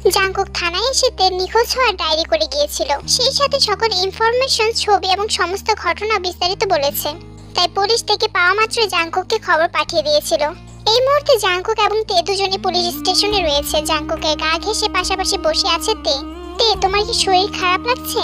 Jungkook থানায় এসে তের নিখোঁজ হওয়ার ডায়েরি করে গিয়েছিল। সেই সাথে সকল ইনফরমেশন, ছবি এবং সমস্ত ঘটনা বিস্তারিত বলেছে। তাই পুলিশ থেকে পাওয়া মাত্র জাংকুককে খবর পাঠিয়ে দিয়েছিল। এই মুহূর্তে জাংকুক এবং তে দুজনে পুলিশ স্টেশনে রয়েছে। জাংকুকের গা ঘেঁষে পাশাপাশি বসে আছে তে। তে, তোমার কি শরীর খারাপ লাগছে?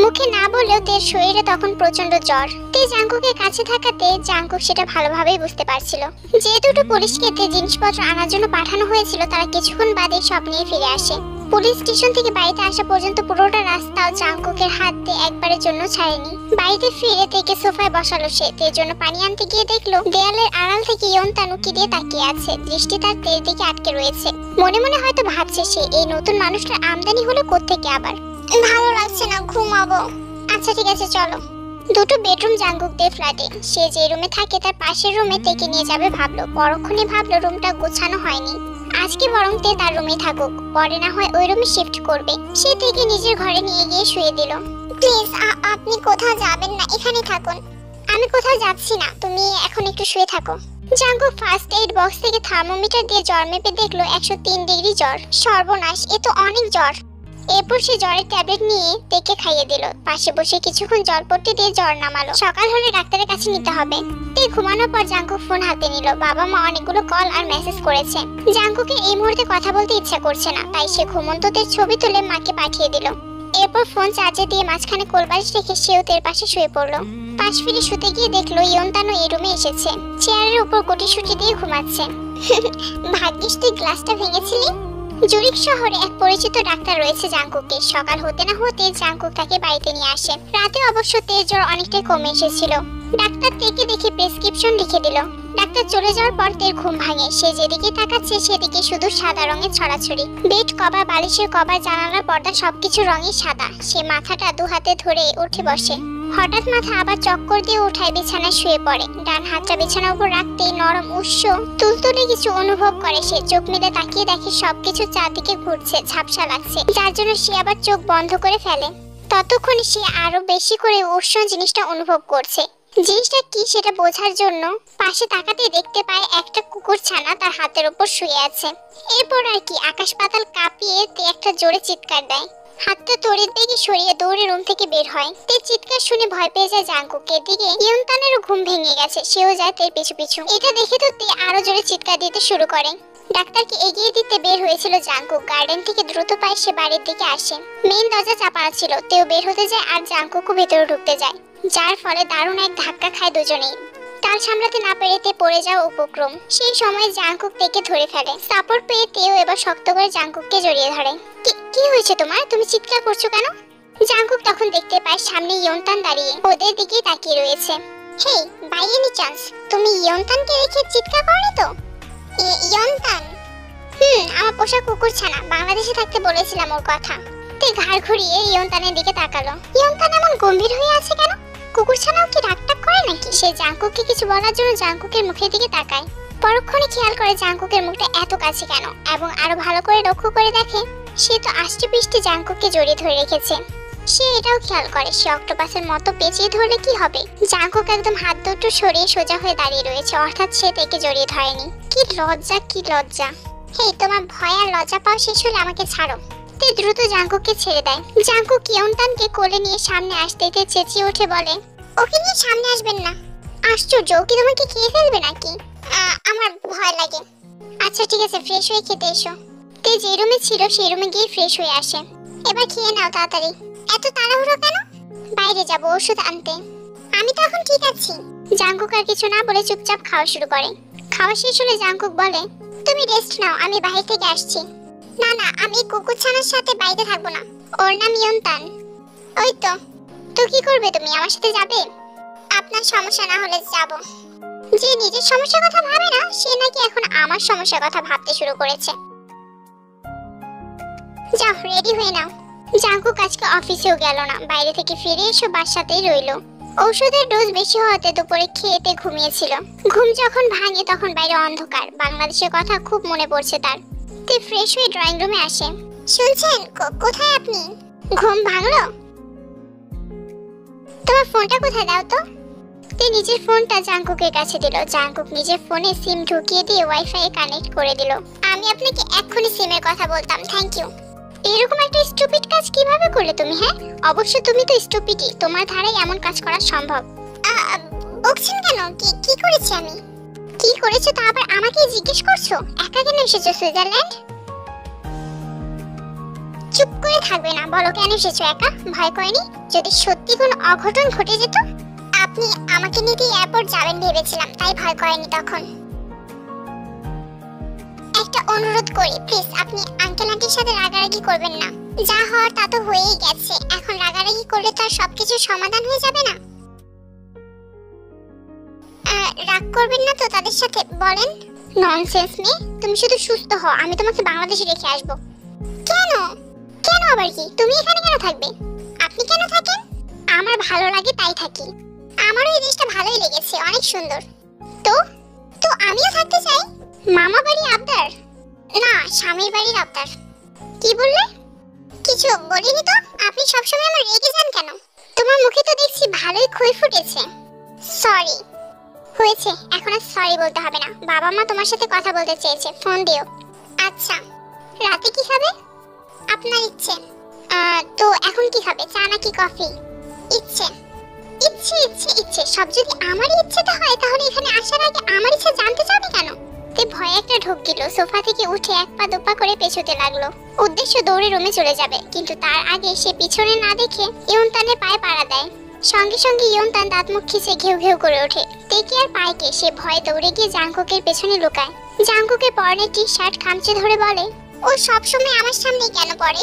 মুখে না বললেও তের শরীরে তখন প্রচন্ড জ্বর। তে জাংকুকের কাছে থাকাতে জাংকুক সেটা ভালোভাবেই বুঝতে পারছিল। যে দুটো পুলিশকে তে জিনিসপত্র আনার জন্য পাঠানো হয়েছিল তারা কিছুক্ষণ বাদে সব নিয়ে ফিরে আসে। পুলিশ স্টেশন থেকে বাড়িতে আসা পর্যন্ত পুরোটা রাস্তাও জাংকুকের হাত দিয়ে একবারের জন্য ছাড়েনি। বাড়িতে ফিরে তেকে সোফায় বসালো সে। তের জন্য পানি আনতে গিয়ে দেখলো দেয়ালের আড়াল থেকে ইয়ন্তা নুকি দিয়ে তাকিয়ে আছে। দৃষ্টি তার তের দিকে আটকে রয়েছে। মনে মনে হয়তো ভাবছে সে এই নতুন মানুষটার আমদানি হলো কোত্থেকে আবার। ভালো লাগছে না, ঘুমাবো। আচ্ছা ঠিক আছে চলো। দুটো বেডরুম জাংকুকদের ফ্ল্যাটে। সে যে রুমে থাকে তার পাশের রুমে তেকে নিয়ে যাবে ভাবলো। পরক্ষণে ভাবলো রুমটা গোছানো হয়নি, আজকে বরং তে তার রুমে থাকুক, পরে না হয় ওই রুমে শিফট করবে। সে তেকে নিজের ঘরে নিয়ে গিয়ে শুয়ে দিল। প্লিজ আপনি কোথাও যাবেন না, এখানে থাকুন। আমি কোথাও যাচ্ছি না, তুমি এখন একটু শুয়ে থাকো। জাংকুক ফার্স্ট এইড বক্স থেকে থার্মোমিটার দিয়ে জ্বর মেপে দেখলো 103 ডিগ্রি জ্বর। সর্বনাশ, এ তো অনেক জ্বর। এরপর সে জ্বরের ট্যাবলেট নিয়ে তেকে খাইয়ে দিল। পাশে বসে কিছুক্ষণ জলপট্টি দিয়ে জ্বর নামালো। সকাল হলে ডাক্তারের কাছে নিতে হবে। তে ঘুমানোর পর জাংকুক ফোন হাতে নিল। বাবা মা অনেকগুলো কল আর মেসেজ করেছে। জাংকুকের এই মুহূর্তে কথা বলতে ইচ্ছা করছে না, তাই সে ঘুমন্তদের ছবি তুলে মাকে পাঠিয়ে দিল। এরপর ফোন চার্জে দিয়ে মাঝখানে কোলবালিশ রেখে সেও তের পাশে শুয়ে পড়লো। পাশ ফিরে শুতে গিয়ে দেখলো ইয়ন্তানো এই রুমে এসেছে। চেয়ারের উপর গুটিসুটি দিয়ে ঘুমাচ্ছে। ভাগ্যিস তুই গ্লাসটা ভেঙেছিলি। জুরিক শহরে এক পরিচিত ডাক্তার রয়েছে জাংকুকের। সকাল হতে না হতে জাংকুক তাকে বাড়িতে নিয়ে আসে। রাতে অবশ্য তের জ্বর অনেকটাই কমে এসেছিল। ডাক্তার তেকে দেখে প্রেসক্রিপশন লিখে দিল। ডাক্তার চলে যাওয়ার পর তের ঘুম ভাঙে। সে যেদিকে তাকাচ্ছে সেদিকে শুধু সাদা রঙের ছড়াছড়ি। বেড কভার, বালিশের কভার, জানালার পর্দা সবকিছু রঙই সাদা। সে মাথাটা দু হাতে ধরে উঠে বসে। হঠাৎ মাথা আবার চক্কর দিয়ে উঠায় বিছানায় শুয়ে পড়ে। ডান হাতটা বিছানার উপর রাখতেই নরম উষ্ণ তুলতুলে কিছু অনুভব করে সে। চোখ মেলে তাকিয়ে দেখে সবকিছু চারদিকে ঘুরছে, ঝাপসা লাগছে, যার জন্য সে আবার চোখ বন্ধ করে ফেলে। ততক্ষণে সে আরো বেশি করে উষ্ণ জিনিসটা অনুভব করছে। জিনিসটা কি সেটা বোঝার জন্য পাশে তাকাতে দেখতে পায় একটা কুকুর ছানা তার হাতের উপর শুয়ে আছে। এরপর আর কি, আকাশ পাতাল কাঁপিয়ে তে একটা জোরে চিৎকার দেয়। হাতটা তড়িৎ বেগে সরিয়ে দৌড়ে রুম থেকে বের হয়। তে চিৎকার শুনে ভয় পেয়ে যায় জাংকুক। এদিকে ইয়ন্তানেরও ঘুম ভেঙে গেছে, সেও যায় তের পিছু পিছু। এটা দেখে তো তে আরো জোরে চিৎকার দিতে শুরু করে। ডাক্তারকে এগিয়ে দিতে বের হয়েছিল জাংকুক। গার্ডেন থেকে দ্রুত পায়ে সে বাড়ির দিকে আসে। মেইন দরজা চাপা ছিল। তেও বের হতে যায় আর জাংকুকও ভেতরে ঢুকতে যায়, যার ফলে দারুণ এক ধাক্কা খায় দুজনেই। তাল সামলাতে না পেরে তে পড়ে যাওয়া উপক্রম। সেই সময় জাংকুক তেকে ধরে ফেলে। সাপোর্ট পেয়ে তেও এবার শক্ত করে জাংকুককে জড়িয়ে ধরে। কি হয়েছে তোমার, তুমি চিৎকার করছো কেন? জাংকুক তখন দেখতে পায় সামনে ইয়ন্তান দাঁড়িয়ে ওদের দিকে তাকিয়ে রয়েছে। হেই, বাই এনি চান্স তুমি ইয়ন্তানকে রেখে চিৎকার করনি তো? ইয়ন্তান? আমার পোষা কুকুর ছানা, বাংলাদেশে থাকতে বলেছিলাম ওর কথা। তে ঘাড় ঘুরিয়ে ইয়ন্তানের দিকে তাকালো। ইয়ন্তান এমন গম্ভীর হয়ে আছে কেন? কুকুর ছানাও কি ডাকটাক করে নাকি? সে জাংকুককে কিছু বলার জন্য জাংকুকের মুখের দিকে তাকায়। পরক্ষণে খেয়াল করে জাংকুকের মুখটা এত কাছে কেন, এবং আরো ভালো করে লক্ষ্য করে দেখে সে তো আষ্টে পৃষ্ঠে জাংকুককে জড়িয়ে ধরে রেখেছে। সে এটাও খেয়াল করে সে অক্টোপাসের মতো পেঁচিয়ে ধরলে কি হবে। জাংকুক একদম হাত দুটো সরিয়ে সোজা হয়ে দাঁড়িয়ে রয়েছে, অর্থাৎ সে তেকে জড়িয়ে ধরেনি। কি লজ্জা, কি লজ্জা। হেই, তোমার ভয় আর লজ্জা পাওয়া শেষ হলে আমাকে ছাড়ো। তে দ্রুত জাংকুককে ছেড়ে দেয়। জাংকুক ইয়ন্তানকে কোলে নিয়ে সামনে আসতে চেঁচিয়ে উঠে বলে, ওকে নিয়ে সামনে আসবেন না। আশ্চর্য, ও কি তোমাকে খেয়ে ফেলবে নাকি? আমার ভয় লাগে। আচ্ছা ঠিক আছে, ফ্রেশ হয়ে খেতে এসো। তে যে রুমে ছিল সেই রুমে গিয়ে ফ্রেশ হয়ে আসে। এবার খেয়ে নাও তাড়াতাড়ি। এত তাড়াহুড়ো কেন? বাইরে যাব ওষুধ আনতে। আমি তো এখন ঠিক আছি। জাংকুক আর কিছু না বলে চুপচাপ খাওয়া শুরু করে। খাওয়া শেষ হলে জাংকুক বলে, তুমি রেস্ট নাও, আমি বাইরে থেকে আসছি। না না, আমি কুকুর ছানার সাথে বাইরে থাকবো না। ওর নাম ইয়ন্তান। ওই তো। তো কি করবে তুমি, আমার সাথে যাবে? আপনার সমস্যা না হলে যাব। যে নিজের সমস্যার কথা ভাবে না সে নাকি এখন আমার সমস্যার কথা ভাবতে শুরু করেছে। যাও, রেডি হয়ে নাও। জাংকুক আজকে অফিসেও গেল না, বাইরে থেকে ফিরে এসে বাসাতেই রইল। ঔষধের ডোজ বেশি হওয়াতে দুপুরে খেতে ঘুমিয়েছিল। ঘুম যখন ভাঙে তখন বাইরে অন্ধকার। বাংলাদেশের কথা খুব মনে পড়ছে তার। তে ফ্রেশ হয়ে ড্রয়িং রুমে আসে। শুনছেন, কোথায় আপনি? ঘুম ভাঙলো? তোমার ফোনটা কোথায়, দাও তো। তে নিজের ফোনটা জাংকুকের কাছে দিল। জাংকুক নিজের ফোনে সিম ঢুকিয়ে দিয়ে ওয়াইফাই কানেক্ট করে দিল। আমি আপনাকে এক্ষুনি সিমের কথা বলতাম, থ্যাংক ইউ। এরকম একটা স্টুপিড কাজ কিভাবে করলে তুমি? হ্যাঁ, অবশ্য তুমি তো স্টুপিডই, তোমার ধারায় এমন কাজ করা সম্ভব। বকছেন কেন? কি করেছি আমি? কি করেছো তা আবার আমাকে জিজ্ঞেস করছো? একা কেন এসেছো সুইজারল্যান্ড? চুপ করে থাকবে না, বলো কেন এসেছো একা? ভয় করেনি? যদি সত্যি কোনো অঘটন ঘটে যেত? আপনি আমাকে নিতে এয়ারপোর্ট যাবেন ভেবেছিলাম, তাই ভয় করেনি তখন। একটা অনুরোধ করি, প্লিজ আপনি আঙ্কেল আন্টির সাথে রাগারাগি করবেন না। যা হওয়ার তা তো হয়েই গেছে, এখন রাগারাগি করলে তো আর সবকিছুর সমাধান হয়ে যাবে না। রাগ করবেন না তো তাদের সাথে, বলেন। ননসেন্স মেয়ে, তুমি শুধু সুস্থ হও, আমি তোমাকে বাংলাদেশে রেখে আসবো। কেন? কেন আবার কি? তুমি এখানে কেন থাকবে? আপনি কেন থাকেন? আমার ভালো লাগে তাই থাকি। আমারও এই দেশটা ভালোই লেগেছে, অনেক সুন্দর। তো তো আমিও থাকতে চাই। মামা বাড়ি আবদার? না, স্বামীর বাড়ির আবদার। কি বললে? কিছু বলিনি তো। আপনি সবসময় আমার রেগে যান কেন? তোমার মুখে তো দেখছি ভালোই ক্ষয় ফুটেছে। সরি। হয়েছে, এখন আর সরি বলতে হবে না। বাবা মা তোমার সাথে কথা বলতে চেয়েছে, ফোন দিও। আচ্ছা, রাতে কি খাবে? আপনার ইচ্ছে। তো এখন কি খাবে, চা নাকি কফি? ইচ্ছে। ইচ্ছে ইচ্ছে ইচ্ছে, সব যদি আমারই ইচ্ছেটা হয় তাহলে এখানে আসার আগে আমার ইচ্ছে জানতে চাবে কেন? তে ভয়ে একটা ঢোক দিল। সোফা থেকে উঠে এক পা দুপা করে পেছোতে লাগলো। উদ্দেশ্য দৌড়ে রুমে চলে যাবে, কিন্তু তার আগে সে পিছনে না দেখে ইয়ন্তানের পায়ে পাড়া দেয়। সঙ্গে সঙ্গে ইয়ন্তান দাঁত মুখ খিচে ঘেউ ঘেউ করে ওঠে। তেকে আর পায়কে সে ভয়ে দৌড়ে গিয়ে জাংকুকের পেছনে লুকায়। জাংকুকের পরনে টি শার্ট খামচে ধরে বলে, ও সবসময় আমার সামনে কেন পড়ে?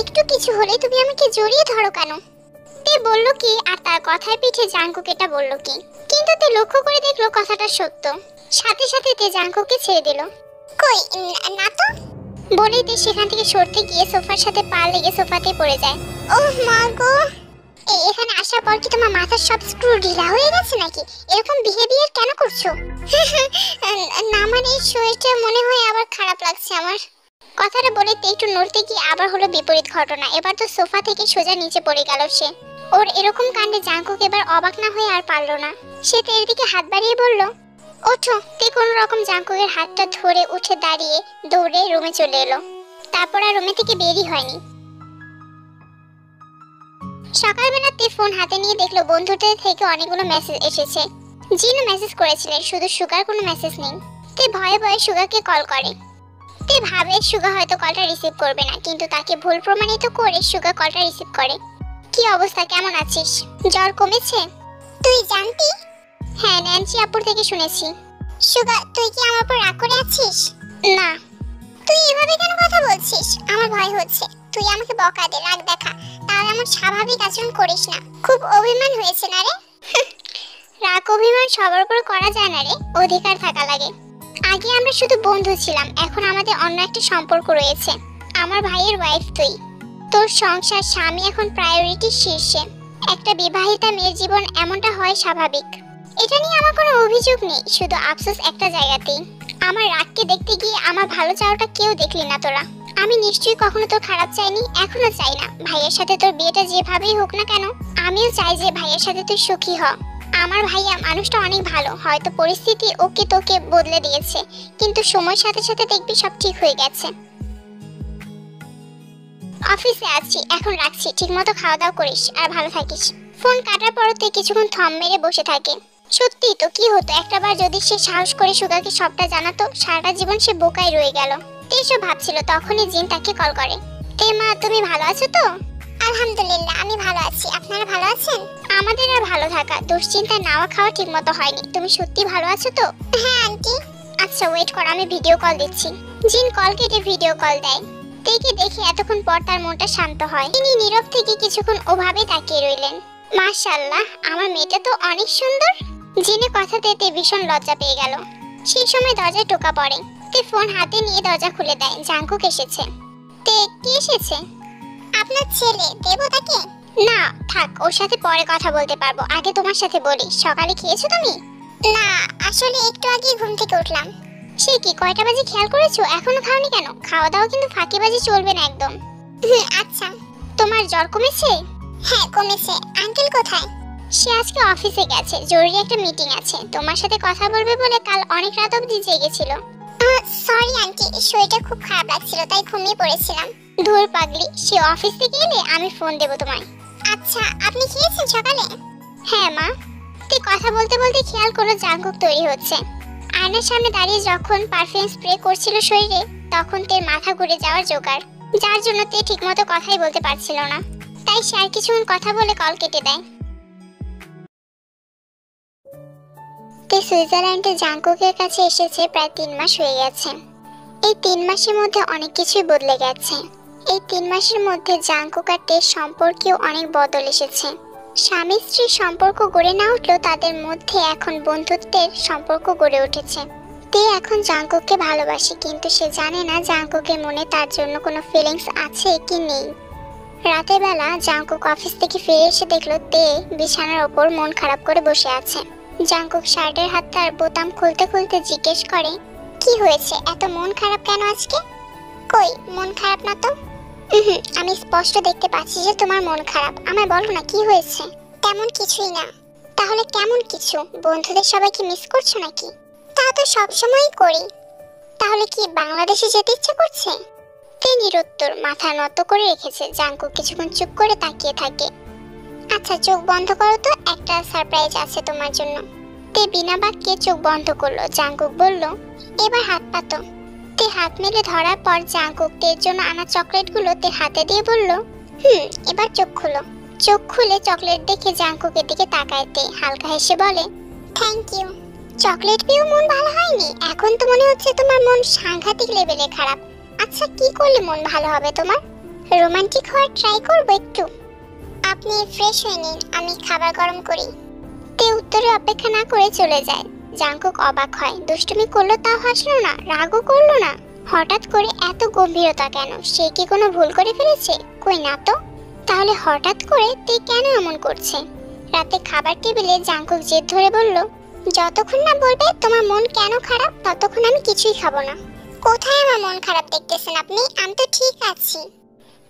একটু কিছু হলে তুমি আমাকে জড়িয়ে ধরো কেন? তে বলল কি, আর তার কথার পিঠে জাংকুক এটা বলল কি, কিন্তু তে লক্ষ্য করে দেখলো কথাটা সত্য। সাথে সাথে তে জাংকুককে ছেড়ে দিল। কই না তো বলেই তে সেখান থেকে সরতে গিয়ে সোফার সাথে পা লেগে সোফাতে পড়ে যায়। ওহ মা গো, এখানে আসার পর কি তোমার মাথার সব স্ক্রু ঢিলা হয়ে গেছে নাকি? এরকম বিহেভিয়ার কেন করছো? না মানে শরীরটা মনে হয় আবার খারাপ লাগছে আমার। কথাটা বলে তে একটু নড়তে গিয়ে আবার হলো বিপরীত ঘটনা। এবার তো সোফা থেকে সোজা নিচে পড়ে গেল সে। ওর এরকম কাণ্ডে জাংকুক এবার অবাক না হয়ে আর পারলো না। সে তের দিকে হাত বাড়িয়ে বলল, ওঠো। তে কোনো রকম জাংকুকের হাতটা ধরে উঠে দাঁড়িয়ে দৌড়ে রুমে চলে এলো। তারপর আর রুমে থেকে বেরই হয়নি। সকালবেলা তে ফোন হাতে নিয়ে দেখলো বন্ধুদের থেকে অনেকগুলো মেসেজ এসেছে। জিনও মেসেজ করেছিলেন, শুধু সুগার কোনো মেসেজ নেই। তে ভয়ে ভয়ে সুগাকে কল করে। তে ভাবে সুগা হয়তো কলটা রিসিভ করবে না, কিন্তু তাকে ভুল প্রমাণিত করে সুগা কলটা রিসিভ করে। কি অবস্থা, কেমন আছিস? জ্বর কমেছে? তুই জানতি? হ্যাঁ, ন্যান্সি আপুর থেকে শুনেছি। সুগা, তুই কি আমার উপর রাগ করে আছিস? না। তুই এভাবে কেন কথা বলছিস? আমার ভয় হচ্ছে। তুই আমাকে বকা দে, রাগ দেখা, তাহলে এমন স্বাভাবিক আচরণ করিস না। খুব অভিমান হয়েছে না রে? রাগ অভিমান সবার উপর করা যায় না রে, অধিকার থাকা লাগে। আগে আমরা শুধু বন্ধু ছিলাম, এখন আমাদের অন্য একটা সম্পর্ক রয়েছে। আমার ভাইয়ের ওয়াইফ তুই। তোর সংসার, স্বামী এখন প্রায়োরিটির শীর্ষে। একটা বিবাহিতা মেয়ের জীবন এমনটা হয় স্বাভাবিক। এটা নিয়ে আমার কোনো অভিযোগ নেই, শুধু আফসোস একটা জায়গাতেই। আমার রাগকে দেখতে গিয়ে আমার ভালো চাওয়াটা কেউ দেখলি না তোরা। আমি নিশ্চয়ই কখনো তোর খারাপ চাইনি, এখনো চাই না। ভাইয়ের সাথে তোর বিয়েটা যেভাবেই হোক না কেন, আমিও চাই যে ভাইয়ের সাথে তুই সুখী হ। আমার ভাইয়া মানুষটা অনেক ভালো, হয়তো পরিস্থিতি ওকে তোকে বদলে দিয়েছে, কিন্তু সময়ের সাথে সাথে দেখবি সব ঠিক হয়ে গেছে। অফিসে আছি, এখন রাখছি। ঠিকমতো খাওয়া দাওয়া করিস আর ভালো থাকিস। ফোন কাটার পর তুই কিছুক্ষণ থম মেরে বসে থাকে। সত্যি তো, কি হতো একটাবার যদি সে সাহস করে সুগাকে সবটা জানাতো, সারাটা জীবন সে বোকায় রয়ে গেল। এসব ভাবছিল, তখনই জিন তাকে কল করে। তে মা, তুমি ভালো আছো তো? আলহামদুলিল্লাহ, আমি ভালো আছি। আপনারা ভালো আছেন? আমাদের আর ভালো থাকা, দুশ্চিন্তা নাওয়া খাওয়া ঠিকমতো হয়নি। তুমি সত্যি ভালো আছো তো? হ্যাঁ আন্টি। আচ্ছা ওয়েট কর, আমি ভিডিও কল দিচ্ছি। জিন কল কেটে ভিডিও কল দেয়। তেকে দেখে এতক্ষণ পর তার মনটা শান্ত হয়। তিনি নীরব থেকে কিছুক্ষণ ওভাবে তাকিয়ে রইলেন। মাশাআল্লাহ, আমার মেয়েটা তো অনেক সুন্দর। জিনে কথা দিতে ভীষণ লজ্জা পেয়ে গেল। সেই সময় দরজায় টোকা পড়ে। তে ফোন হাতে নিয়ে দরজা খুলে দেয়। জাংকুক এসেছে। তে, কে এসেছে? আপনার ছেলে, দেব তাকে? না থাক, ওর সাথে পরে কথা বলতে পারবো, আগে তোমার সাথে বলি। সকালে খেয়েছো তুমি? না, আসলে একটু আগে ঘুম থেকে উঠলাম। সে কি, কয়টা বাজে খেয়াল করেছো? এখনো খাওনি কেন? খাওয়া দাওয়া কিন্তু ফাঁকিবাজি চলবে না একদম। আচ্ছা। তোমার জ্বর কমেছে? হ্যাঁ কমেছে। আঙ্কেল কোথায়? সে আজকে অফিসে গেছে, জরুরি একটা মিটিং আছে। তোমার সাথে কথা বলবে বলে কাল অনেক রাত অবধি জেগেছিল। সরি আন্টি, শরীরটা খুব খারাপ লাগছিল তাই ঘুমিয়ে পড়েছিলাম। ধুর পাগলি, সে অফিস থেকে এলে আমি ফোন দেবো তোমায়। আচ্ছা, আপনি খেয়েছেন সকালে? হ্যাঁ মা। তুই কথা বলতে বলতে খেয়াল করলো জাঙ্কুক তৈরি হচ্ছে। আয়নার সামনে দাঁড়িয়ে যখন পারফিউম স্প্রে করছিল শরীরে, তখন তের মাথা ঘুরে যাওয়ার জোগাড়, যার জন্য তে ঠিকমতো কথাই বলতে পারছিল না। তাই সে আর কিছুক্ষণ কথা বলে কল কেটে দেয়। তে সুইজারল্যান্ডে জাঙ্কুকের কাছে এসেছে প্রায় 3 মাস হয়ে গেছে। এই 3 মাসের মধ্যে অনেক কিছুই বদলে গেছে। এই 3 মাসের মধ্যে জাঙ্কুক আর তের সম্পর্কেও অনেক বদল এসেছে। স্বামী স্ত্রীর সম্পর্ক গড়ে না উঠলেও তাদের মধ্যে এখন বন্ধুত্বের সম্পর্ক গড়ে উঠেছে। তে এখন জাঙ্কুককে ভালোবাসে, কিন্তু সে জানে না জাঙ্কুকের মনে তার জন্য কোনো ফিলিংস আছে কি নেই। রাতের বেলা জাঙ্কুক অফিস থেকে ফিরে এসে দেখলো তে বিছানার ওপর মন খারাপ করে বসে আছে। জাঙ্কুক শার্টের হাতটার বোতাম খুলতে খুলতে জিজ্ঞেস করে, কি হয়েছে, এত মন খারাপ কেন আজকে? কই, মন খারাপ না তো। আমি স্পষ্ট দেখতে পাচ্ছি যে তোমার মন খারাপ। আমায় বলো না কি হয়েছে। তেমন কিছুই না। তাহলে কেমন কিছু? বন্ধুদের সবাইকে মিস করছো নাকি? তা তো সবসময়ই করি। তাহলে কি বাংলাদেশে যেতে ইচ্ছে করছে? তে নিরুত্তর মাথা নত করে রেখেছে। জাঙ্কুক কিছুক্ষণ চুপ করে তাকিয়ে থাকে। আচ্ছা চোখ বন্ধ করো তো, একটা সারপ্রাইজ আছে তোমার জন্য। তে বিনা বাক্যে চোখ বন্ধ করলো। জাঙ্কুক বলল, এবার হাত পাতো। তে হাত মেলে ধরার পর জাঙ্কুক তের জন্য আনা চকলেটগুলো তের হাতে দিয়ে বলল, এবার চোখ খুলো। চোখ খুলে চকলেট দেখে জাঙ্কুকের দিকে তাকায় তে হালকা হেসে বলে, থ্যাংক ইউ। চকলেট পেয়েও মন ভালো হয়নি? এখন তো মনে হচ্ছে তোমার মন সাংঘাতিক লেভেলে খারাপ। আচ্ছা কি করলে মন ভালো হবে তোমার? রোমান্টিক হওয়ার ট্রাই করবো একটু। আপনি ফ্রেশ হয়ে নিন, আমি খাবার গরম করি। তে উত্তরে অপেক্ষা না করে চলে যায়। জাঙ্কুক অবাক হয়। দুষ্টুমি করলো তাও হাসলো না, রাগও করলো না। হঠাৎ করে এত গম্ভীরতা কেন? সে কি কোনো ভুল করে ফেলেছে? কই না তো। তাহলে হঠাৎ করে তে কেন এমন করছে? রাতে খাবার টেবিলে জাঙ্কুক জেদ ধরে বলল, যতক্ষণ না বলবে তোমার মন কেন খারাপ ততক্ষণ আমি কিছুই খাবো না। কোথায় আমার মন খারাপ দেখতেছেন আপনি? আমি তো ঠিক আছি।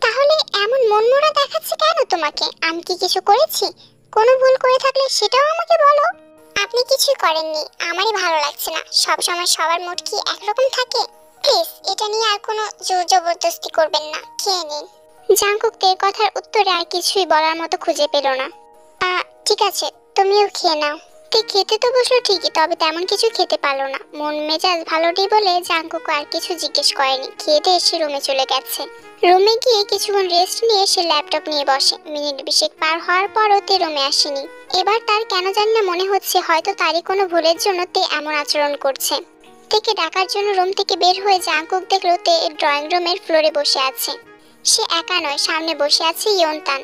তাহলে এমন মনমরা দেখাচ্ছে কেন তোমাকে? আমি কি কিছু করেছি? কোনো ভুল করে থাকলে সেটাও আমাকে বলো। আপনি কিছু করেননি, আমারই ভালো লাগছে না। সব সময় সবার মুড কি একরকম থাকে? প্লিজ এটা নিয়ে আর কোনো জোর জবরদস্তি করবেন না, খেয়ে নিন। জাঙ্কুক তের কথার উত্তরে আর কিছুই বলার মতো খুঁজে পেল না। ঠিক আছে, তুমিও খেয়ে নাও। তে খেতে তো বসলো ঠিকই, তবে তেমন কিছু খেতে পারলো না। মন মেজাজ ভালো নেই বলে জাঙ্কুক আর কিছু জিজ্ঞেস করেনি। খেতে এসে রুমে চলে গেছে। রুমে গিয়ে কিছুক্ষণ রেস্ট নিয়ে সে ল্যাপটপ নিয়ে বসে। মিনিট 20 পার হওয়ার পরও তে রুমে আসেনি। এবার তার কেন জানি না মনে হচ্ছে হয়তো তারই কোনো ভুলের জন্য তে এমন আচরণ করছে। তেকে ডাকার জন্য রুম থেকে বের হয়ে জাঙ্কুক দেখলো তে ড্রয়িং রুমের ফ্লোরে বসে আছে। সে একা নয়, সামনে বসে আছে ইয়ন্তান।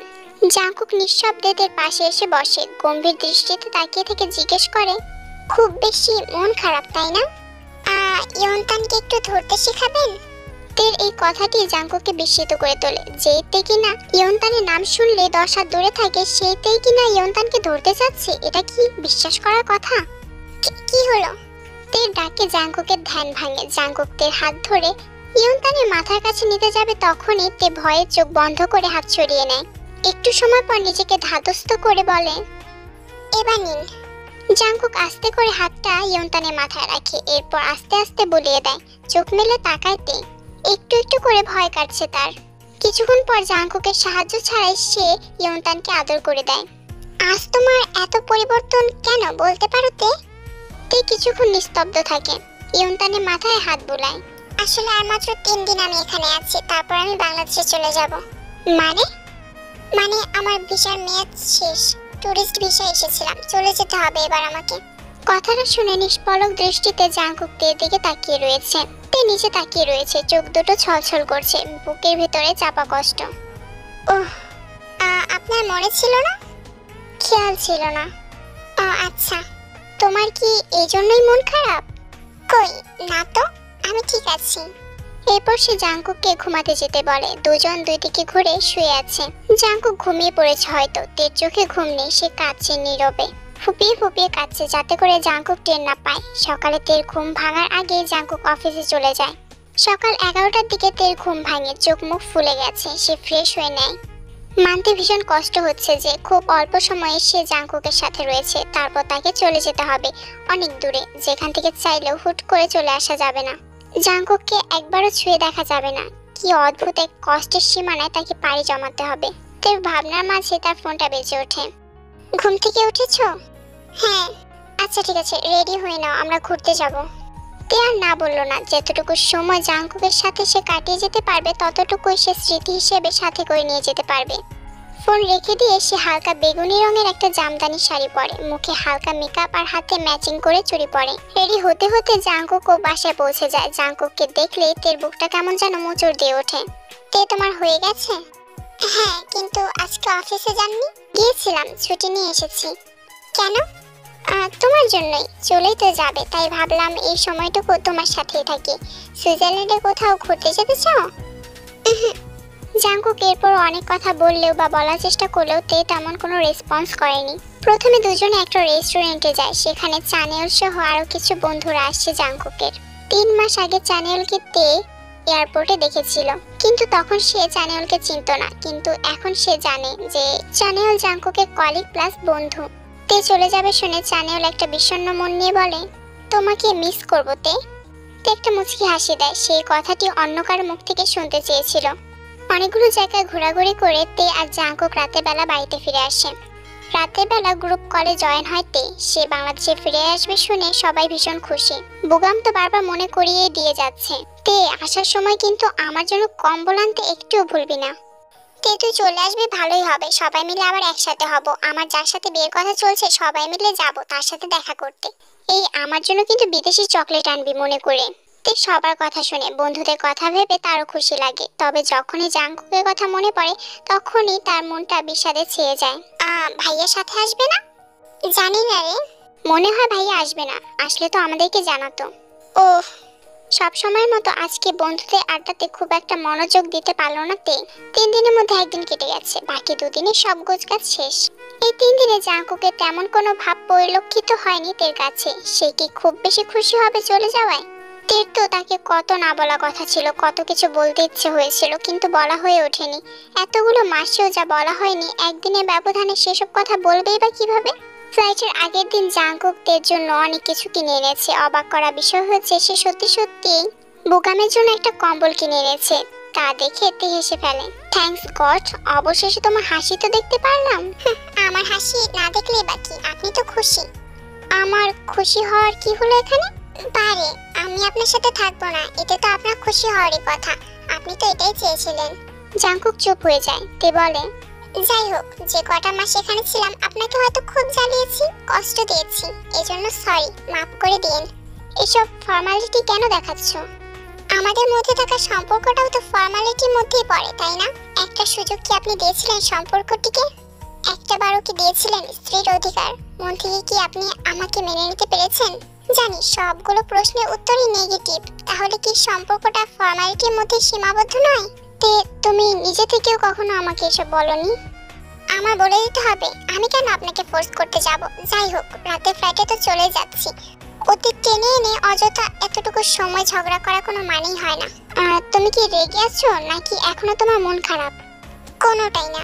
জাঙ্কুক নিঃশব্দে তের পাশে এসে বসে। গম্ভীর দৃষ্টিতে তাকিয়ে থেকে জিজ্ঞেস করে, খুব বেশি মন খারাপ তাই না? ইয়ন্তানকে একটু ধরতে শেখাবেন? তের এই কথাটি জাঙ্কুককে বিস্মিত করে তোলে। যেতে কিনা ইয়ন্তানের নাম শুনলে 10 হাত দূরে থাকে, সেইতেই কিনা ইয়ন্তানকে ধরতে চাচ্ছে, এটা কি বিশ্বাস করার কথা? কি হলো? তের ডাকে জাঙ্কুকের ধ্যান ভাঙে। জাঙ্কুক তের হাত ধরে ইয়ন্তানের মাথার কাছে নিতে যাবে, তখনই তে ভয়ে চোখ বন্ধ করে হাত সরিয়ে নেয়। একটু সময় পর নিজেকে ধাতস্থ করে বলে, এবার নিন। জাঙ্কুক আস্তে করে হাতটা ইয়ন্তানের মাথায় রাখে, এরপর আস্তে আস্তে বলিয়ে দেয়। চোখ মেলে তাকায় তে। একটু একটু করে ভয় কাটছে তার। কিছুক্ষণ পর জাঙ্কুকের সাহায্য ছাড়াই সে ইয়ন্তানকে আদর করে দেয়। আজ তোমার এত পরিবর্তন কেন বলতে পারো তে? তে কিছুক্ষণ নিস্তব্ধ থাকে। ইয়ন্তানের মাথায় হাত বুলায়। আসলে আর মাত্র 3 দিন আমি এখানে আছি, তারপর আমি বাংলাদেশে চলে যাব। মানে? আমার ভিসার মেয়াদ শেষ। টুরিস্ট ভিসা এসেছিলাম, চলে যেতে হবে এবার আমাকে। কথাটা শুনে নিষ্পলক দৃষ্টিতে জাঙ্কুক তের দিকে তাকিয়ে রয়েছে। তে নিচে তাকিয়ে রয়েছে, চোখ দুটো ছলছল করছে, বুকের ভিতরে চাপা কষ্ট। ওহ, আপনার মনে ছিল না? খেয়াল ছিল না। আচ্ছা, তোমার কি এই জন্যই মন খারাপ? কই না তো, আমি ঠিক আছি। এরপর সে জাঙ্কুককে ঘুমাতে যেতে বলে। দুজন দুই দিকে ঘুরে শুয়ে আছে। জাঙ্কুক ঘুমিয়ে পড়েছে হয়তো। তের চোখে ঘুম নেই, সে কাঁদছে নীরবে। ফুপিয়ে ফুপিয়ে কাঁদছে যাতে করে জাঙ্কুক টের না পায়। সকালে তের ঘুম ভাঙার আগে জাঙ্কুক অফিসে চলে যায়। সকাল 11টার দিকে তের ঘুম ভাঙে, চোখ মুখ ফুলে গেছে। সে ফ্রেশ হয়ে নেয়। মানতে ভীষণ কষ্ট হচ্ছে যে খুব অল্প সময়ে সে জাংকুকের সাথে রয়েছে, তারপর তাকে চলে যেতে হবে অনেক দূরে, যেখান থেকে চাইলেও হুট করে চলে আসা যাবে না। জাংকুককে একবারও ছুঁয়ে দেখা যাবে না। কি অদ্ভুত এক কষ্টের সীমানায় তাকে পাড়ি জমাতে হবে। তার ভাবনার মাঝে তার ফোনটা বেজে ওঠে। ঘুম থেকে উঠেছো? হ্যাঁ। আচ্ছা ঠিক আছে, রেডি হয়ে নাও, আমরা ঘুরতে যাব। তে আর না বললো না। যতটুকু সময় জাংকুকের সাথে সে কাটিয়ে যেতে পারবে ততটুকুই সে স্মৃতি হিসেবে সাথে করে নিয়ে যেতে পারবে। ফোন রেখে দিয়ে সে হালকা বেগুনি রঙের একটা জামদানি শাড়ি পরে, মুখে হালকা মেকআপ আর হাতে ম্যাচিং করে চুড়ি পরে। রেডি হতে হতে জাংকুকও বাসায় পৌঁছে যায়। জাংকুককে দেখলে তের বুকটা কেমন যেন মোচড় দিয়ে ওঠে। তে তোমার হয়ে গেছে? হ্যাঁ, কিন্তু আজকে অফিসে যাননি? গিয়েছিলাম, ছুটি নিয়ে এসেছি। কেন? তোমার জন্যই, চলেই তো যাবে, তাই ভাবলাম এই সময়টুকু তোমার সাথেই থাকি। সুইজারল্যান্ডে কোথাও ঘুরতে যেতে চাও? জাংকুক এরপর অনেক কথা বললেও বা বলার চেষ্টা করলেও তে তেমন কোনো রেসপন্স করেনি। প্রথমে দুজনে একটা রেস্টুরেন্টে যায়, সেখানে চানিয়ল সহ আরো কিছু বন্ধুরা আসছে জাংকুকের। 3 মাস আগে চানিয়লকে তে এয়ারপোর্টে দেখেছিল, কিন্তু তখন সে চানিয়লকে চিনতো না। কিন্তু এখন সে জানে যে চানিয়ল জাংকুকের কলিগ প্লাস বন্ধু। তে চলে যাবে শুনে চানিয়ল একটা বিষণ্ণ মন নিয়ে বলে, তোমাকে মিস করবো তে। তে একটা মুচকি হাসি দেয়। সেই কথাটি অন্য কারো মুখ থেকে শুনতে চেয়েছিল। অনেকগুলো জায়গায় ঘোরাঘুরি করে তে আর জাংকুক রাতের বেলা বাড়িতে ফিরে আসে। রাতের বেলা গ্রুপ কলে জয়েন হয় তে। সে বাংলাদেশে ফিরে আসবে শুনে সবাই ভীষণ খুশি। বুগাম তো বারবার মনে করিয়ে দিয়ে যাচ্ছে, তে আসার সময় কিন্তু আমার জন্য কম্বল আনতে একটুও ভুলবি না। তে তুই চলে আসবি, ভালোই হবে, সবাই মিলে আবার একসাথে হব। আমার যার সাথে বিয়ের কথা চলছে সবাই মিলে যাব তার সাথে দেখা করতে। এই আমার জন্য কিন্তু বিদেশি চকলেট আনবি মনে করে। তে সবার কথা শুনে বন্ধুদের কথা ভেবে তারও খুশি লাগে। তবে যখনই জাংকুকের কথা মনে পড়ে তখনই তার মনটা বিষাদে ছেয়ে যায়। ভাইয়ার সাথে আসবে না? জানি না রে, মনে হয় ভাইয়া আসবে না, আসলে তো আমাদেরকে জানাতো। ওহ, সব সময়ের মতো আজকে বন্ধুদের আড্ডাতে খুব একটা মনোযোগ দিতে পারলো না তে। 3 দিনের মধ্যে একদিন কেটে গেছে, বাকি 2 দিনে সব গোছগাছ শেষ। এই 3 দিনে জাংকুকের তেমন কোনো ভাব পরিলক্ষিত হয়নি তের কাছে। সে কি খুব বেশি খুশি হবে চলে যাওয়ায়? তের তো তাকে কত না বলা কথা ছিল, কত কিছু বলতে ইচ্ছে হয়েছিল, কিন্তু বলা হয়ে ওঠেনি। এতগুলো মাসেও যা বলা হয়নি, একদিনের ব্যবধানে সেসব কথা বলবেই বা কিভাবে? ফ্লাইটের আগের দিন জাংকুক তের জন্য অনেক কিছু কিনে এনেছে। অবাক করা বিষয় হচ্ছে সে সত্যি সত্যি বুগামের জন্য একটা কম্বল কিনে এনেছে। তা দেখে তে হেসে ফেলে। থ্যাঙ্কস গড, অবশেষে তোমার হাসি তো দেখতে পারলাম। আমার হাসি না দেখলেই বাকি, আপনি তো খুশি। আমার খুশি হওয়ার কি হলো এখানে? পারে আমি আপনার সাথে থাকবো না, এটা তো আপনার খুশি হওয়ারই কথা, আপনি তো এটাই চেয়েছিলেন। জাংকুক চুপ হয়ে যায়। তে বলে, যাই হোক, যে কটা মাস এখানে ছিলাম আপনাকে হয়তো খুব জ্বালিয়েছি, কষ্ট দিয়েছি, এজন্য সরি, মাফ করে দিন। এসব ফর্মালিটি কেন দেখাচ্ছ? আমাদের মধ্যে থাকা সম্পর্কটাও তো ফর্মালিটির মধ্যেই পড়ে, তাই না? একটা সুযোগ কি আপনি দিয়েছিলেন সম্পর্কটিকে? একটা বারও কি দিয়েছিলেন স্ত্রীর অধিকার? মন থেকে কি আপনি আমাকে মেনে নিতে পেরেছেন? জানি সবগুলো প্রশ্নের উত্তরই নেগেটিভ, তাহলে কি সম্পর্কটা ফর্মালিটির মধ্যে সীমাবদ্ধ নয়? তে তুমি নিজে থেকেও কখনো আমাকে এসব বলনি। আমার বলে দিতে হবে? আমি কেন আপনাকে ফোর্স করতে যাব? যাই হোক, রাতে ফ্লাইটে তো চলে যাচ্ছি, অতীত টেনে এনে অযথা এতটুকু সময় ঝগড়া করা কোনো মানেই হয় না। তুমি কি রেগে আছো নাকি এখনো তোমার মন খারাপ? কোনোটাই না।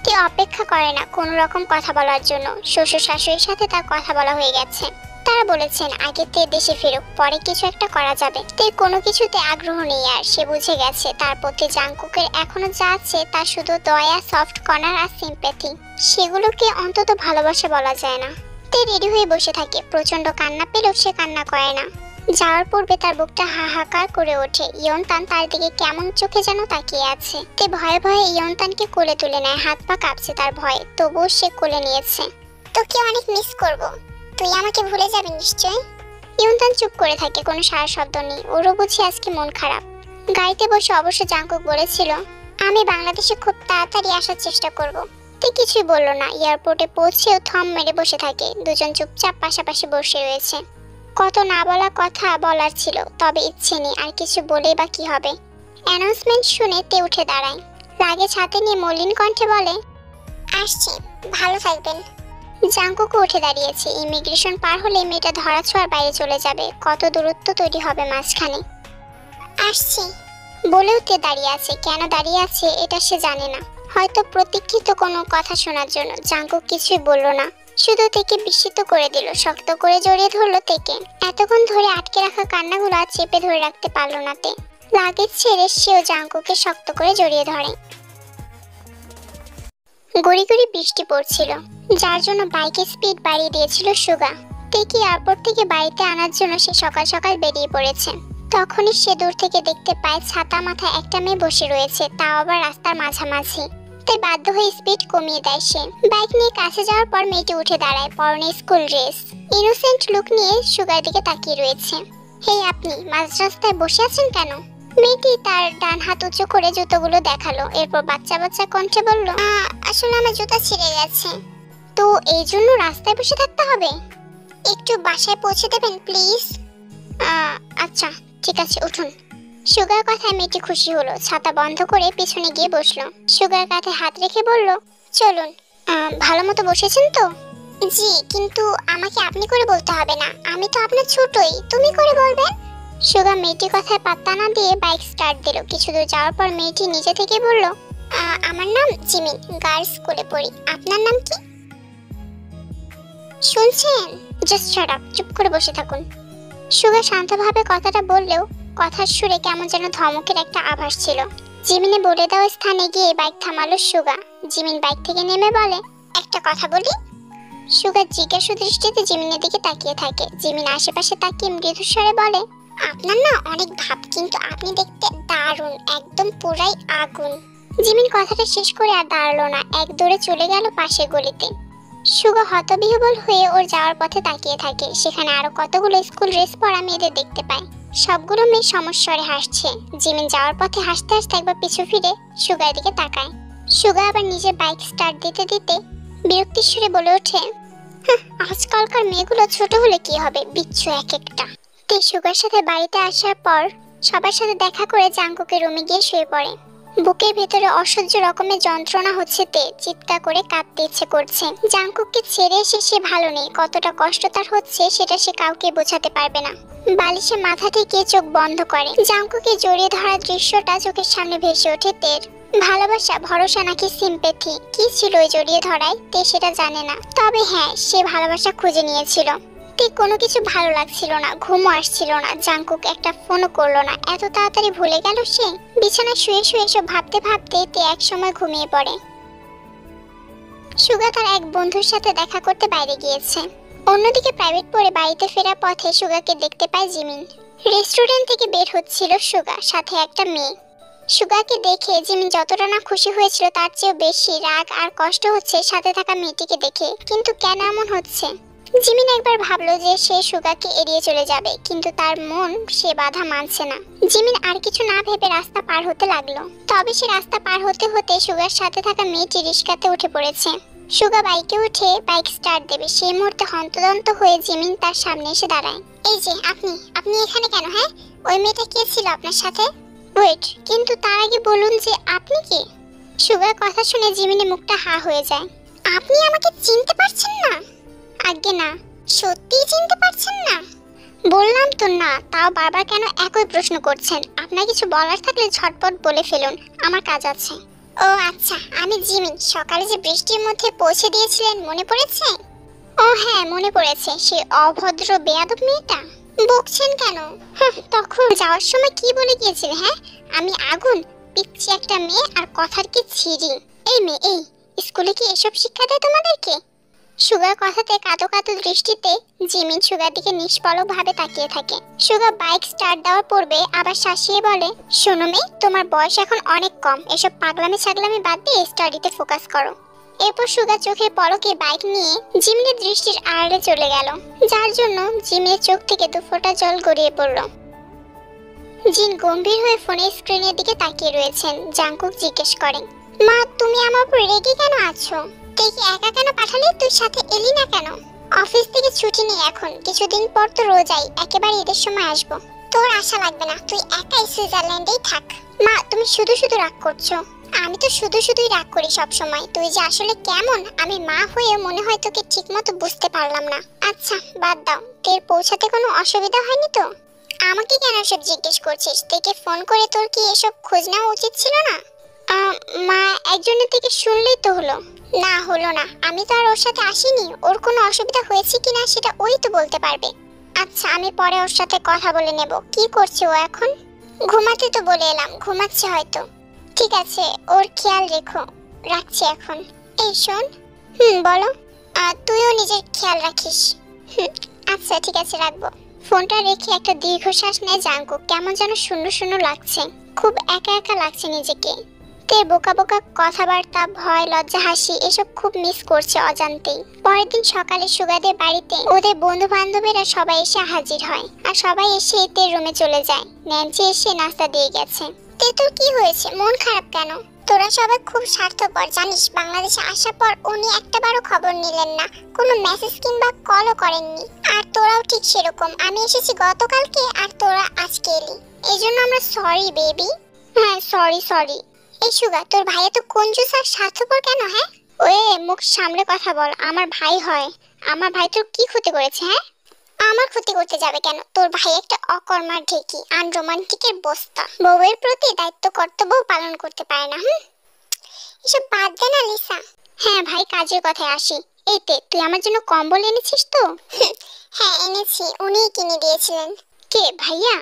তে অপেক্ষা করে না কোনো রকম কথা বলার জন্য। শ্বশুর শাশুড়ির সাথে তার কথা বলা হয়ে গেছে। তারা বলেছেন আগে তে দেশে ফেরুক, পরে কিছু একটা করা যাবে। তে কোনো কিছুতে আগ্রহ নেই আর, সে বুঝে গেছে তার প্রতি জাংকুকের এখনো যা আছে তা শুধু দয়া, সফট কর্নার আর সিম্প্যাথি। সেগুলোকে অন্তত ভালোবাসা বলা যায় না। তে রেডি হয়ে বসে থাকে। প্রচন্ড কান্না পেলেও সে কান্না করে না। যাওয়ার পূর্বে তার বুকটা হাহাকার করে ওঠে। ইয়ন্তান তার দিকে কেমন চোখে যেন তাকিয়ে আছে। তে ভয়ে ভয়ে ইয়ন্তানকে কোলে তুলে নেয়। হাত পা কাঁপছে তার ভয়ে, তবুও সে কোলে নিয়েছে। তোকে অনেক মিস করব, তুই আমাকে ভুলে যাবি নিশ্চয়? ইয়ন্তান চুপ করে থাকে, কোনো সারা শব্দ নেই। ওরও বুঝি আজকে মন খারাপ। গাড়িতে বসে অবশ্য জাংকুক বলেছিল, আমি বাংলাদেশে খুব তাড়াতাড়ি আসার চেষ্টা করব। তে কিছুই বলল না। এয়ারপোর্টে পৌঁছেও থম মেরে বসে থাকে। দুজন চুপচাপ পাশাপাশি বসে রয়েছে। কত না বলা কথা বলার ছিল, তবে ইচ্ছে নেই আর কিছু বলেই বা কি হবে। অ্যানাউন্সমেন্ট শুনে তে উঠে দাঁড়ায়। লাগেজ হাতে নিয়ে মলিন কণ্ঠে বলে, আসছি, ভালো থাকবেন। জাংকুকও উঠে দাঁড়িয়েছে। ইমিগ্রেশন পার হলে মেয়েটা ধরা ছোঁয়ার বাইরে চলে যাবে। কত দূরত্ব তৈরি হবে মাঝখানে। আসছি বলেও তে দাঁড়িয়ে আছে। কেন দাঁড়িয়ে আছে এটা সে জানে না। হয়তো প্রতীক্ষিত কোনো কথা শোনার জন্য। জাঙ্কুক কিছুই বলল না, শুধু তেকে বিস্মিত করে দিল, শক্ত করে জড়িয়ে ধরলো তেকে। এতক্ষণ ধরে আটকে রাখা কান্নাগুলো আর চেপে ধরে রাখতে পারলো না তে। লাগেজ ছেড়ে সেও জাঙ্কুককে শক্ত করে জড়িয়ে ধরে। গড়ি গড়ি বৃষ্টি পড়ছিল, যার জন্য বাইকের স্পিড বাড়িয়ে দিয়েছিল সুগা। তেকে এয়ারপোর্ট থেকে বাড়িতে আনার জন্য সে সকাল সকাল বেরিয়ে পড়েছে। তখনই সে দূর থেকে দেখতে পায় ছাতা মাথায় একটা মেয়ে বসে রয়েছে, তাও আবার রাস্তার মাঝামাঝি। তাই বাধ্য হয়ে স্পিড কমিয়ে দেয় সে। বাইক নিয়ে কাছে যাওয়ার পর মেয়েটি উঠে দাঁড়ায়, পরনে স্কুল ড্রেস। ইনোসেন্ট লুক নিয়ে সুগার দিকে তাকিয়ে রয়েছে। হেই, আপনি মাঝ রাস্তায় বসে আছেন কেন? মেয়েটি তার ডান হাত উঁচু করে জুতোগুলো দেখালো, এরপর বাচ্চা বাচ্চা কণ্ঠে বলল, আসলে আমার জুতা ছিঁড়ে গেছে। তো এই জন্য রাস্তায় বসে থাকতে হবে? একটু বাসায় পৌঁছে দেবেন প্লিজ? আচ্ছা ঠিক আছে, উঠুন। সুগার কথায় মেয়েটি খুশি হলো, ছাতা বন্ধ করে পিছনে গিয়ে বসলো। সুগার কাঁধে হাত রেখে বলল, চলুন। ভালো মতো বসেছেন তো? জি, কিন্তু আমাকে আপনি করে বলতে হবে না, আমি তো আপনার ছোটই, তুমি করে বলবেন। সুগা মেয়েটির কথায় পাত্তা না দিয়ে বাইক স্টার্ট দিল। কিছু দূর যাওয়ার পর মেয়েটি নিজে থেকে বলল, আমার নাম জিমিন, গার্লস স্কুলে পড়ি। আপনার নাম কি? শুনছেন? জাস্ট শাট আপ, চুপ করে বসে থাকুন। সুগা শান্তভাবে কথাটা বললেও কথার সুরে কেমন যেন ধমকের একটা আভাস ছিল। জিমিনে বলে দেওয়া স্থানে গিয়ে বাইক থামালো সুগা। জিমিন বাইক থেকে নেমে বলে, একটা কথা বলি। সুগা জিজ্ঞাসু দৃষ্টিতে জিমিনের দিকে তাকিয়ে থাকে। জিমিন আশেপাশে তাকিয়ে মৃদু স্বরে বলে, আপনার না অনেক ভাব, কিন্তু আপনি দেখতে দারুণ, একদম পুরাই আগুন। জিমিন কথাটা শেষ করে আর দাঁড়ালো না, এক দৌড়ে চলে গেল পাশের গলিতে। সুগা হতবিহ্বল হয়ে ওর যাওয়ার পথে তাকিয়ে থাকে। সেখানে আরো কতগুলো স্কুল ড্রেস পরা মেয়েদের দেখতে পায়। সবগুলো মেয়ে সমস্বরে হাসছে। জিমিন যাওয়ার পথে হাসতে হাসতে একবার পিছু ফিরে সুগার দিকে তাকায়। সুগা আবার নিজের বাইক স্টার্ট দিতে দিতে বিরক্তির সুরে বলে ওঠে, আজকালকার মেয়েগুলো ছোট হলে কি হবে, বিচ্ছু এক একটা। তে সুগার সাথে বাড়িতে আসার পর সবার সাথে দেখা করে জাঙ্কুকের রুমে গিয়ে শুয়ে পড়ে। বুকের ভেতরে অসহ্য রকমের যন্ত্রণা হচ্ছে, তে চিৎকার করে কাঁদতে ইচ্ছে করছে। জাঙ্কুককে ছেড়ে এসে সে ভালো নেই, কতটা কষ্ট তার হচ্ছে সেটা সে কাউকে বোঝাতে পারবে না। বালিশে মাথা থেকে চোখ বন্ধ করে। জাঙ্কুকে জড়িয়ে ধরার দৃশ্যটা চোখের সামনে ভেসে ওঠে তের। ভালোবাসা, ভরসা নাকি সিম্প্যাথি, কি ছিল ওই জড়িয়ে ধরায় তে সেটা জানে না। তবে হ্যাঁ, সে ভালোবাসা খুঁজে নিয়েছিল। তে কোনো কিছু ভালো লাগছিল না, ঘুমও আসছিল না। জাঙ্কুক একটা ফোনও করলো না। এত তাড়াতাড়ি ভুলে গেল সে। বিছানায় শুয়ে শুয়ে এসব ভাবতে ভাবতে তে এক সময় ঘুমিয়ে পড়ে। সুগা তার এক বন্ধুর সাথে দেখা করতে বাইরে গিয়েছে। অন্যদিকে প্রাইভেট পড়ে বাড়িতে ফেরার পথে সুগাকে দেখতে পায় জিমিন। রেস্টুরেন্ট থেকে বের হচ্ছিল সুগা, সাথে একটা মেয়ে। সুগাকে দেখে জিমিন যতটা না খুশি হয়েছিল তার চেয়েও বেশি রাগ আর কষ্ট হচ্ছে সাথে থাকা মেয়েটিকে দেখে। কিন্তু কেন এমন হচ্ছে? জিমিন একবার ভাবলো যে সে সুগাকে এড়িয়ে চলে যাবে, কিন্তু তার মন সে বাধা মানছে না। জিমিন আর কিছু না ভেবে রাস্তা পার হতে লাগলো। তবে সে রাস্তা পার হতে হতে সুগার সাথে থাকা মেয়েটি রিস্কাতে উঠে পড়েছে। সুগা বাইকে উঠে বাইক স্টার্ট দেবে, সেই মুহূর্তে হন্তদন্ত হয়ে জিমিন তার সামনে এসে দাঁড়ায়। এই যে আপনি এখানে কেন? হ্যাঁ, ওই মেয়েটা কে ছিল আপনার সাথে? ওয়েট, কিন্তু তার আগে বলুন যে আপনি কে? সুগার কথা শুনে জিমিনের মুখটা হা হয়ে যায়। আপনি আমাকে চিনতে পারছেন না? আগে না, সত্যি চিনতে পারছেন না? বললাম তো না, তাও বারবার কেন একই প্রশ্ন করছেন? আপনার কিছু বলার থাকলে ঝটপট বলে ফেলুন, আমার কাজ আছে। ও আচ্ছা, আমি জিমিন। সকালে যে বৃষ্টির মধ্যে পৌঁছে দিয়েছিলেন মনে পড়েছে? ও হ্যাঁ, মনে পড়েছে। সে অভদ্র বেয়াদব মেয়েটা। বকছেন কেন? তখন যাওয়ার সময় কি বলে গিয়েছিলে? হ্যাঁ, আমি আগুন, পিচ্ছি একটা মেয়ে, আর কথার কি ছিরি। এই মেয়ে, এই স্কুলে কি এসব শিক্ষা দেয় তোমাদেরকে? সুগার কথাতে কাঁদো কাঁদো দৃষ্টিতে জিমিন সুগার দিকে নিষ্পলক ভাবে তাকিয়ে থাকে। সুগা বাইক স্টার্ট দেওয়ার পূর্বে আবার শাসিয়ে বলে, শোনো মেয়ে, তোমার বয়স এখন অনেক কম, এসব পাগলামি ছাগলামি বাদ দিয়ে স্টাডিতে ফোকাস করো। এরপর সুগা চোখের পলকে বাইক নিয়ে জিমিনের দৃষ্টির আড়ালে চলে গেল, যার জন্য জিমিনের চোখ থেকে দুফোঁটা জল গড়িয়ে পড়ল। জিন গম্ভীর হয়ে ফোনের স্ক্রিনের দিকে তাকিয়ে রয়েছেন। জাঙ্কুক জিজ্ঞেস করেন, মা তুমি আমার উপর রেগে কেন আছো? তুই কি একা কেন পাঠালি? তুই সাথে এলি না কেন? অফিস থেকে ছুটি নেই এখন, কিছুদিন পর তো রোজাই, একেবারে ঈদের সময় আসবো। তোর আশা লাগবে না, তুই একাই সুইজারল্যান্ডেই থাক। মা তুমি শুধু শুধু রাগ করছো। আমি তো শুধুই রাগ করি সব সময়। তুই যে আসলে কেমন, আমি মা হয়ে মনে হয় তোকে ঠিকমতো বুঝতে পারলাম না। আচ্ছা বাদ দাও, তোর পৌঁছাতে কোনো অসুবিধা হয়নি তো? আমাকে কেন এসব জিজ্ঞেস করছিস? তোকে ফোন করে তোর কি এসব খোঁজ নেওয়া উচিত ছিল না? মা একজনের থেকে শুনলেই তো হলো। না হলো না, আমি তো আর ওর সাথে আসিনি। ওর কোনো অসুবিধা হয়েছে কিনা সেটা ওই তো বলতে পারবে। আচ্ছা আমি পরে ওর সাথে কথা বলে নেব। কি করছে ও এখন? ঘুমাতে তো বলে এলাম, ঘুমাচ্ছে হয়তো। ঠিক আছে, ওর খেয়াল রেখো। রাখছি এখন। এই শোন। বলো। তুইও নিজের খেয়াল রাখিস। আচ্ছা ঠিক আছে, রাখবো। ফোনটা রেখে একটা দীর্ঘশ্বাস নেয় জাঙ্কুক। কেমন যেন শূন্য শূন্য লাগছে, খুব একা একা লাগছে নিজেকে। তে বোকা বোকা কথাবার্তা, ভয়, লজ্জা, হাসি এসব খুব মিস করছে অজান্তেই। পরের দিন সকালে সুগাদের বাড়িতে ওদের বন্ধু বান্ধবীরা সবাই এসে হাজির হয়, আর সবাই এসে তে রুমে চলে যায়। ন্যান্সি এসে নাস্তা দিয়ে গেছে। তে তোর কি হয়েছে? মন খারাপ কেন? তোরা সবাই খুব স্বার্থপর জানিস। বাংলাদেশে আসার পর উনি একটাবারও খবর নিলেন না, কোনো মেসেজ কিংবা কলও করেননি। আর তোরাও ঠিক সেরকম। আমি এসেছি গতকালকে আর তোরা আজকে এলি, এই জন্য আমরা সরি বেবি। হ্যাঁ সরি। এই সুগা, তোর ভাইয়া তো কঞ্জুস আর স্বার্থপর কেন? হ্যাঁ ওয়ে, মুখ সামলে কথা বল। আমার ভাই হয়। আমার ভাই তোর কি ক্ষতি করেছে? হ্যাঁ আমার ক্ষতি করতে যাবে কেন? তোর ভাই একটা অকর্মার ঢেকি, আনরোমান্টিকের বস্তা। বউয়ের প্রতি দায়িত্ব কর্তব্য পালন করতে পারে না। এসব বাদ দে না লিসা। হ্যাঁ ভাই, কাজের কথায় আসি। এইতে তুই আমার জন্য কম্বল এনেছিস তো? হ্যাঁ এনেছি, উনিই কিনে দিয়েছিলেন। কে, ভাইয়া?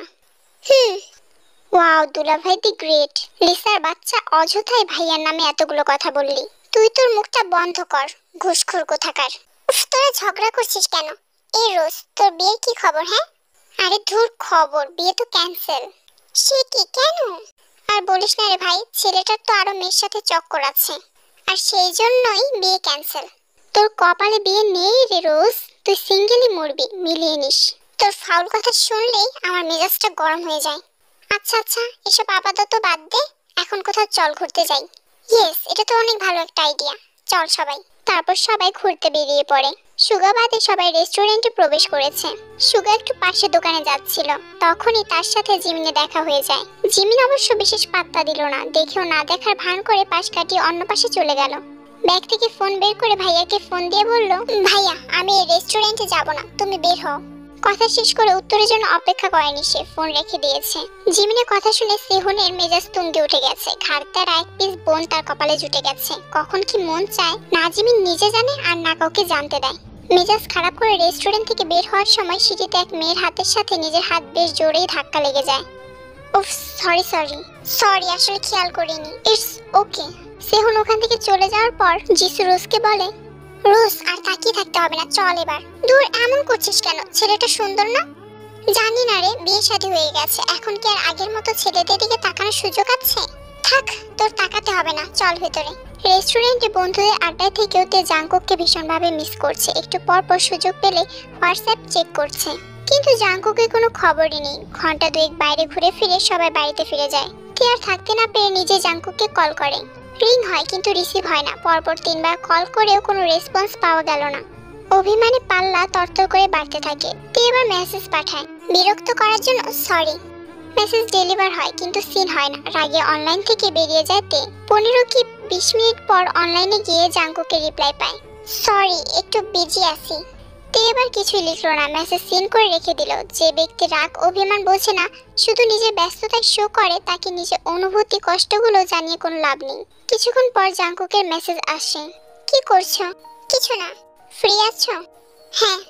ওয়াও, দুলা ভাই দি গ্রেট। লিসার বাচ্চা, অযথাই ভাইয়ার নামে এতগুলো কথা বললি। তুই তোর মুখটা বন্ধ কর, ঘুষখোর কোথাকার। উফ, তোরা ঝগড়া করছিস কেন? এই রোজ, তোর বিয়ের কি খবর? হ্যাঁ আরে ধুর খবর, বিয়ে তো ক্যান্সেল। সে কি, কেন? আর বলিস না রে ভাই, ছেলেটার তো আরো মেয়ের সাথে চক্কর আছে, আর সেই জন্যই বিয়ে ক্যান্সেল। তোর কপালে বিয়ে নেই রে রোজ, তুই সিঙ্গেলই মরবি, মিলিয়ে নিস। তোর ফাউল কথা শুনলেই আমার মেজাজটা গরম হয়ে যায়। আচ্ছা এসব আপাতত বাদ দে, এখন কোথাও চল ঘুরতে যাই। ইয়েস, এটা তো অনেক ভালো একটা আইডিয়া। চল সবাই। তারপর সবাই ঘুরতে বেরিয়ে পড়ে। সুগা বাদে সবাই রেস্টুরেন্টে প্রবেশ করেছে। সুগা একটু পাশের দোকানে যাচ্ছিল, তখনই তার সাথে জিমিনে দেখা হয়ে যায়। জিমিন অবশ্য বিশেষ পাত্তা দিল না, দেখেও না দেখার ভান করে পাশ কাটিয়ে অন্য পাশে চলে গেল। ব্যাগ থেকে ফোন বের করে ভাইয়াকে ফোন দিয়ে বলল, ভাইয়া আমি এই রেস্টুরেন্টে যাব না, তুমি বের হও। কথা শেষ করে উত্তরের জন্য অপেক্ষা করেনি সে, ফোন রেখে দিয়েছে। জিমিনের কথা শুনে সেহনের মেজাজ তুঙ্গে উঠে গেছে। ঘাড়তার এক পিস বোন তার কপালে জুটে গেছে। কখন কি মন চায় না জিমিন নিজে জানে, আর না কাউকে জানতে দেয়। মেজাজ খারাপ করে রেস্টুরেন্ট থেকে বের হওয়ার সময় সিঁড়িতে এক মেয়ের হাতের সাথে নিজের হাত বেশ জোরেই ধাক্কা লেগে যায়। উফ, সরি, আসলে খেয়াল করিনি। It's okay. সেহন ওখান থেকে চলে যাওয়ার পর জিসু রোজকে বলে, রোজ আর তাকিয়ে থাকতে হবে না, চল এবার। দূর, এমন করছিস কেন? ছেলেটা সুন্দর না? জানি না রে, বিয়ে শাদী হয়ে গেছে, এখন কি আর আগের মতো ছেলেদের দিকে তাকানোর সুযোগ আছে? থাক, তোর তাকাতে হবে না, চল ভেতরে। রেস্টুরেন্টে বন্ধুদের আড্ডায় থেকেও তে জাঙ্কুককে ভীষণভাবে মিস করছে। একটু পর পর সুযোগ পেলে হোয়াটসঅ্যাপ চেক করছে, কিন্তু জাঙ্কুকের কোনো খবরই নেই। ঘন্টা দুয়েক বাইরে ঘুরে ফিরে সবাই বাড়িতে ফিরে যায়। তে আর থাকতে না পেরে নিজে জাঙ্কুককে কল করে। রিং হয় কিন্তু রিসিভ হয় না। পরপর 3 বার কল করেও কোনো রেসপন্স পাওয়া গেল না। অভিমানে পাল্লা তরতর করে বাড়তে থাকে। তে এবার মেসেজ পাঠায় বিরক্ত করার জন্য সরি। মেসেজ ডেলিভার হয় কিন্তু সিন হয় না। রাগে অনলাইন থেকে বেরিয়ে যায় তে। 15 কি 20 মিনিট পর অনলাইনে গিয়ে জাঙ্কুকের রিপ্লাই পায়, সরি একটু বিজি আছি। তে এবার কিছুই লিখলো না, মেসেজ সিন করে রেখে দিল। যে ব্যক্তি রাগ অভিমান বোঝে না, শুধু নিজের ব্যস্ততায় শো করে, তাকে নিজের অনুভূতি কষ্টগুলো জানিয়ে কোনো লাভ নেই। কিছুক্ষণ পর জাঙ্কুকের মেসেজ আসে, কি করছো? কিছু না। ফ্রি আছো? হ্যাঁ।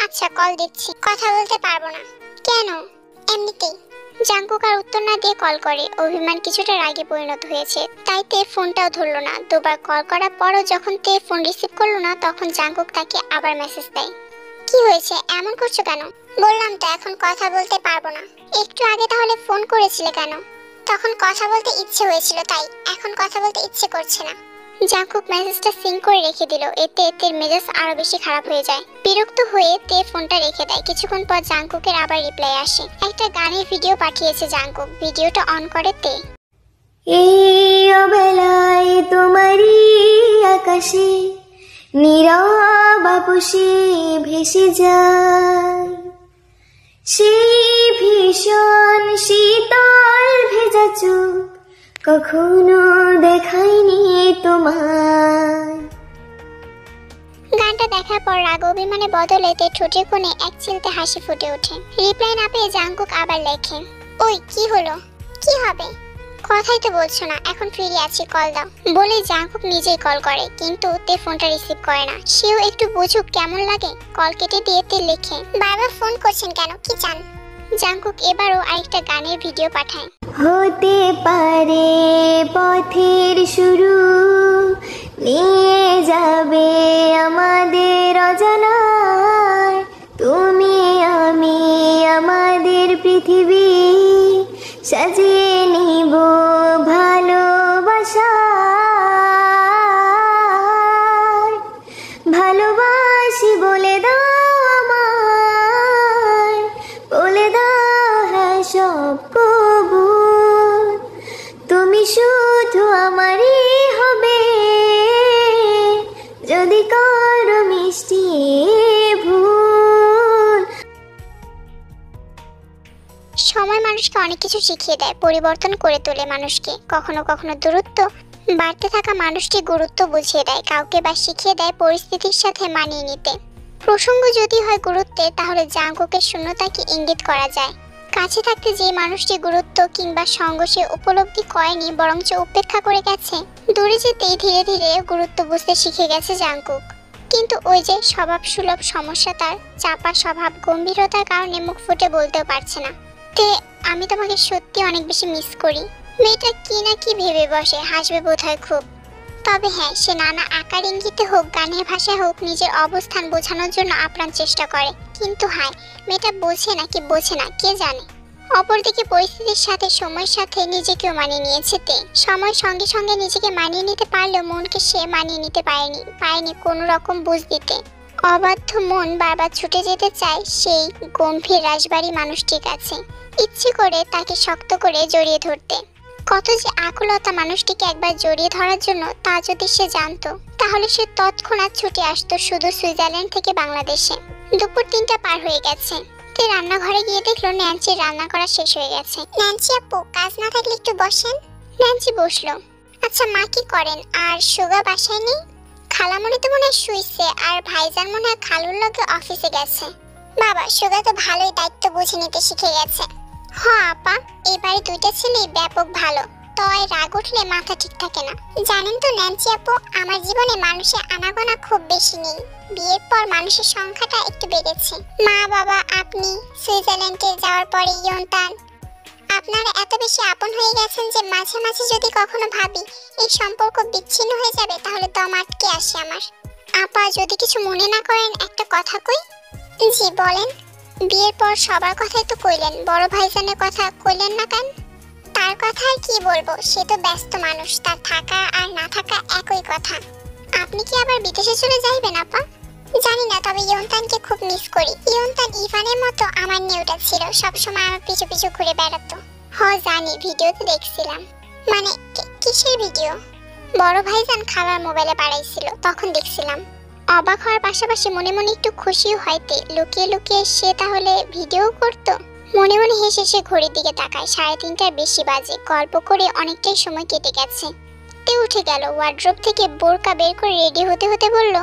আচ্ছা কল দিচ্ছি, কথা বলতে পারবো না। কেন? এমনিতেই। জাঙ্কুক আর উত্তর না দিয়ে কল করে। অভিমান কিছুটা রাগে পরিণত হয়েছে, তাই তে ফোনটাও ধরলো না। দুবার কল করার পরও যখন তে ফোন রিসিভ করলো না, তখন জাঙ্কুক তাকে আবার মেসেজ দেয়, কি হয়েছে, এমন করছো কেন? বললাম তো এখন কথা বলতে পারবো না। একটু আগে তাহলে ফোন করেছিলে কেন? তখন কথা বলতে ইচ্ছে হয়েছিল, তাই এখন কথা বলতে ইচ্ছে করছে না। জাঙ্কুক মেসেজটা সিন করে রেখে দিল। এতে তের মেজাজ আরো বেশি খারাপ হয়ে যায়। বিরক্ত হয়ে তে ফোনটা রেখে দেয়। কিছুক্ষণ পর জাঙ্কুকের আবার রিপ্লাই আসে। একটা গানের ভিডিও পাঠিয়েছে জাঙ্কুক। ভিডিওটা অন করে তে। এই অবেলায় তোমারই আকাশে নীরব আপসে ভেসে যায় সেই ভীষণ শীতল ভেজা চোখ, কখনো দেখাইনি তোমার। গানটা দেখার পর রাগ অভিমানে বদলে তে ঠোঁটের কোণে এক চিলতে হাসি ফুটে ওঠে। রিপ্লাই না পেয়ে জাঙ্কুক আবার লেখে, ওই কি হলো? কি হবে? কথাই তো বলছো না, এখন ফ্রি আছি, কল দাও বলে জাঙ্কুক নিজেই কল করে, কিন্তু তে ফোনটা রিসিভ করে না। সেও একটু বুঝুক কেমন লাগে। কল কেটে দিয়ে তে লেখে, বারবার ফোন করছেন কেন, কি চান? জাঙ্কুক এবারও আরেকটা গানের ভিডিও পাঠায়। হতে পারে পথের শুরু, নিয়ে যাবে আমাদের অজানায়, তুমি আমি আমাদের পৃথিবী সাজিয়ে নিব ভালোবাসা। ভালোবাসি বলে দাও আমায়, বলে দাও হ্যাঁ সব কবুল, তুমি শুধু আমারই হবে যদি করো মিষ্টি ভুল। সময় মানুষকে অনেক কিছু শিখিয়ে দেয়, পরিবর্তন করে তোলে মানুষকে। কখনো কখনো দূরত্ব বাড়তে থাকা মানুষটি গুরুত্ব বুঝিয়ে দেয় কাউকে, বা শিখিয়ে দেয় পরিস্থিতির সাথে মানিয়ে নিতে। প্রসঙ্গ যদি হয় গুরুত্বের, তাহলে জাঙ্কুকের শূন্যতাকে ইঙ্গিত করা যায়। কাছে থাকতে যে মানুষটি গুরুত্ব কিংবা সঙ্গ সে উপলব্ধি করেনি, বরঞ্চ উপেক্ষা করে গেছে, দূরে যেতেই ধীরে ধীরে গুরুত্ব বুঝতে শিখে গেছে জাঙ্কুক। কিন্তু ওই যে স্বভাব সুলভ সমস্যা, তার চাপা স্বভাব গম্ভীরতার কারণে মুখ ফুটে বলতেও পারছে না। তে আমি তোমাকে সত্যি অনেক বেশি মিস করি। মেয়েটা কি না কি ভেবে বসে, হাসবে বোধহয় খুব। তবে হ্যাঁ, সে নানা আকার ইঙ্গিতে হোক, গানের ভাষায় হোক, নিজের অবস্থান বোঝানোর জন্য আপ্রাণ চেষ্টা করে। কিন্তু হায়, মেয়েটা বোঝে নাকি বোঝে না কে জানে। অপরদিকে পরিস্থিতির সাথে সময়ের সাথে নিজেকেও মানিয়ে নিয়েছে তে। সময়ের সঙ্গে সঙ্গে নিজেকে মানিয়ে নিতে পারলেও মনকে সে মানিয়ে নিতে পারেনি কোনো রকম বুঝ দিতে। অবাধ্য মন বারবার ছুটে যেতে চায় সেই গম্ভীর রাজবাড়ি মানুষটির কাছে, ইচ্ছে করে তাকে শক্ত করে জড়িয়ে ধরতে। কত যে আকুলতা মানুষটিকে একবার জড়িয়ে ধরার জন্য, তা যদি সে জানতো তাহলে সে তৎক্ষণাৎ ছুটে আসতো শুধু সুইজারল্যান্ড থেকে বাংলাদেশে। দুপুর 3টা পার হয়ে গেছে। তে রান্নাঘরে গিয়ে দেখলো ন্যান্সির রান্না করা শেষ হয়ে গেছে। ন্যান্সি আপু, কাজ না থাকলে একটু বসেন। ন্যান্সি বসলো। আচ্ছা, মা কি করেন? আর সুগা বাসায় নেই? খালামণি তো মনে হয় শুইছে, আর ভাইজান মনে হয় খালুর লগে অফিসে গেছে। বাবা, সুগা তো ভালোই দায়িত্ব বুঝে নিতে শিখে গেছে। হ্যাঁ আপা, এবারে 2টা ছেলেই ব্যাপক ভালো, তয় রাগ উঠলে মাথা ঠিক থাকে না। জানেন তো ন্যান্সি আপু, আমার জীবনে মানুষের আনাগোনা খুব বেশি নেই। বিয়ের পর মানুষের সংখ্যাটা একটু বেড়েছে। মা বাবা, আপনি, সুইজারল্যান্ডে যাওয়ার পরে ইয়ন্তান, আপনারা এত বেশি আপন হয়ে গেছেন যে মাঝে মাঝে যদি কখনো ভাবি এই সম্পর্ক বিচ্ছিন্ন হয়ে যাবে, তাহলে দম আটকে আসে আমার। আপা, যদি কিছু মনে না করেন একটা কথা কই। জি বলেন। বিয়ের পর সবার কথাই তো কইলেন, বড় ভাইজানের কথা কইলেন না কেন? তার কথা আর কি বলবো, সে তো ব্যস্ত মানুষ, তার থাকা আর না থাকা একই কথা। আপনি কি আবার বিদেশে চলে যাইবেন আপা? জানি না, তবে ইয়ন্তানকে খুব মিস করি। ইয়ন্তান ইভানের মতো আমার নিউটা ছিল, সবসময় আমার পিছু পিছু ঘুরে বেড়াতো। জানি, ভিডিওতে দেখছিলাম। মানে কিসের ভিডিও? বড় ভাইজান খালার মোবাইলে বাড়াইছিল, তখন দেখছিলাম। অবাক হওয়ার পাশাপাশি মনে মনে একটু খুশিও হয়তে, লুকিয়ে লুকিয়ে সে তাহলে ভিডিও করতো। মনে মনে হেসে সে ঘড়ির দিকে তাকায়, 3:30টার বেশি বাজে। গল্প করে অনেকটাই সময় কেটে গেছে। তে উঠে গেল, ওয়ার্ড্রোব থেকে বোরকা বের করে রেডি হতে হতে বলল,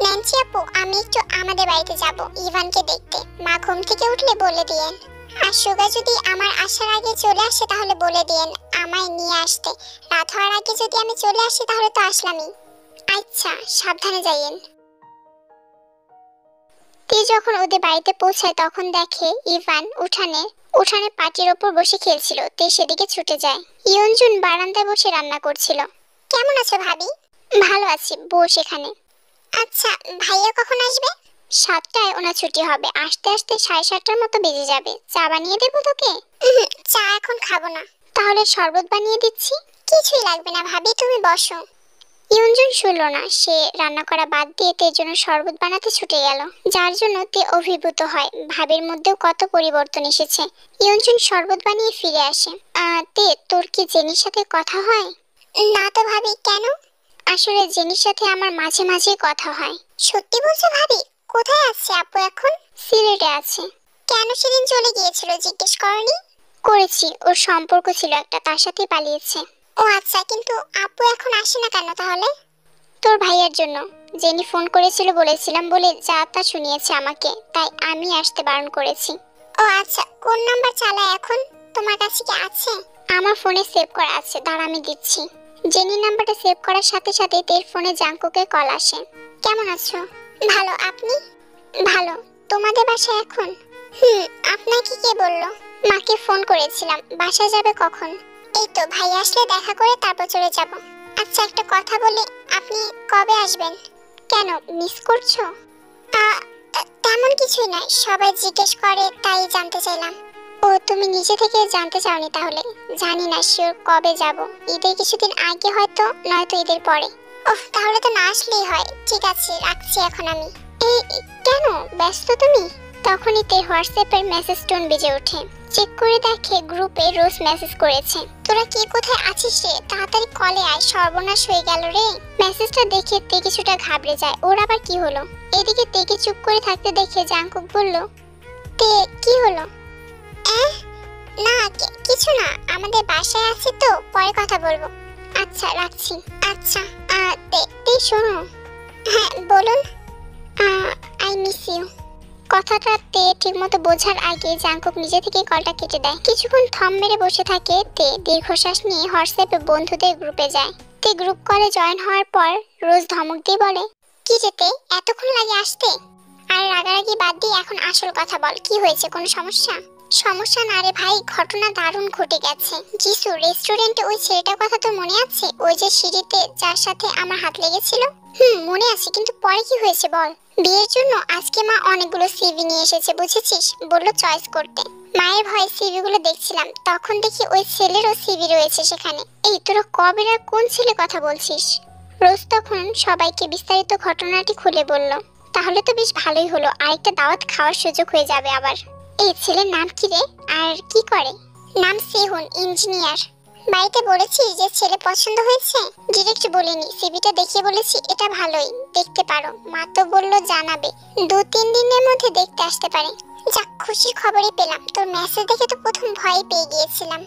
ন্যান্সি আপু, আমি একটু আমাদের বাড়িতে যাব ইভানকে দেখতে। মা ঘুম থেকে উঠলে বলে দিয়েন। আর সুগা যদি আমার আসার আগে চলে আসে তাহলে বলে দিয়েন আমায় নিয়ে আসতে। রাত হওয়ার আগে যদি আমি চলে আসি তাহলে তো আসলামই। আচ্ছা, সাবধানে যাইয়েন। তে যখন ওদের বাড়িতে পৌঁছায় তখন দেখে ইভান উঠানে পাটির ওপর বসে খেলছিল। তে সেদিকে ছুটে যায়। ইয়নজুন বারান্দায় বসে রান্না করছিল। কেমন আছো ভাবি? ভালো আছি, বস এখানে। আচ্ছা, ভাইয়া কখন আসবে? 7টায় ওনার ছুটি হবে, আসতে আসতে 7:30টার মতো বেজে যাবে। চা বানিয়ে দেবো তোকে? চা এখন খাবো না। তাহলে শরবত বানিয়ে দিচ্ছি। কিছুই লাগবে না ভাবি, তুমি বসো। ইয়নজুন শুনল না, সে রান্না করা বাদ দিয়ে তের জন্য শরবত বানাতে ছুটে গেল, যার জন্য তে অভিভূত হয়। ভাবের মধ্যেও কত পরিবর্তন এসেছে। ইয়নজুন শরবত বানিয়ে ফিরে আসে। তে, তোর কি জেনির সাথে কথা হয়? না তো ভাবি, কেন? আসলে জেনির সাথে আমার মাঝে মাঝে কথা হয়। সত্যি বলছো ভাবি? কোথায় আছে আপু এখন? সিলেটে আছে। কেন সেদিন চলে গিয়েছিল জিজ্ঞেস করনি? করেছি, ওর সম্পর্ক ছিল একটা, তার সাথে পালিয়েছে। ও আচ্ছা, কিন্তু আপু এখন আসে না কেন তাহলে? তোর ভাইয়ের জন্য। জেনি ফোন করেছিল, বলেছিলাম বলে যা তা শুনিয়েছে আমাকে, তাই আমি আসতে বারণ করেছি। ও আচ্ছা, কোন নাম্বার চালায় এখন? তোমার কাছে কি আছে? আমার ফোনে সেভ করা আছে, দাঁড়া আমি দিচ্ছি। জেনির নাম্বারটা সেভ করার সাথে সাথে তের ফোনে জাঙ্কুকের কল আসে। কেমন আছো? ভালো, আপনি? ভালো। তোমাদের বাসায় এখন? আপনাকে কে বললো? মাকে ফোন করেছিলাম। বাসায় যাবে কখন? এই তো ভাই আসলে দেখা করে তারপর চলে যাব। আচ্ছা একটা কথা বলি, আপনি কবে আসবেন? কেন, মিস করছো? তেমন কিছুই নয়, সবাই জিজ্ঞেস করে তাই জানতে চাইলাম। ও তুমি নিজে থেকে জানতে চাওনি তাহলে? জানি না শিওর কবে যাব, ঈদের কিছুদিন আগে হয়তো, নয়তো ঈদের পরে। ওহ তাহলে তো না আসলেই হয়। ঠিক আছে রাখছি এখন আমি। এই কেন, ব্যস্ত তুমি? তখনই তে হোয়াটসঅ্যাপের মেসেজ টোন বেজে ওঠে। চেক করে দেখে গ্রুপে রোজ মেসেজ করেছে, তোরা কি কোথায় আছিস রে, তাড়াতাড়ি কলে আয়, সর্বনাশ হয়ে গেল রে। মেসেজটা দেখে তে কিছুটা ঘাবড়ে যায়, ওর আবার কি হলো? এদিকে তেকে চুপ করে থাকতে দেখে জাঙ্কুক বলল, তে কি হলো? না কিছু না, আমাদের বাসায় আছি তো, পরে কথা বলবো। আচ্ছা রাখছি। আচ্ছা তে শোনো। হ্যাঁ বলুন। I miss you. কথাটা তে ঠিকমতো বোঝার আগে জাঙ্কুক নিজে থেকে কলটা কেটে দেয়। কিছুক্ষণ থম মেরে বসে থাকে তে দীর্ঘশ্বাস নিয়ে হোয়াটসঅ্যাপে বন্ধুদের গ্রুপে যায়। তে গ্রুপ কলে জয়েন হওয়ার পর রোজ ধমক দিয়ে বলে, কি যেতে এতক্ষণ লাগে আসতে? আর রাগারাগি বাদ দিয়ে এখন আসল কথা বল, কি হয়েছে, কোনো সমস্যা? সমস্যা না রে ভাই, ঘটনা দারুণ ঘটে গেছে। জিসু রেস্টুরেন্টে ওই ছেলেটার কথা তো মনে আছে, ওই যে সিঁড়িতে যার সাথে আমার হাত লেগেছিল? মনে আছে, কিন্তু পরে কি হয়েছে বল। বিয়ের জন্য আজকে মা অনেকগুলো সিভি নিয়ে এসেছে বুঝেছিস, বললো চয়েস করতে। মায়ের ভয়ে সিভি গুলো দেখছিলাম, তখন দেখি ওই ছেলেরও সিভি রয়েছে সেখানে। এই তোরা কবে আর কোন ছেলে কথা বলছিস? রোজ তখন সবাইকে বিস্তারিত ঘটনাটি খুলে বলল। তাহলে তো বেশ ভালোই হলো, আরেকটা দাওয়াত খাওয়ার সুযোগ হয়ে যাবে আবার। এই ছেলের নাম কি রে, আর কি করে? নাম সেহুন, ইঞ্জিনিয়ার। বাড়িতে বলেছি যে ছেলে পছন্দ হয়েছে? ডিরেক্ট বলিনি, সিভিটা দেখিয়ে বলেছি এটা ভালোই, দেখতে পারো। মা তো বললো জানাবে, 2-3 দিনের মধ্যে দেখতে আসতে পারে। যাক খুশির খবরই পেলাম, তোর মেসেজ দেখে তো প্রথম ভয় পেয়ে গিয়েছিলাম।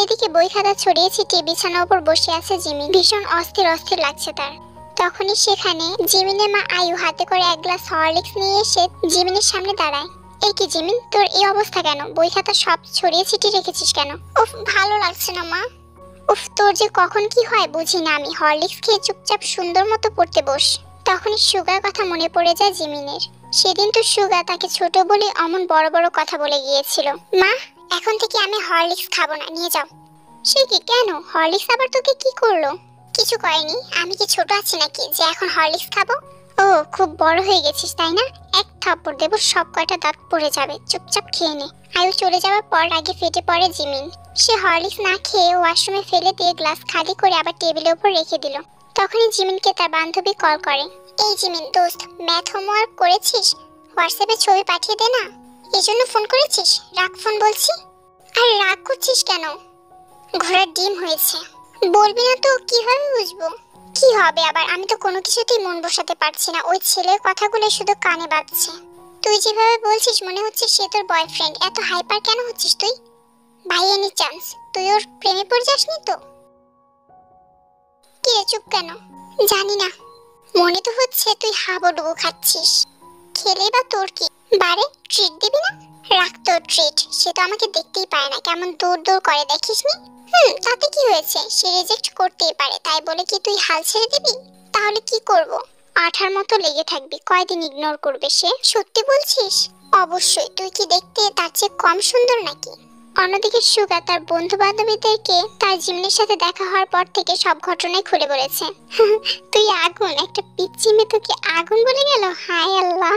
এদিকে বই খাতা ছড়িয়ে ছিটিয়ে বিছানার উপর বসে আছে জিমিন। ভীষণ অস্থির অস্থির লাগছে তার। তখনই সেখানে জিমিনের মা আয়ু হাতে করে এক গ্লাস হরলিক্স নিয়ে এসে জিমিনের সামনে দাঁড়ায়। এই কি জিমিন, তোর এই অবস্থা কেন? বই খাতা সব ছড়িয়ে ছিটিয়ে রেখেছিস কেন? উফ ভালো লাগছে না মা। উফ তোর যে কখন কি হয় বুঝি না আমি। হরলিক্স খেয়ে চুপচাপ সুন্দর মতো পড়তে বস। তখনই সুগার কথা মনে পড়ে যায় জিমিনের। সেদিন তো সুগা তাকে ছোট বলে অমন বড় বড় কথা বলে গিয়েছিল। মা এখন থেকে আমি হরলিক্স খাবো না, নিয়ে যাও। সে কি, কেন? হরলিক্স আবার তোকে কি করলো? কিছু করেনি, আমি কি ছোট আছি নাকি যে এখন হরলিক্স খাবো? ও খুব বড় হয়ে গেছিস তাই না? এক থাপ্পড় দেব, সব কয়টা দাঁত পড়ে যাবে, চুপচাপ খেয়ে নে। আয়ু চলে যাওয়ার পর আগে ফেটে পড়ে জিমিন। সে হরলিক্স না খেয়ে ওয়াশরুমে ফেলে দিয়ে গ্লাস খালি করে আবার টেবিলের উপর রেখে দিল। তখনই জিমিনকে তার বান্ধবী কল করে। এই জিমিন দোস্ত, ম্যাথ হোমওয়ার্ক করেছিস? হোয়াটসঅ্যাপে ছবি পাঠিয়ে দে না। এজন্য ফোন করেছিস? রাখ ফোন বলছি। আর রাগ করছিস কেন? ঘোড়ার ডিম হয়েছে। বলবি না তো কিভাবে বুঝবো? কি হবে আবার? আমি তো কোনো কিছুতেই মন বসাতে পারছি না, ওই ছেলের কথাগুলো শুধু কানে বাজছে। তুই যেভাবে বলছিস মনে হচ্ছে সে তোর বয়ফ্রেন্ড। এত হাইপার কেন হচ্ছিস তুই? ভাই এনি চান্স তুই ওর প্রেমে পড়ে যাসনি তো? কি রে চুপ কেন? জানি না, মনে তো হচ্ছে তুই হাবুডুবু খাচ্ছিস। খেলে বা তোর কি? বারে ট্রিট দিবি না? রাখ তোর ট্রিট, সে তো আমাকে দেখতেই পায় না, কেমন দূর দূর করে দেখিসনি? তাতে কি হয়েছে? সে রিজেক্ট করতেই পারে, তাই বলে কি তুই হাল ছেড়ে দিবি? তাহলে কি করব? আঠার মতো লেগে থাকবি, কয়দিন ইগনোর করবে সে? সত্যি বলছিস? অবশ্যই। তুই কি দেখতে তার চেয়ে কম সুন্দর নাকি? অন্যদিকে সুগা তার বন্ধু বান্ধবীদেরকে তার জিমিনের সাথে দেখা হওয়ার পর থেকে সব ঘটনাই খুলে বলেছে। তুই আগুন, একটা পিচ্চি মেয়ে তোকে আগুন বলে গেল? হায় আল্লাহ।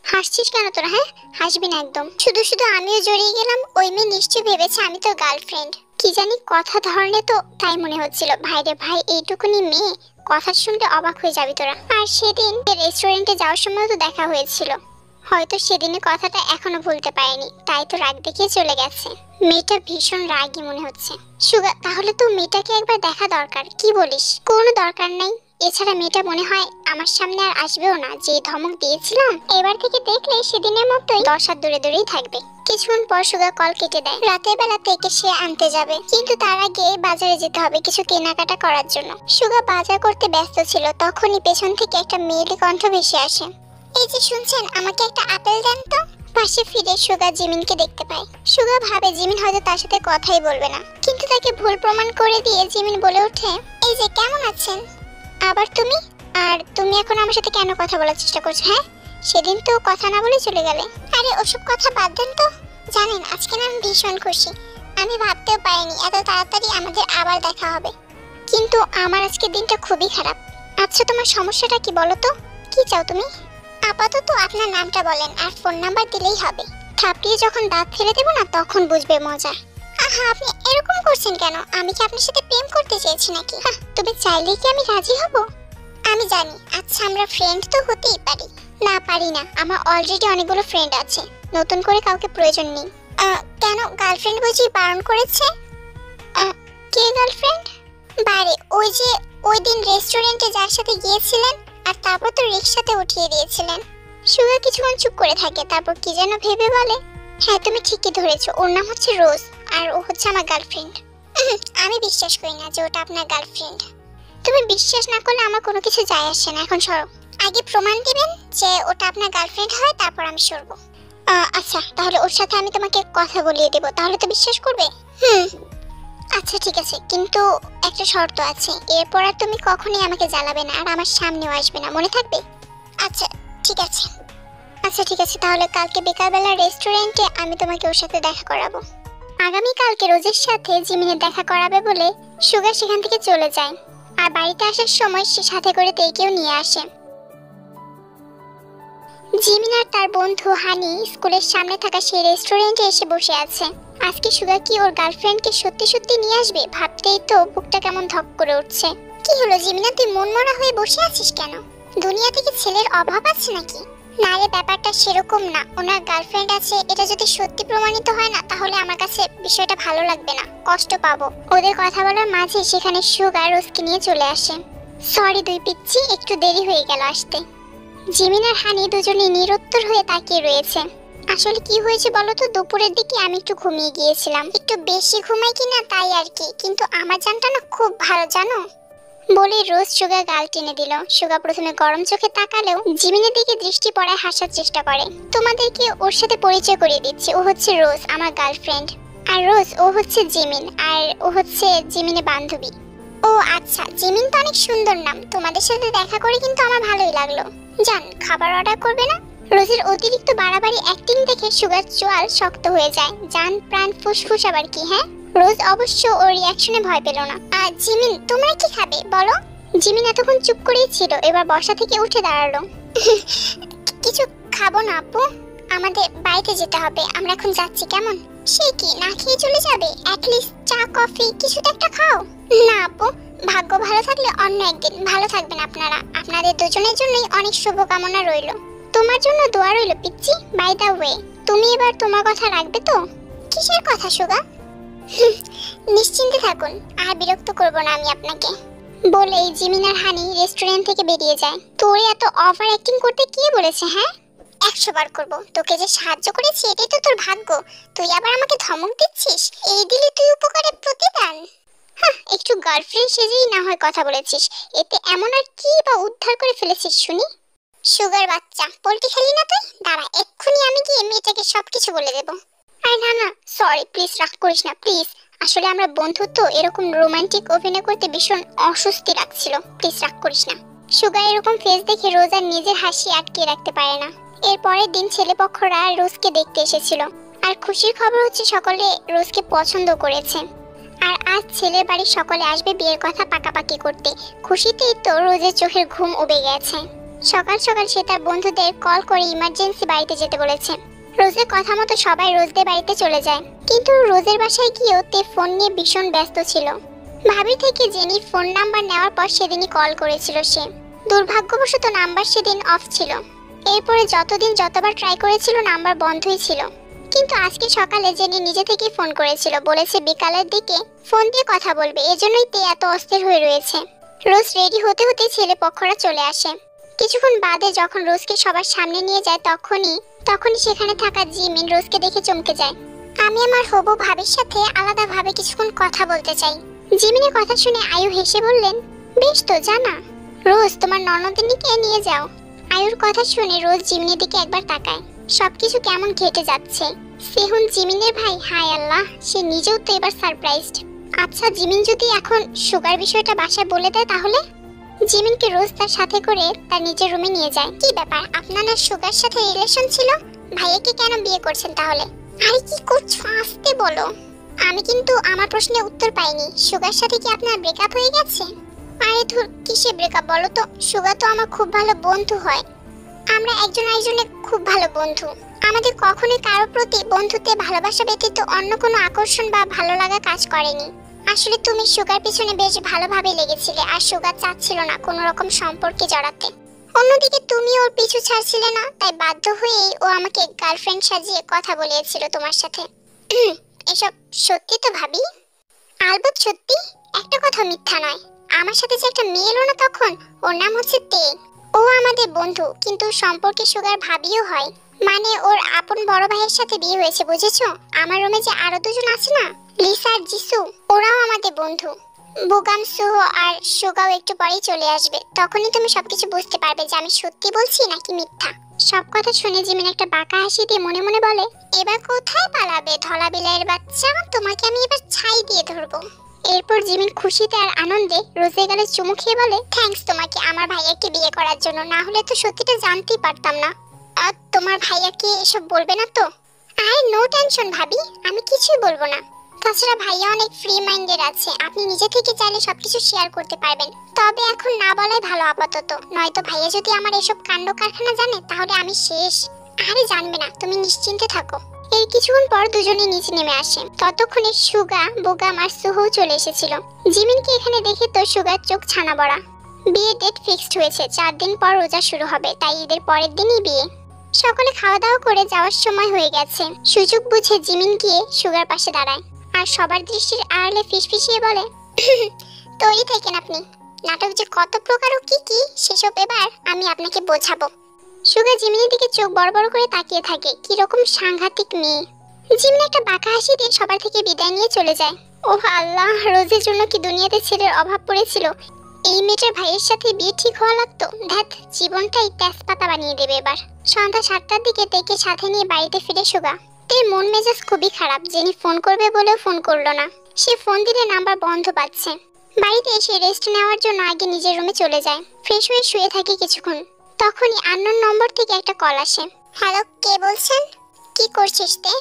হাসছিস কেন তোরা? হ্যাঁ হাসবি না একদম। শুধু শুধু আমিও জড়িয়ে গেলাম। ওই মেয়ে নিশ্চয়ই ভেবেছে আমি তোর গার্লফ্রেন্ড। কি জানি, কথা ধরলে তো তাই মনে হচ্ছিল। ভাই রে ভাই, এইটুকুনি মেয়ে, কথা শুনলে অবাক হয়ে যাবি তোরা। আর সেদিন রেস্টুরেন্টে যাওয়ার সময় তো দেখা হয়েছিল, হয়তো সেদিনের কথাটা এখনো ভুলতে পারেনি, তাই তো রাগ দেখিয়ে চলে গেছে। মেয়েটা ভীষণ রাগী মনে হচ্ছে। সুগা, তাহলে তো মেয়েটাকে একবার দেখা দরকার। কি বলিস? কোনো দরকার নেই। এছাড়া মেয়েটা মনে হয় আমার সামনে আর আসবেও না। যে ধমক দিয়েছিলাম, এবার থেকে দেখলে সেদিনের মতোই 10 হাত দূরে দূরেই থাকবে। কিছুক্ষণ পর সুগা কল কেটে দেয়। রাতের বেলা থেকে সে আনতে যাবে, কিন্তু তার আগে বাজারে যেতে হবে কিছু কেনাকাটা করার জন্য। সুগা বাজার করতে ব্যস্ত ছিল, তখনই পেছন থেকে একটা মেয়েলি কণ্ঠ ভেসে আসে। এই যে শুনছেন, আমাকে একটা আপেল দেন তো। পাশে ফিরে সুগা জিমিনকে দেখতে পায়। সুগা ভাবে জিমিন হয়তো তার সাথে কথাই বলবে না, কিন্তু তাকে ভুল প্রমাণ করে দিয়ে জিমিন বলে ওঠে, এই যে কেমন আছেন? আবার তুমি? আর তুমি এখন আমার সাথে কেন কথা বলার চেষ্টা করছো? হ্যাঁ, সেদিন তো কথা না বলে চলে গেলে। আরে ওসব কথা বাদ দেন তো। জানেন আজকে না আমি ভীষণ খুশি। আমি ভাবতেও পারিনি এত তাড়াতাড়ি আমাদের আবার দেখা হবে। কিন্তু আমার আজকের দিনটা খুবই খারাপ। আচ্ছা তোমার সমস্যাটা কি বলো তো? কি চাও তুমি? আপাতত আপনার নামটা বলেন আর ফোন নাম্বার দিলেই হবে। থাপড়িয়ে যখন দাঁত ফেলে দেবো না তখন বুঝবে মজা। আহা আপনি এরকম করছেন কেন? আমি কি আপনার সাথে প্রেম করতে চেয়েছি নাকি? তুমি চাইলে কি আমি রাজি হব? আমি জানি। আচ্ছা আমরা ফ্রেন্ড তো হতেই পারি। না পারি না, আমার অলরেডি অনেকগুলো ফ্রেন্ড আছে, নতুন করে কাউকে প্রয়োজন নেই। কেন গার্লফ্রেন্ড বুঝি বারণ করেছে? কে গার্লফ্রেন্ড? বারে ওই যে ওই দিন রেস্টুরেন্টে যার সাথে গিয়েছিলেন আর তারপর তো রিকশাতে উঠিয়ে দিয়েছিলেন। সুগা কিছুক্ষণ চুপ করে থাকে, তারপর কি যেন ভেবে বলে, হ্যাঁ তুমি ঠিকই ধরেছো, ওর নাম হচ্ছে রোজ আর ও হচ্ছে আমার গার্লফ্রেন্ড। আমি বিশ্বাস করি না যে ওটা আপনার গার্লফ্রেন্ড। তুমি বিশ্বাস না করলে আমার কোনো কিছু যায় আসে না। এখন সরো, আগে প্রমাণ দিবেন যে ওটা আপনার গার্লফ্রেন্ড হয়, তারপর আমি সরবো। আচ্ছা তাহলে ওর সাথে আমি তোমাকে কথা বলিয়ে দেবো, তাহলে তো বিশ্বাস করবে? আচ্ছা ঠিক আছে, কিন্তু একটা শর্ত আছে, এরপর আর তুমি কখনোই আমাকে জ্বালাবে না আর আমার সামনেও আসবে না, মনে থাকবে? আচ্ছা ঠিক আছে। আচ্ছা ঠিক আছে, তাহলে কালকে বিকালবেলা রেস্টুরেন্টে আমি তোমাকে ওর সাথে দেখা করাবো। আগামীকালকে রোজের সাথে জিমিনের দেখা করাবে বলে সুগা সেখান থেকে চলে যায়। আর বাড়িতে আসার সময় সে সাথে করে তেইকেও নিয়ে আসে। জিমিন আর তার বন্ধু হানি স্কুলের সামনে থাকা সেই রেস্টুরেন্টে এসে বসে আছে। আজকে সুগা কি ওর গার্লফ্রেন্ডকে সত্যি সত্যি নিয়ে আসবে ভাবতেই তো বুকটা কেমন ধক করে উঠছে। কি হলো জিমিনা, তুই মনমরা হয়ে বসে আছিস কেন? দুনিয়া থেকে ছেলের অভাব আছে নাকি? না রে, ব্যাপারটা সেরকম না। ওনার গার্লফ্রেন্ড আছে এটা যদি সত্যি প্রমাণিত হয় না, তাহলে আমার কাছে বিষয়টা ভালো লাগবে না, কষ্ট পাবো। ওদের কথা বলার মাঝে সেখানে সুগা রোজকে নিয়ে চলে আসে। সরি দুই পিচ্চি, একটু দেরি হয়ে গেল আসতে। জিমিন আর হানি দুজনে নিরুত্তর হয়ে তাকিয়ে রয়েছে। আসলে কি হয়েছে বলো তো, দুপুরের দিকে আমি একটু ঘুমিয়ে গিয়েছিলাম, একটু বেশি ঘুমাই কিনা তাই আর কি, কিন্তু আমার জানটা না খুব ভালো জানো। বলে রোজ সুগা গাল টেনে দিল। সুগা প্রথমে গরম চোখে তাকালেও জিমিনের দিকে দৃষ্টি পড়ায় হাসার চেষ্টা করে। তোমাদেরকে ওর সাথে পরিচয় করিয়ে দিচ্ছি, ও হচ্ছে রোজ আমার গার্লফ্রেন্ড, আর রোজ ও হচ্ছে জিমিন, আর ও হচ্ছে জিমিনের বান্ধবী। ও আচ্ছা, জিমিন তো অনেক সুন্দর নাম। তোমাদের সাথে দেখা করে কিন্তু আমার ভালোই লাগলো। যান খাবার অর্ডার করবে না? রোজের অতিরিক্ত বাড়াবাড়ি অ্যাক্টিং দেখে সুগার চোয়াল শক্ত হয়ে যায়। জান প্রাণ ফুসফুস আবার কি? হ্যাঁ, রোজ অবশ্য ওর রিঅ্যাকশনে ভয় পেল না। আর জিমিন তোমরা কি খাবে বলো? জিমিন এতক্ষণ চুপ করেই ছিল, এবার বসা থেকে উঠে দাঁড়ালো। কিছু খাবো না আপু, আমাদের বাড়িতে যেতে হবে, আমরা এখন যাচ্ছি। কেমন? সে কি না খেয়ে চলে যাবে? অ্যাটলিস্ট চা কফি কিছু তো একটা খাও না আপু। ভাগ্য ভালো থাকলে অন্য একদিন। ভালো থাকবেন আপনারা, আপনাদের দুজনের জন্যই অনেক শুভকামনা রইল। তোমার জন্য দোয়া রইল পিচ্চি। বাই দা ওয়ে, তুমি এবার তোমার কথা রাখবে তো? কিসের কথা সুগা? নিশ্চিন্তে থাকুন, আর বিরক্ত করব না আমি আপনাকে। বলেই জিমিন আর হানি রেস্টুরেন্ট থেকে বেরিয়ে যায়। তোর এত ওভার অ্যাক্টিং করতে কে বলেছে? হ্যাঁ, 100 বার করব। তোকে যে সাহায্য করেছি এটাই তো তোর ভাগ্য, তুই আবার আমাকে ধমক দিচ্ছিস? এই দিলে তুই উপকারের প্রতিদান। একটু গার্লফ্রেন্ড সেজেই না হয় কথা বলেছিস, এতে এমন আর কি বা উদ্ধার করে ফেলেছিস শুনি? সুগার বাচ্চা, পোল্ট্রি খেলি না তুই? দাঁড়া, এক্ষুনি আমি গিয়ে মেয়েটাকে সবকিছু বলে দেব। আরে না না, সরি, প্লিজ রাগ করিস না প্লিজ। আসলে আমরা বন্ধুত্ব, এরকম রোমান্টিক অভিনয় করতে ভীষণ অস্বস্তি লাগছিল, প্লিজ রাগ করিস না। সুগার এরকম ফেস দেখে রোজ আর নিজের হাসি আটকে রাখতে পারে না। এর পরের দিন ছেলেপক্ষরা রোজকে দেখতে এসেছিল, আর খুশির খবর হচ্ছে সকলে রোজকে পছন্দ করেছে। আর আজ ছেলের বাড়ির সকলে আসবে বিয়ের কথা পাকাপাকি করতে। খুশিতেই তো রোজের চোখের ঘুম উবে গেছে। সকাল সকাল সে তার বন্ধুদের কল করে ইমার্জেন্সি বাড়িতে যেতে বলেছে। রোজের কথা মতো সবাই রোজদের বাড়িতে চলে যায়, কিন্তু রোজের বাসায় গিয়েও তে ফোন নিয়ে ভীষণ ব্যস্ত ছিল। ভাবি থেকে জেনির ফোন নাম্বার নেওয়ার পর সেদিনই কল করেছিল সে। দুর্ভাগ্যবশত নাম্বার সেদিন অফ ছিল। এরপরে যতবার ট্রাই করেছিল নাম্বার বন্ধই ছিল। কিন্তু আজকে সকালে জেনি নিজে থেকেই ফোন করেছিল, বলেছে বিকালের দিকে ফোন দিয়ে কথা বলবে, এজন্যই তে এত অস্থির হয়ে রয়েছে। রোজ রেডি হতে হতে ছেলে পক্ষরা চলে আসে। কিছুক্ষণ বাদে যখন রোজকে সবার সামনে নিয়ে যায় তখনই সেখানে থাকা জিমিন রোজকে দেখে চমকে যায়। আমি আমার হবু ভাবির সাথে আলাদাভাবে কিছুক্ষণ কথা বলতে চাই। জিমিনের কথা শুনে আয়ু হেসে বললেন, বেশ তো জানা, রোজ তোমার ননদিনীকে নিয়ে যাও। আয়ুর কথা শুনে রোজ জিমিনের দিকে একবার তাকায়। সবকিছু কেমন ঘেটে যাচ্ছে। সেহুন জিমিনের ভাই, হায় আল্লাহ, সে নিজেও তো এবার সারপ্রাইজড। আচ্ছা, জিমিন যদি এখন সুগার বিষয়টা বাসায় বলে দেয় তাহলে? জিমিনকে রোজ তার সাথে করে তার নিজের রুমে নিয়ে যায়। কি ব্যাপার, আপনার না সুগার সাথে রিলেশন ছিল? ভাইয়াকে কেন বিয়ে করছেন তাহলে? আরে কি করছো, আস্তে বলো। আমি কিন্তু আমার প্রশ্নের উত্তর পাইনি। সুগার সাথে কি আপনার ব্রেকআপ হয়ে গেছে? আরে ধুর, কিসে ব্রেকআপ বলো তো? সুগার তো আমার খুব ভালো বন্ধু হয়। আমরা একজন আরেকজনের খুব ভালো বন্ধু। আমাদের কখনোই কারোর প্রতি বন্ধুত্বে ভালোবাসা ব্যতীত অন্য কোনো আকর্ষণ বা ভালো লাগা কাজ করেনি। আসলে তুমি সুগার পিছনে বেশ ভালোভাবে লেগেছিলে, আর সুগার চাচ্ছিল না কোনো রকম সম্পর্কে জড়াতে। অন্যদিকে তুমি ওর পিছু ছাড়ছিলে না, তাই বাধ্য হয়েই ও আমাকে গার্লফ্রেন্ড সাজিয়ে কথা বলিয়েছিল তোমার সাথে। এসব সত্যি তো ভাবি? আলবৎ সত্যি, একটা কথা মিথ্যা নয়। আমার সাথে যে একটা মেয়ে এলো না তখন, ওর নাম হচ্ছে তে। ও আমাদের বন্ধু, কিন্তু সম্পর্কে সুগার ভাবিও হয়। মানে ওর আপন বড় ভাইয়ের সাথে বিয়ে হয়েছে, বুঝেছো? আমার রুমে যে আরো দুজন আছে না, লিসা আর জিসু, ওরাও আমাদের বন্ধু। বুগাম, সুহো আর সুগাও একটু পরেই চলে আসবে। তখনই তুমি সবকিছু বুঝতে পারবে যে আমি সত্যি বলছি নাকি মিথ্যা। সব কথা শুনে জিমিন একটা বাঁকা হাসি দিয়ে মনে মনে বলে, এবার কোথায় পালাবে ধলা বিলাইয়ের বাচ্চা? তোমাকে আমি এবার ছাই দিয়ে ধরবো। এরপর জিমিন খুশিতে আর আনন্দে রোজে গেলে চুমু খেয়ে বলে, থ্যাঙ্কস তোমাকে আমার ভাইয়াকে বিয়ে করার জন্য, না হলে তো সত্যিটা জানতেই পারতাম না। আর তোমার ভাইয়াকে এসব বলবে না তো? আরে নো টেনশন ভাবি, আমি কিছুই বলবো না। তাছাড়া ভাইয়া অনেক ফ্রি মাইন্ডেড আছে, আপনি নিজে থেকে চাইলে সবকিছু শেয়ার করতে পারবেন। তবে এখন না বলাই ভালো আপাতত, নয়তো ভাইয়া যদি আমার এসব কাণ্ড কারখানা জানে তাহলে আমি শেষ। আরে জানবে না, তুমি নিশ্চিন্তে থাকো। এই কিছুক্ষণ পর দুজনেই নিচে নেমে আসে। ততক্ষণে সুগা, বুগাম আর সুহু চলে এসেছিল। জিমিনকে এখানে দেখে তো সুগার চোখ ছানা বড়া। বিয়ে ডেট ফিক্সড হয়েছে, 4 দিন পর রোজা শুরু হবে, তাই ঈদের পরের দিনই বিয়ে। সকলে খাওয়া দাওয়া করে যাওয়ার সময় হয়ে গেছে। সুযোগ বুঝে জিমিন গিয়ে সুগার পাশে দাঁড়ায় আর সবার দৃষ্টির আড়ালে ফিসফিসিয়ে বলে, তৈরি থাকেন আপনি। নাটক যে কত প্রকার ও কি কি, সেসব এবার আমি আপনাকে বোঝাবো। সুগা জিমিনের দিকে চোখ বড় বড় করে তাকিয়ে থাকে, কি রকম সাংঘাতিক মেয়ে। জিমিন একটা বাঁকা হাসি দিয়ে সবার থেকে বিদায় নিয়ে চলে যায়। ওহ আল্লাহ, রোজের জন্য কি দুনিয়াতে ছেলের অভাব পড়েছিল? এই মেয়েটার ভাইয়ের সাথে বিয়ে ঠিক হওয়া লাগতো। ধ্যাত, জীবনটাই তেজপাতা বানিয়ে দেবে এবার। সন্ধ্যা 7টার দিকে তেকে সাথে নিয়ে বাড়িতে ফিরে সুগা। তের মন মেজাজ খুবই খারাপ, যিনি ফোন করবে বলেও ফোন করলো না। সে ফোন দিলে নাম্বার বন্ধ পাচ্ছে। বাড়িতে এসে রেস্ট নেওয়ার জন্য আগে নিজের রুমে চলে যায়। ফ্রেশ হয়ে শুয়ে থাকে কিছুক্ষণ। তখনই আননোন নম্বর থেকে একটা কল আসে। হ্যালো, কে বলছেন? কি করছিস তে?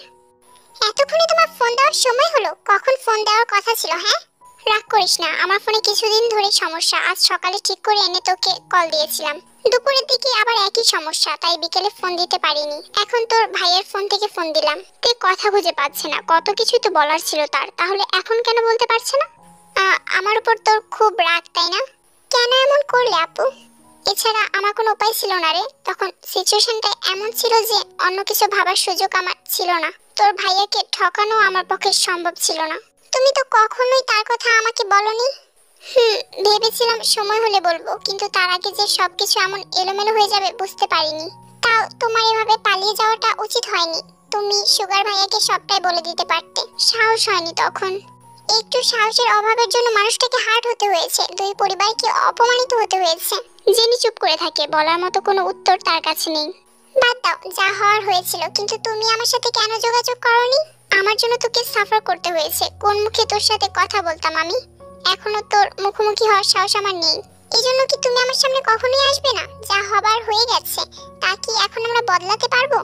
এতক্ষণে তোমার ফোন দেওয়ার সময় হলো? কখন ফোন দেওয়ার কথা ছিল? হ্যাঁ, রাগ করিস না, আমার ফোনে কিছুদিন ধরে সমস্যা। আজ সকালে ঠিক করে এনে তোকে কল দিয়েছিলাম। দুপুরের দিকে আবার একই সমস্যা, তাই বিকেলে ফোন দিতে পারিনি। এখন তোর ভাইয়ের ফোন থেকে ফোন দিলাম। তে কথা খুঁজে পাচ্ছে না, কত কিছুই তো বলার ছিল তার, তাহলে এখন কেন বলতে পারছে না? আমার উপর তোর খুব রাগ, তাই না? কেন এমন করলে আপু? এছাড়া আমার কোনো উপায় ছিল না রে। তখন সিচুয়েশনটা এমন ছিল যে অন্য কিছু ভাবার সুযোগ আমার ছিল না। তোর ভাইয়াকে ঠকানো আমার পক্ষে সম্ভব ছিল না। তুমি তো কখনোই তার কথা আমাকে বলনি। ভেবেছিলাম সময় হলে বলবো, কিন্তু তার আগে যে সবকিছু এমন এলোমেলো হয়ে যাবে বুঝতে পারিনি। তাও তোমার এভাবে পালিয়ে যাওয়াটা উচিত হয়নি। তুমি সুগার ভাইয়াকে সবটাই বলে দিতে পারতে, সাহস হয়নি তখন। একটু সাহসের অভাবের জন্য মানুষটাকে হার্ট হতে হয়েছে, দুই পরিবারকে অপমানিত হতে হয়েছে। জেনি চুপ করে থাকে, বলার মতো কোনো উত্তর তার কাছে নেই। বাদ দাও, যা হওয়ার হয়েছিল, কিন্তু তুমি আমার সাথে কেন যোগাযোগ করনি? আমার জন্য তোকে সাফার করতে হয়েছে। কোন মুখে তোর সাথে কথা বলতাম আমি? এখনো তোর মুখোমুখি হওয়ার সাহস আমার নেই। এই জন্য কি তুমি আমার সামনে কখনোই আসবে না? যা হবার হয়ে গেছে, তা কি এখন আমরা বদলাতে পারবো?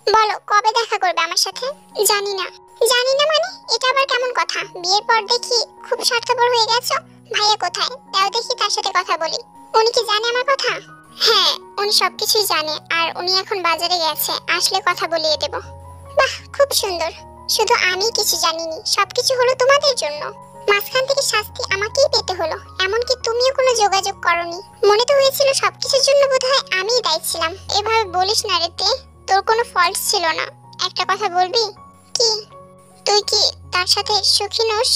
বলো, কবে দেখা করবে আমার সাথে? জানি না। জানি না মানে? এটা আবার কেমন কথা? বিয়ের পর দেখি খুব স্বার্থপর হয়ে গেছো। ভাইয়া কোথায়? তাও দেখি তার সাথে কথা বলি। উনি কি জানে আমার কথা? হ্যাঁ, উনি সবকিছুই জানে, আর উনি এখন বাজারে গেছে, আসলে কথা বলিয়ে দেব। বাহ, খুব সুন্দর। শুধু আমি কিছু জানিনি, সবকিছু হলো তোমাদের জন্য। মাঝখান থেকে শাস্তি আমাকেই পেতে হলো, এমনকি তুমিও কোনো যোগাযোগ করনি। মনে তো হয়েছিল সবকিছুর জন্য বোধহয় আমিই দায়ী ছিলাম। এভাবে বলিস না রে তে, তোর কোনো ফল্ট ছিল না। একটা কথা বলবি? কি? তুই কি তার সাথে সুখী নোস?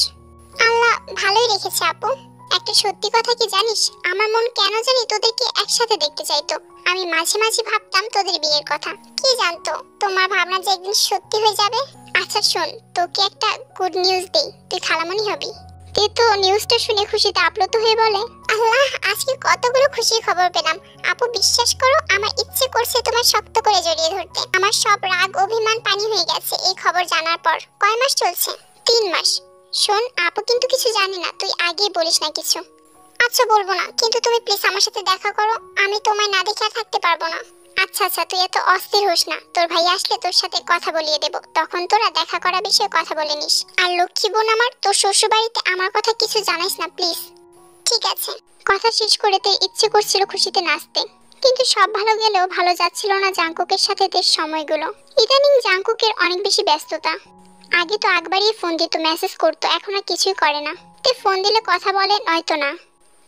আল্লাহ ভালোই রেখেছে আপু। একটা সত্যি কথা কি জানিস, আমার মন কেন জানি তোদেরকে একসাথে দেখতে চাইতো। আমি মাঝে মাঝে ভাবতাম তোদের বিয়ের কথা। কি জানতো তোমার ভাবনা যে একদিন সত্যি হয়ে যাবে। আচ্ছা শোন, তোকে একটা গুড নিউজ দেই, তুই খালামণি হবি। তে তো নিউজটা শুনে খুশিতে আপ্লুত হয়ে বলে, আল্লাহ, আজকে কতগুলো খুশির খবর পেলাম। আপু, বিশ্বাস করো, আমার ইচ্ছে করছে তোমায় শক্ত করে জড়িয়ে ধরতে। আমার সব রাগ অভিমান পানি হয়ে গেছে এই খবর জানার পর। কয় মাস চলছে? 3 মাস। শোন, আপু কিন্তু কিছু জানি না, তুই আগেই বলিস না কিছু। আচ্ছা, বলবো না, কিন্তু তুমি প্লিজ আমার সাথে দেখা করো। আমি তোমায় না দেখে আর থাকতে পারবো না। আচ্ছা আচ্ছা, তুই এত অস্থির হোস না। তোর ভাই আসলে তোর সাথে কথা বলিয়ে দেব, তখন তোরা দেখা করা বিষয়ে কথা বলে নিস। আর লক্ষ্মী বোন আমার, তোর শ্বশুর বাড়িতে আমার কথা কিছু জানাইস না প্লিজ। ঠিক আছে। কথা শেষ করে তে ইচ্ছে করছিল খুশিতে নাচতে, কিন্তু সব ভালো গেলেও ভালো যাচ্ছিল না জাংকুকের সাথে তের সময়গুলো। ইদানিং জাংকুকের অনেক বেশি ব্যস্ততা। আগে তো একবারই ফোন দিত, মেসেজ করতো, এখন আর কিছুই করে না। তে ফোন দিলে কথা বলে, নয়তো না।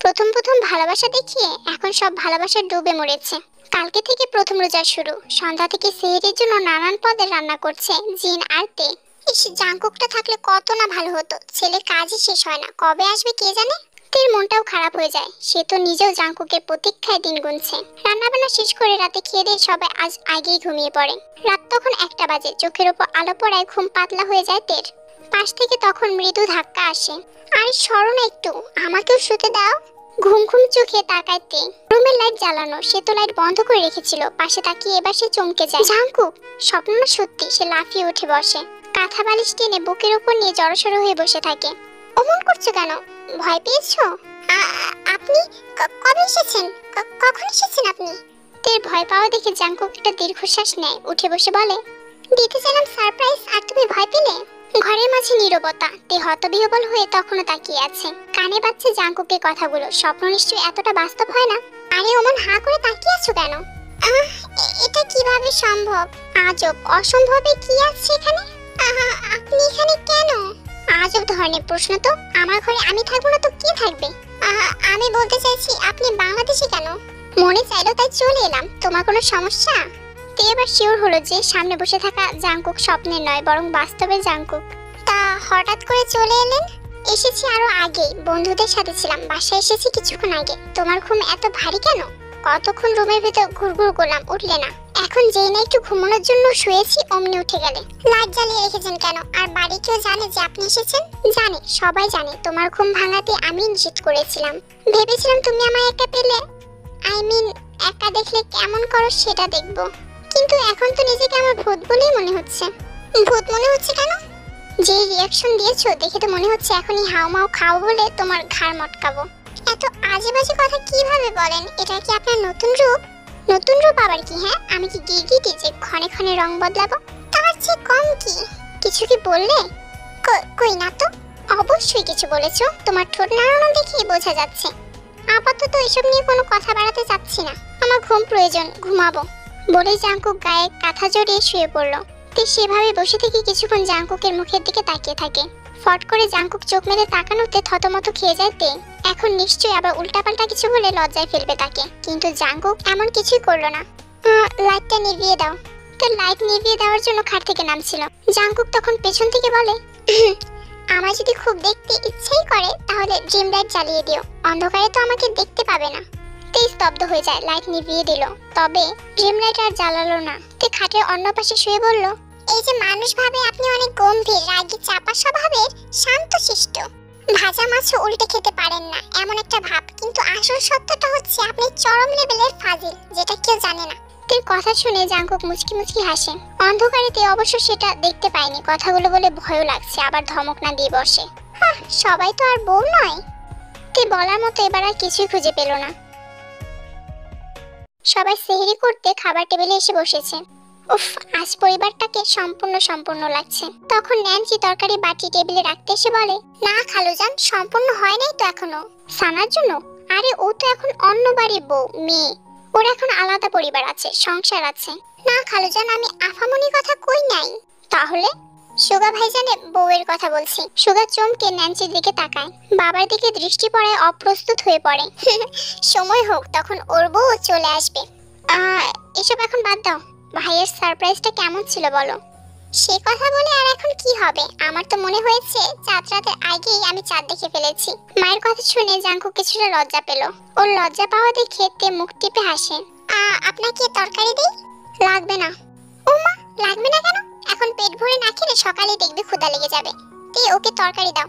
প্রথম প্রথম ভালোবাসা দেখিয়ে এখন সব ভালোবাসা ডুবে মরেছে। কালকে থেকে প্রথম রোজা শুরু। সন্ধ্যা থেকে সেহরির জন্য নানান পদের রান্না করছে জিন আর তে। ইস, জাংকুকটা থাকলে কত না ভালো হতো। ছেলে কাজই শেষ হয় না, কবে আসবে কে জানে। তের মনটাও খারাপ হয়ে যায়। সে তো নিজেও জাংকুকের প্রতীক্ষায় দিন গুনছে। রান্নাবান্না শেষ করে রাতে খেয়ে দিয়ে সবাই আজ আগেই ঘুমিয়ে পড়ে। রাত তখন 1টা বাজে। চোখের ওপর আলো পড়ায় ঘুম পাতলা হয়ে যায় তের। পাশ থেকে তখন মৃদু ধাক্কা আসে। আরে সরো না একটু, আমাকেও শুতে দাও। ঘুম ঘুম চোখে তাকায় তে। রুমের লাইট জ্বালানো, সে তো লাইট বন্ধ করে রেখেছিল। পাশে তাকিয়ে এবার সে চমকে যায়। জাংকুক! স্বপ্ন না সত্যি? সে লাফিয়ে উঠে বসে। কাঁথা বালিশ টেনে বুকের উপর নিয়ে জড়সড় হয়ে বসে থাকে। অমন করছো কেন? ভয় পেয়েছো? আপনি কবে এসেছেন? কখন এসেছেন আপনি? তের ভয় পাওয়া দেখে জাংকুক একটা দীর্ঘশ্বাস নেয়, উঠে বসে বলে, দিতে চাইলাম সারপ্রাইজ, আর তুমি ভয় পেলে? ঘরের মাঝে নীরবতা। তে হতবিহ্বল হয়ে তখনও তাকিয়ে আছে। কানে বাজছে জাংকুকের কথাগুলো। স্বপ্ন নিশ্চয়ই এতটা বাস্তব হয় না। আরে অমন হা করে তাকিয়ে আছো কেন? এটা কিভাবে সম্ভব? আজব, অসম্ভবে কি আছে এখানে? আপনি এখানে কেন? আজব ধরনের প্রশ্ন তো। আমার ঘরে আমি থাকবো না তো কে থাকবে? আমি বলতে চাইছি, আপনি বাংলাদেশে কেন? মনে চাইলো তাই চলে এলাম। তোমার কোনো সমস্যা? তে এবার শিওর হলো যে সামনে বসে থাকা জাংকুক স্বপ্নের নয়, বরং বাস্তবের জাংকুক। তা হঠাৎ করে চলে এলেন? এসেছি আরো আগেই, বন্ধুদের সাথে ছিলাম। বাসায় এসেছি কিছুক্ষণ আগে। তোমার ঘুম এত ভারী কেন? কতক্ষণ রুমের ভেতর ঘুরঘুর করলাম, উঠলে না। এখন যেই না একটু ঘুমানোর জন্য শুয়েছি, অমনি উঠে গেলে। লাইট জ্বালিয়ে রেখেছেন কেন? আর বাড়ি কেউ জানে যে আপনি এসেছেন? জানে, সবাই জানে। তোমার ঘুম ভাঙাতে আমি নিষেধ করেছিলাম। ভেবেছিলাম তুমি আমায় একা পেলে, আই মিন একা দেখলে কেমন করো সেটা দেখবো। কিন্তু এখন তো নিজেকে আমার ভূত বলেই মনে হচ্ছে। ভূত মনে হচ্ছে কেন? যে রিঅ্যাকশন দিয়েছো দেখে তো মনে হচ্ছে এখনই হাওমাও খাও বলে তোমার ঘাড় মটকাবো। এত আজে বাজে কথা কিভাবে বলেন? এটা কি আপনার নতুন রূপ? নতুন রূপ আবার কি? হ্যাঁ, আমি কি গিরগিটি যে ক্ষণে ক্ষণে রং বদলাবো? তার চেয়ে কম কি? কিছু কি বললে? কই না তো। অবশ্যই কিছু বলেছো। তোমার ঠোঁট নাড়ানো দেখেই বোঝা যাচ্ছে। আপাতত এসব নিয়ে কোনো কথা বাড়াতে চাচ্ছি না। আমার ঘুম প্রয়োজন, ঘুমাবো বলে জাংকুক গায়ে কাঁথা জড়িয়ে শুয়ে পড়লো। তে সেভাবে বসে থেকে কিছুক্ষণ জাংকুকের মুখের দিকে তাকিয়ে থাকে। ফট করে জাংকুক চোখ মেলে তাকানোতে থতমত খেয়ে যায় তে। এখন নিশ্চয়ই আবার উল্টাপাল্টা কিছু বলে লজ্জায় ফেলবে তাকে, কিন্তু জাংকুক এমন কিছুই করলো না। লাইটটা নিভিয়ে দাও। তো লাইট নিভিয়ে দেওয়ার জন্য খাট থেকে নামছিল। জাংকুক তখন পেছন থেকে বলে, আমার যদি খুব দেখতে ইচ্ছেই করে তাহলে ড্রিম লাইট জ্বালিয়ে দিও, অন্ধকারে তো আমাকে দেখতে পাবে না। তে স্তব্ধ হয়ে যায়। লাইট নিভিয়ে দিল, তবে ড্রিম লাইট আর জ্বালালো না। তে খাটের অন্য পাশে শুয়ে বলল, এই যে মানুষ ভাবে আপনি অনেক গম্ভীর, রাগী, চাপা স্বভাবের, শান্তশিষ্ট, ভাজা মাছও উল্টে খেতে পারেন না এমন একটা ভাব, কিন্তু আসল সত্যটা হচ্ছে আপনি চরম লেভেলের ফাজিল, যেটা কেউ জানে না। তের কথা শুনে জাংকুক মুচকি মুচকি হাসে। অন্ধকারে তে অবশ্য সেটা দেখতে পায়নি। কথাগুলো বলে ভয়ও লাগছে, আবার ধমক না দিয়ে বসে। সবাই তো আর বউ নয়। তে বলার মতো এবার আর কিছুই খুঁজে পেল না। সবাই সেহরি করতে খাবার টেবিলে এসে বসেছে। উফ, আজ পরিবারটাকে সম্পূর্ণ লাগছে। তখন ন্যান্সি তরকারি বাটি টেবিলে রাখতে এসে বলে, না খালুজান, সম্পূর্ণ হয় নাই তো এখনো। সানার জন্য? আরে ও তো এখন অন্য বাড়ির বউ, মেয়ে। ওর এখন আলাদা পরিবার আছে, সংসার আছে। না খালুজান, আমি আফামনির কথা কই নাই। তাহলে? সুগা ভাইজানের বউয়ের কথা বলছি। সুগা চমকে ন্যান্সির দিকে তাকায়। বাবার দিকে দৃষ্টি পড়ায় অপ্রস্তুত হয়ে পড়ে। সময় হোক, তখন ওর বউ চলে আসবে। এসব এখন বাদ দাও। ভাইয়ের সারপ্রাইজটা কেমন ছিল বলো? সে কথা বলে আর এখন কি হবে? আমার তো মনে হয়েছে চাঁদ রাতের আগেই আমি চাঁদ দেখে ফেলেছি। মায়ের কথা শুনে জাংকুক কিছুটা লজ্জা পেল। ওর লজ্জা পাওয়া দেখে তে মুখ টিপে হাসে। আপনাকে তরকারি দেই? লাগবে না। ও মা, লাগবে না কেন? এখন পেট ভরে না খেলে সকালে দেখবি ক্ষুধা লেগে যাবে। তে ওকে তরকারি দাও।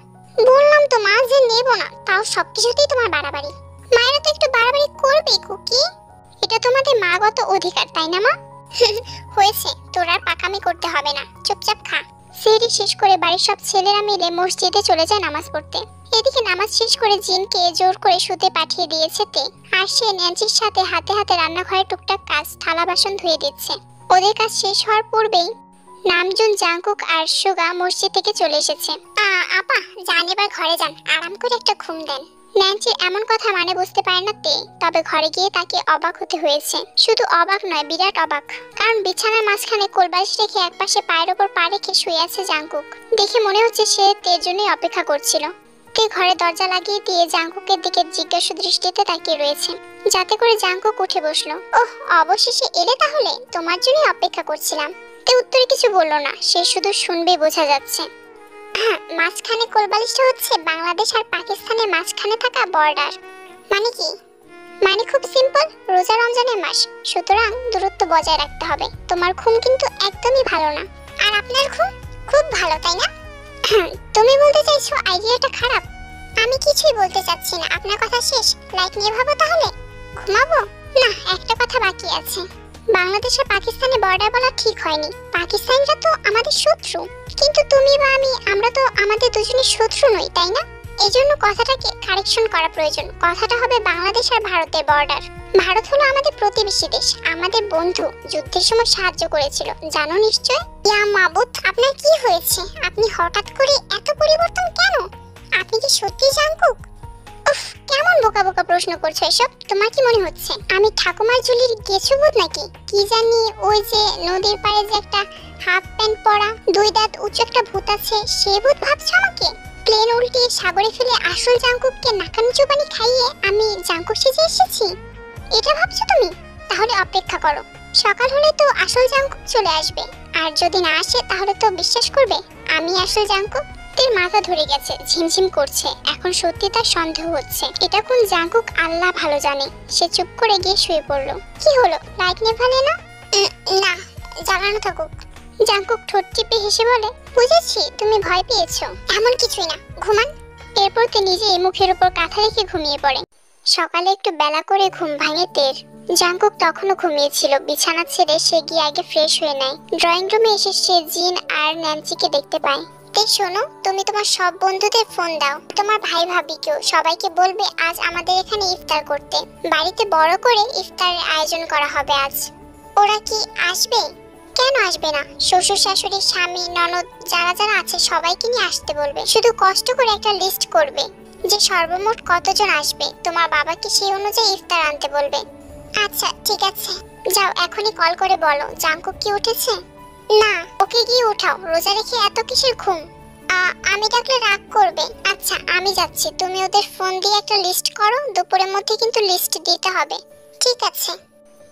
বললাম তো মা যে নেব না, তাও সবকিছুতেই তোমার বাড়াবাড়ি। মায়েরা তো একটু বাড়াবাড়ি করবে কুকি, এটা তোমাদের মাগত অধিকার, তাই না মা? হয়েছে, তোর আর পাকামি করতে হবে না, চুপচাপ খা। সেহরি শেষ করে বাড়ির সব ছেলেরা মিলে মসজিদে চলে যায় নামাজ পড়তে। এদিকে নামাজ শেষ করে জিনকে জোর করে শুতে পাঠিয়ে দিয়েছে তে, আর সে ন্যান্সির সাথে হাতে হাতে রান্নাঘরে টুকটাক কাজ, থালা বাসন ধুয়ে দিচ্ছে। ওদের কাজ শেষ হওয়ার পূর্বেই নামজুন, জাংকুক আর সুগা মসজিদ থেকে চলে এসেছে। আপা যান, এবার ঘরে যান, আরাম করে একটা ঘুম দেন। ন্যান্সির এমন কথা মানে বুঝতে পারে না তে, তবে ঘরে গিয়ে তাকে অবাক হতে হয়েছে। শুধু অবাক নয়, বিরাট অবাক, কারণ বিছানার মাঝখানে কোলবালিশ রেখে একপাশে পায়ের ওপর পা রেখে শুয়ে আছে জাংকুক। দেখে মনে হচ্ছে সে তের জন্যই অপেক্ষা করছিল। তে ঘরে দরজা লাগিয়ে দিয়ে জাংকুকের দিকে জিজ্ঞাসু দৃষ্টিতে তাকিয়ে রয়েছে, যাতে করে জাংকুক উঠে বসলো। ওহ, অবশেষে এলে তাহলে, তোমার জন্যই অপেক্ষা করছিলাম। তে উত্তরে কিছু বললো না, সে শুধু শুনবে বোঝা যাচ্ছে। মাঝখানে কোলবালিশটা হচ্ছে বাংলাদেশ আর পাকিস্তানের মাঝখানে থাকা বর্ডার। মানে কি? মানে খুব সিম্পল, রোজা রমজানের মাস, সুতরাং দূরত্ব বজায় রাখতে হবে। তোমার ঘুম কিন্তু একদমই ভালো না। আর আপনার ঘুম খুব ভালো, তাই না? তুমি বলতে চাইছো আইডিয়াটা খারাপ? আমি কিছুই বলতে চাচ্ছি না, আপনার কথা শেষ। লাইট নিয়ে ভাবো তাহলে, ঘুমাবো? না, একটা কথা বাকি আছে। বাংলাদেশ আর পাকিস্তানের বর্ডার বলা ঠিক হয়নি, পাকিস্তানিরা তো আমাদের শত্রু, কিন্তু তুমি বা আমি, আমরা তো আমাদের দুজনের শত্রু নই, তাই না? এজন্য কথাটাকে কারেকশন করা প্রয়োজন। কথাটা হবে বাংলাদেশ আর ভারতের বর্ডার। ভারত হলো আমাদের প্রতিবেশী দেশ, আমাদের বন্ধু, যুদ্ধের সময় সাহায্য করেছিল, জানো নিশ্চয়। ইয়া মাবুদ, আপনার কি হয়েছে? আপনি হঠাৎ করে এত পরিবর্তন কেন? আপনি কি সত্যি জাংকুক? উফ, কেমন বোকা বোকা প্রশ্ন করছো এসব? তোমার কি মনে হচ্ছে আমি ঠাকুমার ঝুলির গেছু ভূত নাকি? কি জানি, ওই যে নদীর পাড়ে যে একটা হাফ প্যান্ট পরা, দুই দাঁত উঁচু একটা ভূত আছে, সে ভূত ভাবছো আমাকে? প্লেন উল্টিয়ে সাগরে ফেলে আসল জাংকুককে নাকানি চুবানি খাইয়ে আমি জাংকুক সেজে এসেছি, এটা ভাবছো তুমি? তাহলে অপেক্ষা করো, সকাল হলে তো আসল জাংকুক চলে আসবে, আর যদি না আসে তাহলে তো বিশ্বাস করবে আমি আসল জাংকুক। তের মাথা ধরে গেছে, ঝিমঝিম করছে, এখন সত্যি তার সন্দেহ হচ্ছে এটা কোন জাংকুক আল্লাহ ভালো জানে। সে চুপ করে গিয়ে শুয়ে পড়লো। কি হলো, লাইট নেভালে না? না, জ্বালানো থাকুক। জাংকুক ঠোঁট টিপে হেসে বলে, বুঝেছি তুমি ভয় পেয়েছো, এমন কিছুই না, ঘুমান। এরপর তে নিজে মুখের উপর কাঁথা রেখে ঘুমিয়ে পড়ে। সকালে একটু বেলা করে ঘুম ভাঙে তের। জাংকুক তখনও ঘুমিয়েছিল। বিছানা ছেড়ে সে গিয়ে আগে ফ্রেশ হয়ে নেয়। ড্রয়িং রুমে এসে সে জিন আর ন্যান্সিকে দেখতে পায়। তে শোনো, তুমি তোমার সব বন্ধুদের ফোন দাও, তোমার ভাই ভাবিকেও, সবাইকে বলবে আজ আমাদের এখানে ইফতার করতে। বাড়িতে বড় করে ইফতারের আয়োজন করা হবে আজ। ওরা কি আসবে? কেন আসবে না? শ্বশুর শাশুড়ি, স্বামী, ননদ, যারা যারা আছে সবাইকে নিয়ে আসতে বলবে। শুধু কষ্ট করে একটা লিস্ট করবে যে সর্বমোট কতজন আসবে, তোমার বাবাকে সেই অনুযায়ী ইফতার আনতে বলবে। আচ্ছা ঠিক আছে, যাও এখনই কল করে বলো জাংকুক কি উঠেছে? না, ওকে গিয়ে উঠাও, রোজা রেখে এত কিসের ঘুম? আমি ডাকলে রাগ করবে। আচ্ছা আমি যাচ্ছি, তুমি ওদের ফোন দিয়ে একটা লিস্ট করো, দুপুরের মধ্যে কিন্তু লিস্ট দিতে হবে। ঠিক আছে।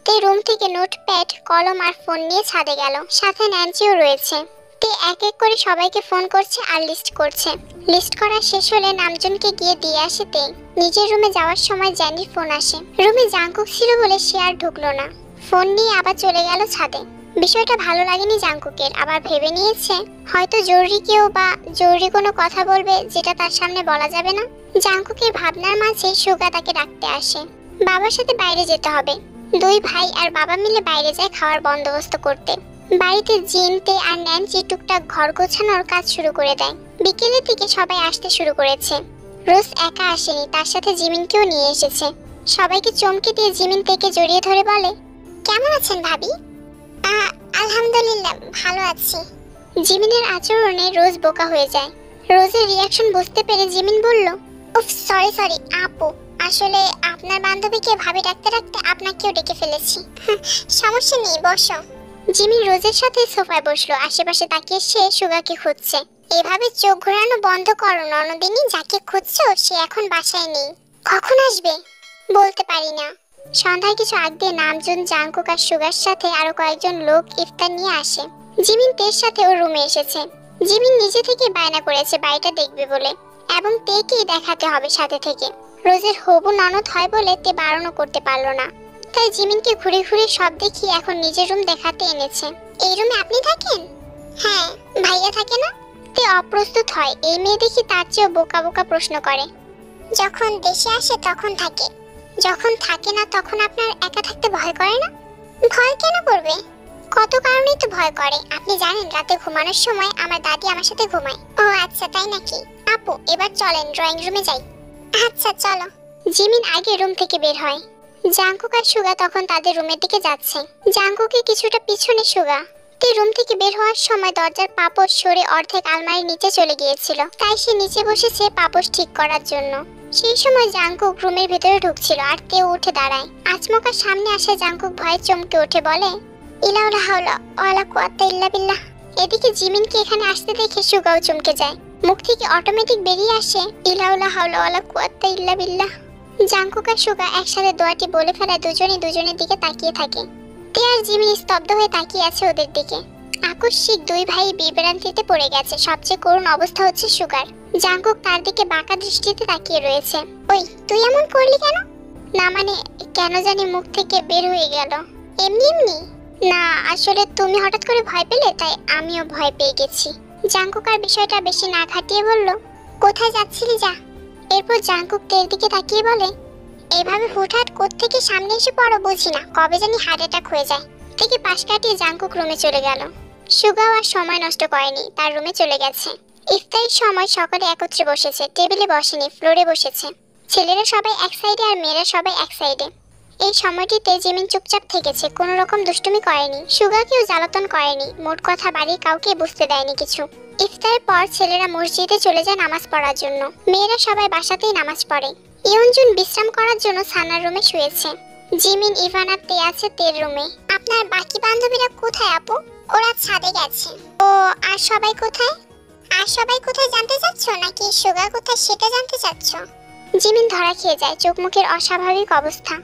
তে রুম থেকে নোটপ্যাড, কলম আর ফোন নিয়ে ছাদে গেল, সাথে ন্যান্সিও রয়েছে। তে এক এক করে সবাইকে ফোন করছে আর লিস্ট করছে। লিস্ট করা শেষ হলে নামজনকে গিয়ে দিয়ে আসে তে। নিজের রুমে যাওয়ার সময় জ্যানির ফোন আসে। রুমে জাংকুক ছিল বলে সে আর ঢুকলো না, ফোন নিয়ে আবার চলে গেল ছাদে। বিষয়টা ভালো লাগেনি জাংকুকের, আবার ভেবে নিয়েছে হয়তো জরুরি কেউ বা জরুরি কোনো কথা বলবে যেটা তার সামনে বলা যাবে না। জাংকুকের ভাবনার মাঝে সুগা তাকে ডাকতে আসে। বাবার সাথে বাইরে যেতে হবে। দুই ভাই আর বাবা মিলে বাইরে যায় খাওয়ার বন্দোবস্ত করতে। বাড়িতে জিন, তে আর ন্যান্সি টুকটাক ঘর গোছানোর কাজ শুরু করে দেয়। বিকেলের দিকে সবাই আসতে শুরু করেছে। রোজ একা আসেনি, তার সাথে জিমিনকেও নিয়ে এসেছে। সবাইকে চমকে দিয়ে জিমিন তেকে জড়িয়ে ধরে বলে, কেমন আছেন ভাবি? আলহামদুলিল্লাহ, ভালো আছি। জিমিনের আচরণে রোজ বোকা হয়ে যায়। রোজের রিয়াকশন বুঝতে পেরে জিমিন বলল, উফ সরি আপু, আসলে আপনার বান্ধবীকে ভাবি ডাকতে ডাকতে আপনাকেও ডেকে ফেলেছি। সমস্যা নেই, বসো। জিমিন রোজের সাথে সোফায় বসলো। আশেপাশে তাকিয়ে সে সুগাকে খুঁজছে। এভাবে চোখ ঘোরানো বন্ধ করো ননদিনী, যাকে খুঁজছো সে এখন বাসায় নেই। কখন আসবে? বলতে পারি না। সন্ধ্যায় কিছু আগ দিয়ে নামজুন, জাংকুক আর সুগার সাথে আরো কয়েকজন লোক ইফতার নিয়ে আসে। জিমিন তের সাথে ও রুমে এসেছে। জিমিন নিজে থেকে বায়না করেছে বাড়িটা দেখবে বলে, এবং তেকেই দেখাতে হবে সাথে থেকে। রোজের হবু ননদ হয় বলে তে বারণও করতে পারলো না, তাই জিমিনকে ঘুরে ঘুরে সব দেখিয়ে এখন নিজের রুম দেখাতে এনেছে। এই রুমে আপনি থাকেন? হ্যাঁ, ভাইয়া থাকে না? তে অপ্রস্তুত হয়। এই মেয়ে দেখি তার চেয়েও বোকা বোকা প্রশ্ন করে। যখন দেশে আসে তখন থাকে, যখন থাকে না তখন আপনার একা থাকতে ভয় করে না? ভয় কেন করবে? কত কারণেই তো ভয় করে। আপনি জানেন রাতে ঘুমানোর সময় আমার দাদি আমার সাথে ঘুমায়। ও আচ্ছা, তাই নাকি? আপু এবার চলেন ড্রয়িং রুমে যাই। আচ্ছা চলো। জিমিন আগে রুম থেকে বের হয়। জাংকুক আর সুগা তখন তাদের রুমের দিকে যাচ্ছে। জাংকুকে কিছুটা পিছনে সুগা। তে রুম থেকে বের হওয়ার সময় দরজার পাপোশ সরে অর্ধেক আলমারির নিচে চলে গিয়েছিল, তাই সে নিচে বসেছে পাপোশ ঠিক করার জন্য। সেই সময় জাংকুক রুমের ভেতরে ঢুকছিল আর তেও উঠে দাঁড়ায়। আচমকার সামনে আসা জাংকুক ভয়ে চমকে উঠে বলে, ইলাউলা হাওলা ওয়ালা কুওয়াতা ইল্লা বিল্লাহ। এদিকে জিমিনকে এখানে আসতে দেখে সুগাও চমকে যায়। মুখ থেকে অটোমেটিক বেরিয়ে আসে, ইলাউলা হাওলা ওয়ালা কুওয়াতা ইল্লা বিল্লাহ। জাংকুক আর সুগা একসাথে দোয়াটি বলে ফেলা দুজনে দুজনের দিকে তাকিয়ে থাকে। তে আর জিমিন স্তব্ধ হয়ে তাকিয়ে আছে ওদের দিকে। আকস্মিক দুই ভাই বিভ্রান্তিতে পড়ে গেছে। সবচেয়ে করুণ অবস্থা হচ্ছে সুগার। জাংকুক তার দিকে বাঁকা দৃষ্টিতে তাকিয়ে রয়েছে। ওই তুই এমন করলি কেন? না মানে কেন জানি মুখ থেকে বের হয়ে গেল। এমনি এমনি? না আসলে তুমি হঠাৎ করে ভয় পেলে তাই আমিও ভয় পেয়ে গেছি। জাংকুক আর বিষয়টা বেশি না ঘাটিয়ে বলল, কোথায় যাচ্ছিলি যা। এরপর জাংকুক তের দিকে তাকিয়ে বলে, এইভাবে হুটহাট কোত্থেকে সামনে এসে পড়ো বুঝি না, কবে জানি হার্ট অ্যাটাক হয়ে যায়। থেকে পাশ কাটিয়ে জাংকুক রুমে চলে গেল। সুগাও আর সময় নষ্ট করেনি, তার রুমে চলে গেছে। ইফতারের সময় সকলে একত্রে বসেছে, টেবিলে বসেনি, ফ্লোরে বসেছে। ছেলেরা সবাই এক সাইডে আর মেয়েরা সবাই এক সাইডে। এই সময়টিতে জিমিন চুপচাপ থেকেছে, কোনো রকম দুষ্টুমি করেনি, সুগাকেও জ্বালাতন করেনি, মোট কথা বাড়ির কাউকে বুঝতে দেয়নি কিছু। ইফতারের পর ছেলেরা মসজিদে চলে যায় নামাজ পড়ার জন্য, মেয়েরা সবাই বাসাতেই নামাজ পড়ে। ইয়নজুন বিশ্রাম করার জন্য সানার রুমে শুয়েছে। জিমিন, ইভান আর তে আছে তের রুমে। আপনার বাকি বান্ধবীরা কোথায় আপু? ওরা ছাদে গেছে। ও আর সবাই কোথায়? আর সবাই কোথায় জানতে চাচ্ছ নাকি সুগা কোথায় সেটা জানতে চাচ্ছ? জিমিন ধরা খেয়ে যায়, চোখ মুখের অস্বাভাবিক অবস্থা।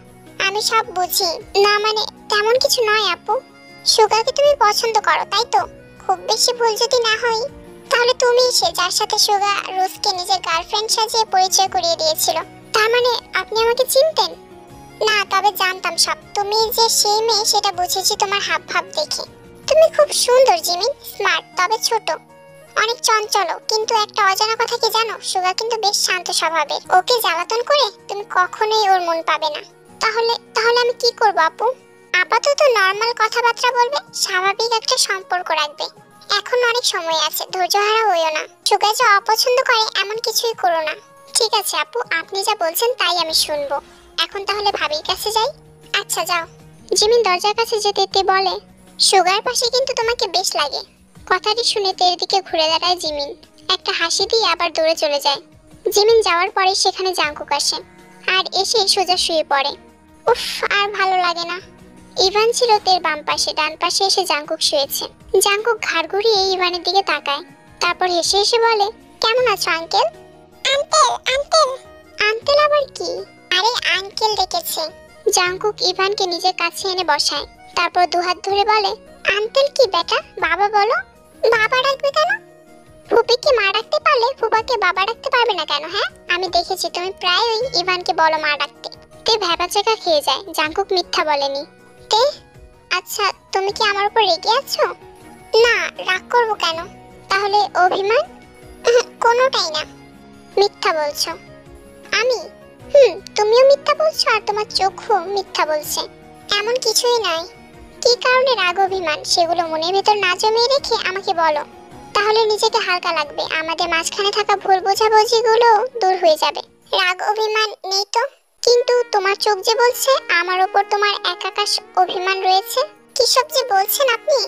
আমি সব বুঝি, না মানে তেমন কিছু নয় আপু। সুগাকে তুমি পছন্দ করো তাই তো? খুব বেশি ভুল যদি না হয় তাহলে তুমি সে যার সাথে সুগা রোজকে নিজের গার্লফ্রেন্ড সাজিয়ে পরিচয় করিয়ে দিয়েছিল। তার মানে আপনি আমাকে চিনতেন? না তবে জানতাম সব। তুমি যে সেই মেয়ে সেটা বুঝেছি তোমার হাব ভাব দেখে। তুমি খুব সুন্দর জিমিন, স্মার্ট তবে ছোট, অনেক চঞ্চল। কিন্তু একটা অজানা কথা কি জানো, সুগা কিন্তু বেশ শান্ত স্বভাবের। ওকে জ্বালাতন করে তুমি কখনোই ওর মন পাবে না। তাহলে তাহলে আমি কি করব আপু? আপাতত নরমাল কথাবার্তা বলবে, স্বাভাবিক একটা সম্পর্ক রাখবে। এখন অনেক সময় আছে, ধৈর্যহারা হইও না। সুগা যে অপছন্দ করে এমন কিছুই করো না। ঠিক আছে আপু, আপনি যা বলছেন তাই আমি শুনবো। এখন তাহলে ভাবির কাছে যাই। আচ্ছা যাও। জিমিন দরজার কাছে যেতে যেতে বলে, সুগার পাশে কিন্তু তোমাকে বেশ লাগে। কথাটি শুনে তের দিকে ঘুরে দাঁড়ায় জিমিন, একটা হাসি দিয়ে আবার দৌড়ে চলে যায়। জিমিন যাওয়ার পরে সেখানে জাংকুক আসে আর এসে সোজা শুয়ে পড়ে। উফ, আর ভালো লাগে না। ইভান ছিল তের বাম পাশে, ডান পাশে এসে জাংকুক শুয়েছে। জাংকুক ঘাড় ঘুরিয়ে ইভানের দিকে তাকায়, তারপর হেসে হেসে বলে, কেমন আছো আঙ্কেল? আঙ্কেল আঙ্কেল আঙ্কেল আবার কি? আরে আঙ্কেল ডেকেছে। জাংকুক ইভানকে নিজের কাছে এনে বসায়, তারপর দুহাত ধরে বলে, আঙ্কেল কি বেটা, বাবা বলো। বাবা ডাকবে কেন? ফুপিকে মা ডাকতে পারলে ফুপাকে বাবা ডাকতে পারবে না কেন? হ্যাঁ, আমি দেখেছি তুমি প্রায়ই ইভানকে বলো মা ডাকতে। তে ভ্যাবাচাকা খেয়ে যায়। জাংকুক মিথ্যা বলেনি। তে আচ্ছা, তুমি কি আমার উপর রেগে আছো? না, রাগ করবো কেন? তাহলে অভিমান? কোনোটাই না। মিথ্যা বলছো। আমি? তুমিও মিথ্যা বলছো আর তোমার চোখও মিথ্যা বলছে। এমন কিছুই নয়। কি কারণে রাগ অভিমান সেগুলো মনের ভেতর না জমিয়ে রেখে আমাকে বলো, তাহলে নিজেকে হালকা লাগবে। আমাদের মাঝখানে থাকা ভুল বোঝাবুঝিগুলো দূর হয়ে যাবে। রাগ অভিমান নেই তো, কিন্তু তোমার চোখ যে বলছে আমার উপর তোমার একাকাশ অভিমান রয়েছে। কি সব যে বলছেন আপনি?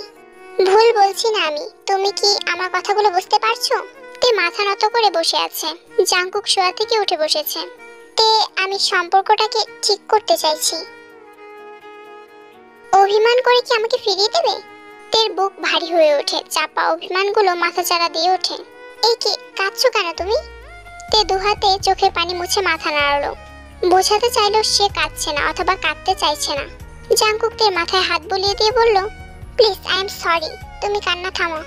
ভুল বলছি না আমি, তুমি কি আমার কথাগুলো বুঝতে পারছো? তে মাথা নত করে বসে আছে। জাংকুক শোয়া থেকে উঠে বসেছে। তে আমি সম্পর্কটাকে ঠিক করতে চাইছি। অভিমান করে কি আমাকে ফিরিয়ে দেবে? তের বুক ভারী হয়ে ওঠে, চাপা অভিমানগুলো মাথা চাড়া দিয়ে ওঠে। এই কি কাঁদছো কেন তুমি? তে দুহাতে চোখের পানি মুছে মাথা নাড়ালো। বোঝাতে চাইলো সে কাঁদছে না অথবা কাঁদতে চাইছে না। জাংকুক তের মাথায় হাত বুলিয়ে দিয়ে বলল, প্লিজ আই এম সরি, তুমি কান্না থামো।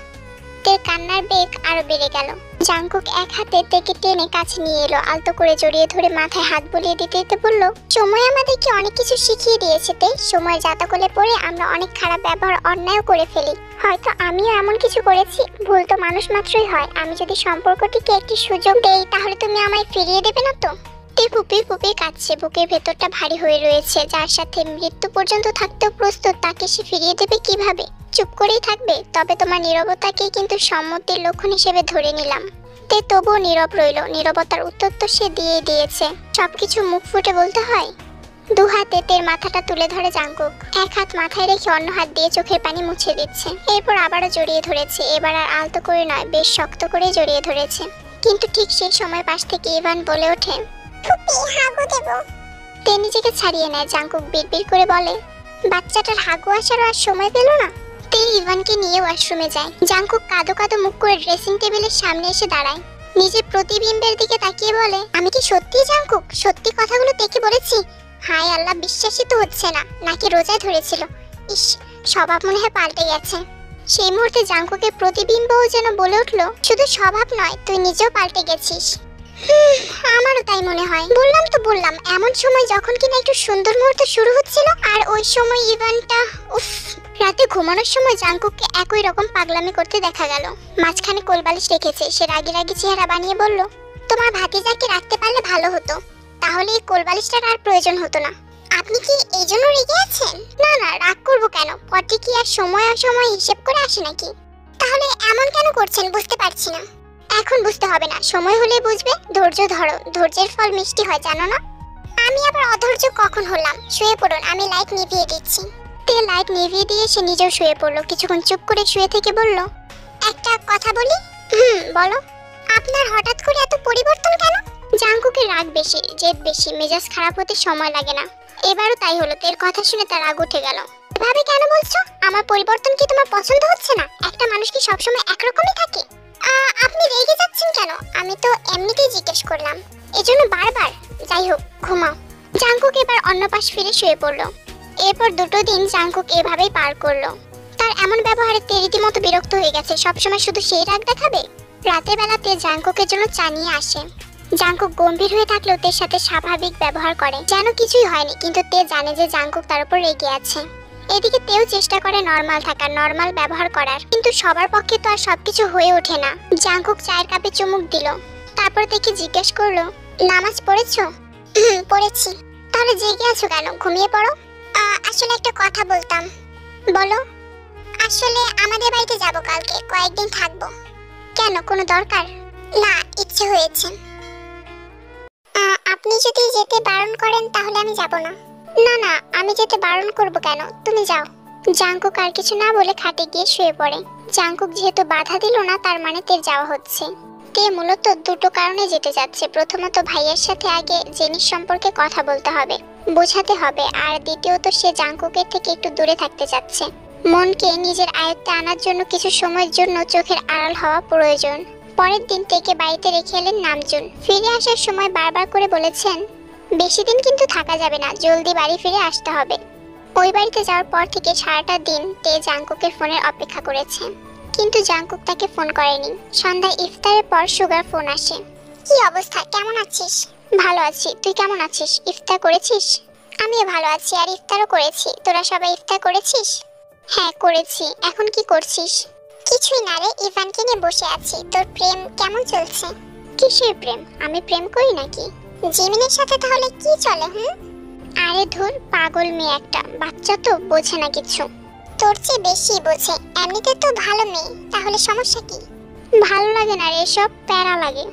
তের কান্নার বেগ আরো বেড়ে গেল। জাংকুক এক হাতে তেকে টেনে কাছে নিয়ে এলো, আলতো করে জড়িয়ে ধরে মাথায় হাত বুলিয়ে দিতে দিতে বলল, সময় আমাদেরকে অনেক কিছু শিখিয়ে দিয়েছে তে। সময়ের জাতকলে পড়ে আমরা অনেক খারাপ ব্যবহার অন্যায়ও করে ফেলি। হয়তো আমিও এমন কিছু করেছি, ভুল তো মানুষ মাত্রই হয়। আমি যদি সম্পর্কটিকে একটি সুযোগ দেই তাহলে তুমি আমায় ফিরিয়ে দেবে না তো? তে ফুপিয়ে ফুপিয়ে কাঁদছে, বুকের ভেতরটা ভারী হয়ে রয়েছে। যার সাথে মৃত্যু পর্যন্ত থাকতেও প্রস্তুত, তাকে সে ফিরিয়ে দেবে কিভাবে? চুপ করেই থাকবে? তবে তোমার নীরবতাকে কিন্তু সম্মতির লক্ষণ হিসেবে ধরে নিলাম। তে তবুও নীরব রইল। নীরবতার উত্তর তো সে দিয়ে দিয়েছে, সবকিছু মুখ ফুটে বলতে হয়। দু হাতে তের মাথাটা তুলে ধরে জাংকুক, এক হাত মাথায় রেখে অন্য হাত দিয়ে চোখের পানি মুছে দিচ্ছে। এরপর আবারও জড়িয়ে ধরেছে, এবার আর আলতো করে নয়, বেশ শক্ত করে জড়িয়ে ধরেছে। কিন্তু ঠিক সেই সময় পাশ থেকে ইভান বলে ওঠে, ফুপি হাগু দেব। তে নিজেকে ছাড়িয়ে নেয়। জাংকুক বিড়বিড় করে বলে, বাচ্চাটার হাগু আসার আর সময় পেল না। তে ইভানকে নিয়ে ওয়াশরুমে যায়। জাংকুক কাঁদো কাঁদো মুখ করে ড্রেসিং টেবিলের সামনে এসে দাঁড়ায়। নিজের প্রতিবিম্বের দিকে তাকিয়ে বলে, আমি কি সত্যি জাংকুক? সত্যি কথাগুলো তেকে বলেছি? হায় আল্লাহ, বিশ্বাসই তো হচ্ছে না। নাকি রোজায় ধরেছিল? ইস, স্বভাব মনে হয় পাল্টে গেছে। সেই মুহূর্তে জাংকুকের প্রতিবিম্বও যেন বলে উঠল, শুধু স্বভাব নয়, তুই নিজেও পাল্টে গেছিস। আমারও তাই মনে হয়। বললাম এমন সময় যখন কিনা একটু সুন্দর মুহূর্ত শুরু হচ্ছিল, আর ওই সময় ইভানটা উফ। রাতে ঘুমানোর সময় জাংকুককে একই রকম পাগলামি করতে দেখা গেল। মাঝখানে কোলবালিশ রেখেছে। সে রাগি রাগি চেহারা বানিয়ে বলল, তোমার ভাতিজাকে রাখতে পারলে ভালো হতো, তাহলে এই কোলবালিশটার আর প্রয়োজন হতো না। আপনি কি এই জন্য রেগে আছেন? না না, রাগ করবো কেন? পটি কি আর সময় অসময় হিসেব করে আসে নাকি? তাহলে এমন কেন করছেন বুঝতে পারছি না। এখন বুঝতে হবে না, সময় হলেই বুঝবে। ধৈর্য ধরো, ধৈর্যের ফল মিষ্টি হয়, জানো না? আমি আবার অধৈর্য কখন হলাম? শুয়ে পড়ুন, আমি লাইট নিভিয়ে দিচ্ছি। তে লাইট নিভিয়ে দিয়ে সে নিজেও শুয়ে পড়লো। কিছুক্ষণ চুপ করে শুয়ে থেকে বলল, একটা কথা বলি। বলো। আপনার হঠাৎ করে এত পরিবর্তন কেন? জাংকুকের রাগ বেশি, জেদ বেশি, মেজাজ খারাপ হতে সময় লাগে না। এবারও তাই হলো। তের কথা শুনে তার রাগ উঠে গেল। এভাবে কেন বলছো? আমার পরিবর্তন কি তোমার পছন্দ হচ্ছে না? একটা মানুষ কি সবসময় একরকমই থাকে? আপনি রেগে যাচ্ছেন কেন? আমি তো এমনিতেই জিজ্ঞেস করলাম, এজন্য বারবার। যাই হোক, ঘুমাও। জাংকুক এবার অন্য পাশ ফিরে শুয়ে পড়লো। এরপর দুটো দিন জাংকুক এভাবেই পার করলো। তার এমন ব্যবহারে তে রীতিমতো বিরক্ত হয়ে গেছে। সবসময় শুধু সেই রাগ দেখাবে? রাতের বেলাতে জাংকুকের জন্য চা নিয়ে আসে। জাংকুক গম্ভীর হয়ে থাকলেও তের সাথে স্বাভাবিক ব্যবহার করে, যেন কিছুই হয়নি। কিন্তু তে জানে যে জাংকুক তার উপর রেগে আছে। এদিকে তেও চেষ্টা করে নরমাল থাকার, নরমাল ব্যবহার করার, কিন্তু সবার পক্ষে তো আর সবকিছু হয়ে ওঠে না। জাংকুক চায়ের কাপে চুমুক দিল, তারপর থেকে জিজ্ঞেস করলো, নামাজ পড়েছো? পড়েছি। তাহলে জেগে আছো কেন? ঘুমিয়ে পড়ো। আসলে একটা কথা বলতাম। বলো। আসলে আমাদের বাড়িতে যাব কালকে, কয়েকদিন থাকবো। কেন, কোনো দরকার? না, ইচ্ছে হয়েছে। আপনি যদি যেতে বারণ করেন তাহলে আমি যাব না। না না, আমি যেতে বারণ করব কেন? তুমি যাও। জাংকুক আর কিছু না বলে খাটে গিয়ে শুয়ে পড়ে। জাংকুক যেহেতু বাধা দিল না, তার মানে তের যাওয়া হচ্ছে। তে মূলত দুটো কারণে যেতে যাচ্ছে। প্রথমত, ভাইয়ের সাথে আগে জেনিস সম্পর্কে কথা বলতে হবে, বোঝাতে হবে। আর দ্বিতীয়ত, সে জাংকুকের থেকে একটু দূরে থাকতে চাচ্ছে। মনকে নিজের আয়ত্তে আনার জন্য কিছু সময়ের জন্য চোখের আড়াল হওয়া প্রয়োজন। পরের দিন থেকে বাড়িতে রেখে এলেন নামজুন। ফিরে আসার সময় বারবার করে বলেছেন, বেশি দিন কিন্তু থাকা যাবে না, জলদি বাড়ি ফিরে আসতে হবে। ওই বাড়িতে যাওয়ার পর থেকে সারাটা দিন তে জাংকুকের ফোনের অপেক্ষা করেছে, কিন্তু জাংকুক তাকে ফোন করেনি। সন্ধ্যায় ইফতারের পর সুগার ফোন আসে। কি অবস্থা, কেমন আছিস? ভালো আছি, তুই কেমন আছিস? ইফতার করেছিস? আমিও ভালো আছি, আর ইফতারও করেছি। তোরা সবাই ইফতার করেছিস? হ্যাঁ করেছি। এখন কি করছিস? কিছুই না রে, ইভানকে নিয়ে বসে আছি। তোর প্রেম কেমন চলছে? কিসের প্রেম? আমি প্রেম করি নাকি? জিমিনের সাথে তাহলে কি চলে? আরে ধুর, পাগল মেয়ে একটা, বাচ্চা তো, বোঝে না কিছু। তোর চেয়ে বেশি বোঝে। এমনিতে তো ভালো মেয়ে, তাহলে সমস্যা কি? ভালো লাগে না রে, সব প্যারা লাগে।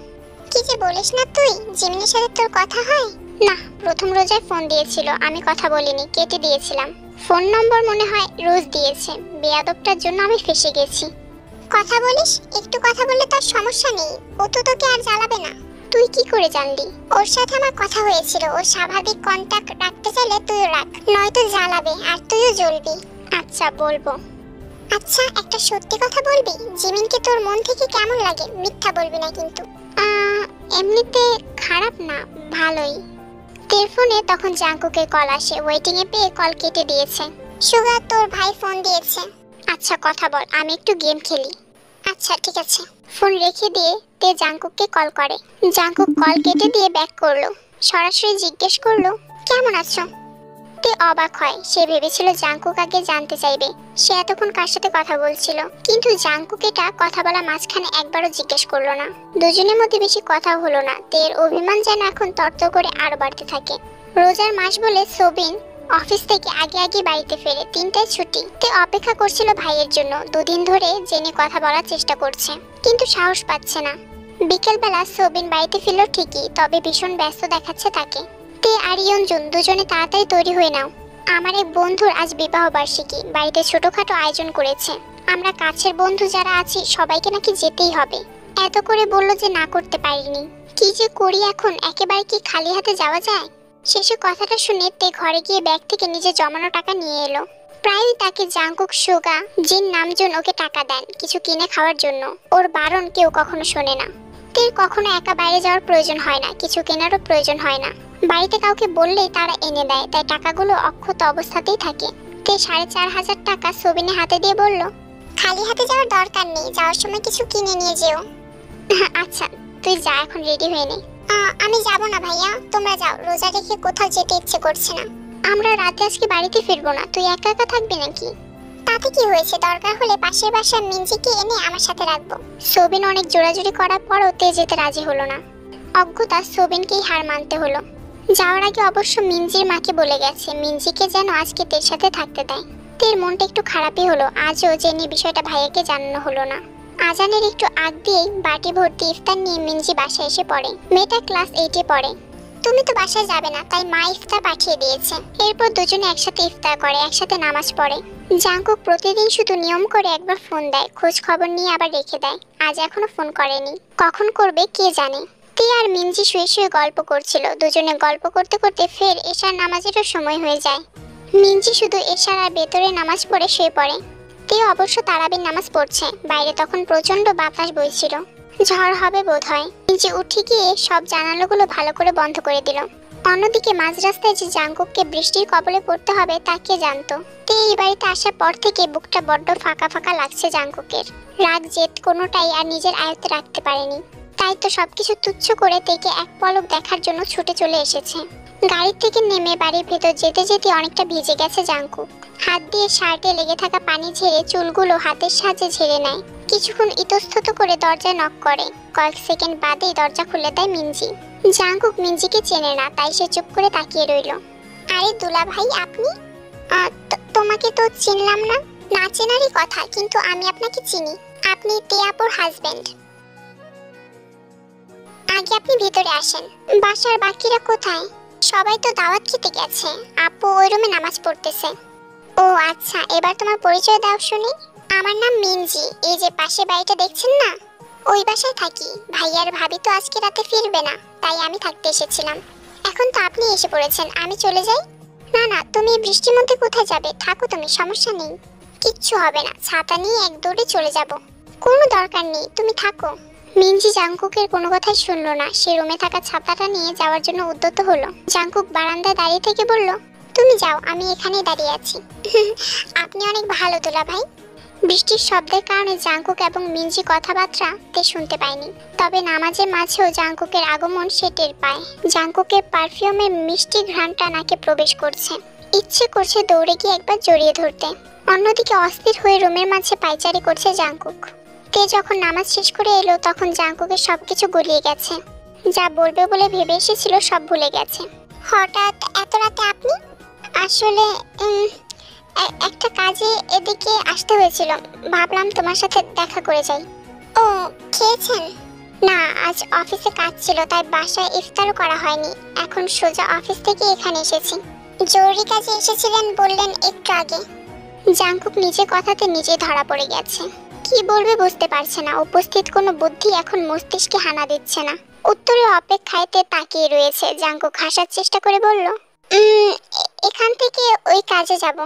কি যে বলিস না তুই, জিমিনের সাথে তোর কথা হয় না? প্রথম রোজায় ফোন দিয়েছিল, আমি কথা বলিনি, কেটে দিয়েছিলাম। ফোন নম্বর মনে হয় রোজ দিয়েছে। বেয়াদবটার জন্য আমি ফেসে গেছি। কথা বলিস, একটু কথা বললে তার সমস্যা নেই, ও তো তোকে আর জ্বালাবে না। তুই কি করে জানলি? ওর সাথে আমার কথা হয়েছিল। ও স্বাভাবিক কন্টাক্ট রাখতে চাইলে তুইও রাখ, নয়তো জ্বালাবে আর তুইও জ্বলবি। আচ্ছা বলবো। আচ্ছা, একটা সত্যি কথা বলবি, জিমিনকে তোর মন থেকে কেমন লাগে? মিথ্যা বলবি না কিন্তু। এমনিতে খারাপ না, ভালোই। তের ফোনে তখন জাংকুকের কল আসে। ওয়েটিং এ পেয়ে কল কেটে দিয়েছে। সুগা, তোর ভাই ফোন দিয়েছে। আচ্ছা কথা বল, আমি একটু গেম খেলি। আচ্ছা ঠিক আছে। ফোন রেখে দিয়ে তে জাংকুককে কল করে। জাংকুক কল কেটে দিয়ে ব্যাক করলো। সরাসরি জিজ্ঞেস করলো, কেমন আছো? তে অবাক হয়। সে ভেবেছিল জাংকুক আগে জানতে চাইবে সে এতক্ষণ কার সাথে কথা বলছিল, কিন্তু জাংকুক এটা কথা বলা মাঝখানে একবারও জিজ্ঞেস করলো না। দুজনের মধ্যে বেশি কথা হলো না। তের অভিমান যেন এখন তরতর করে আরো বাড়তে থাকে। রোজার মাস বলে সোবিন অফিস থেকে আগে আগে বাড়িতে ফেরে। 3টায় ছুটি। তে অপেক্ষা করছিল ভাইয়ের জন্য। দুদিন ধরে জেনে কথা বলার চেষ্টা করছে, কিন্তু সাহস পাচ্ছে না। বিকেলবেলা সোবিন বাড়িতে ফিরল ঠিকই, তবে ভীষণ ব্যস্ত দেখাচ্ছে তাকে। তে আর ইয়ঞ্জুন দুজনে তাড়াতাড়ি তৈরি হয়ে নাও। আমার এক বন্ধুর আজ বিবাহ বার্ষিকী, বাড়িতে ছোটখাটো আয়োজন করেছে। আমরা কাছের বন্ধু যারা আছি সবাইকে নাকি যেতেই হবে। এত করে বললো যে না করতে পারিনি। কি যে করি এখন, একেবারে কি খালি হাতে যাওয়া যায়? শেষে কথাটা শুনে তে ঘরে গিয়ে ব্যাগ থেকে নিজের জমানো টাকা নিয়ে এলো। প্রায়ই তাকে জাংকুক, সুগা, জিন নামজুন ওকে টাকা দেন কিছু কিনে খাওয়ার জন্য। ওর বারণ কেউ কখনো শোনে না। তের কখনো একা বাইরে যাওয়ার প্রয়োজন হয় না, কিছু কেনারও প্রয়োজন হয় না। বাড়িতে কাউকে বললেই তারা এনে দেয়, তাই টাকাগুলো অক্ষত অবস্থাতেই থাকে। তে 4,500 টাকা সোবিনের হাতে দিয়ে বলল, খালি হাতে যাওয়ার দরকার নেই, যাওয়ার সময় কিছু কিনে নিয়ে যেও। আচ্ছা তুই যা, এখন রেডি হয়ে নে। আমি যাব না ভাইয়া, তোমরা যাও। রোজা রেখে কোথাও যেতে ইচ্ছে করছে না। আমরা রাতে আজকে বাড়িতে ফিরবো না, তুই একা একা থাকবি নাকি? তাতে কি হয়েছে, দরকার হলে পাশের বাসার মিঞ্জিকে এনে আমার সাথে রাখবো। সোবিন অনেক জোরাজুরি করার পরও তে যেতে রাজি হলো না। অজ্ঞতা সোবিনকেই হার মানতে হলো। যাওয়ার আগে অবশ্য মিঞ্জির মাকে বলে গেছে মিঞ্জিকে যেন আজকে তের সাথে থাকতে দেয়। তের মনটা একটু খারাপই হলো, আজও জেনে বিষয়টা ভাইয়াকে জানানো হলো না। আজানের একটু আগ দিয়েই বাটি ভর্তি ইফতার নিয়ে মিঞ্জি বাসায় এসে পড়ে। মেয়েটা ক্লাস 8-এ পড়ে। তুমি তো বাসায় যাবে না, তাই মা ইফতার পাঠিয়ে দিয়েছে। এরপর দুজনে একসাথে ইফতার করে, একসাথে নামাজ পড়ে। জাংকুক প্রতিদিন শুধু নিয়ম করে একবার ফোন দেয়, খোঁজ খবর নিয়ে আবার রেখে দেয়। আজ এখনো ফোন করেনি, কখন করবে কে জানে। তে আর মিঞ্জি শুয়ে শুয়ে গল্প করছিল। দুজনে গল্প করতে করতে ফের এশার নামাজেরও সময় হয়ে যায়। মিঞ্জি শুধু এশার আর ভেতরে নামাজ পড়ে শুয়ে পড়ে। তে অবশ্য তারাবির নামাজ পড়ছে। বাইরে তখন প্রচন্ড বাতাস বইছিল, ঝড় হবে বোধ হয়। মিঞ্জি উঠে গিয়ে সব জানালাগুলো ভালো করে বন্ধ করে দিল। অন্যদিকে মাঝ রাস্তায় যে জাংকুককে বৃষ্টির কবলে পড়তে হবে তা কে জানতো। তে এই বাড়িতে আসার পর থেকে বুকটা বড্ড ফাঁকা ফাঁকা লাগছে জাংকুকের। রাগ জেদ কোনোটাই আর নিজের আয়ত্তে রাখতে পারেনি। তাই তো সবকিছু তুচ্ছ করে তেকে এক পলক দেখার জন্য ছুটে চলে এসেছে। গাড়ি থেকে নেমে বাড়ির ভেতর যেতে যেতে অনেকটা ভিজে গেছে জাংকুক। হাত দিয়ে শার্টে লেগে থাকা পানি ঝেড়ে চুলগুলো হাতের সাহায্যে ঝেড়ে নেয়। কিছুক্ষণ ইতস্তত করে দরজায় নক করে। কয়েক সেকেন্ড বাদেই দরজা খুলে দেয় মিঞ্জি। জাংকুক মিঞ্জিকে চেনে না, তাই সে চুপ করে তাকিয়ে রইল। আরে দুলা ভাই, আপনি? তোমাকে তো চিনলাম না। না চেনারই কথা, কিন্তু আমি আপনাকে চিনি। আপনি তে আপুর হাজবেন্ড। আগে আপনি ভিতরে আসেন। বাসার বাকিরা কোথায়? সবাই তো দাওয়াত খেতে গেছে। আপু ওই রুমে নামাজ পড়তেছে। ও আচ্ছা, এবার তোমার পরিচয় দাও শুনি। আমার নাম মিঞ্জি। এই যে পাশে বাড়িটা দেখছেন না, ওই বাসায় থাকি। ভাইয়ার ভাবি তো আজকে রাতে ফিরবে না, তাই আমি থাকতে এসেছিলাম। এখন তো আপনি এসে পড়েছেন, আমি চলে যাই? না না, তুমি বৃষ্টির মধ্যে কোথায় যাবে? থাকো তুমি, সমস্যা নেই। কিচ্ছু হবে না, ছাতা নিয়ে এক দৌড়ে চলে যাব। কোনো দরকার নেই, তুমি থাকো। মিঞ্জি জাংকুকের কোনো কথাই শুনলো না। সে রুমে থাকা ছাতাটা নিয়ে যাওয়ার জন্য উদ্যত হলো। জাংকুক বারান্দায় দাঁড়িয়ে থেকে বলল, তুমি যাও, আমি এখানেই দাঁড়িয়ে আছি। আপনি অনেক ভালো দুলা ভাই। বৃষ্টির শব্দের কারণে জাংকুক এবং মিঞ্জি কথাবার্তা তে শুনতে পায়নি, তবে নামাজের মাঝেও জাংকুকের আগমন সে টের পায়। জাংকুকের পারফিউমের মিষ্টি ঘ্রাণটা নাকে প্রবেশ করছে। ইচ্ছে করছে দৌড়ে গিয়ে একবার জড়িয়ে ধরতে। অন্যদিকে অস্থির হয়ে রুমের মাঝে পায়চারি করছে জাংকুক। তে যখন নামাজ শেষ করে এলো তখন জাংকুকের সবকিছু গুলিয়ে গেছে। যা বলবে বলে ভেবে এসেছিল সব ভুলে গেছে। হঠাৎ এত রাতে আপনি? আসলে একটা কাজে এদিকে আসতে হয়েছিল, ভাবলাম তোমার সাথে দেখা করে যাই। ও, খেয়েছেন? না, আজ অফিসে কাজ ছিল, তাই বাসায় ইফতারও করা হয়নি। এখন সোজা অফিস থেকে এখানে এসেছি। জরুরি কাজে এসেছিলেন বললেন একটু আগে। জাংকুক নিজে কথাতে নিজে ধরা পড়ে গেছে। কি বলবে বুঝতে পারছে না। উপস্থিত কোনো বুদ্ধি এখন মস্তিষ্কে হানা দিচ্ছে না। উত্তরে অপেক্ষায় তে তাকিয়ে রয়েছে। জাংকুক হাসার চেষ্টা করে বলল, এখান থেকে ওই কাজে যাব।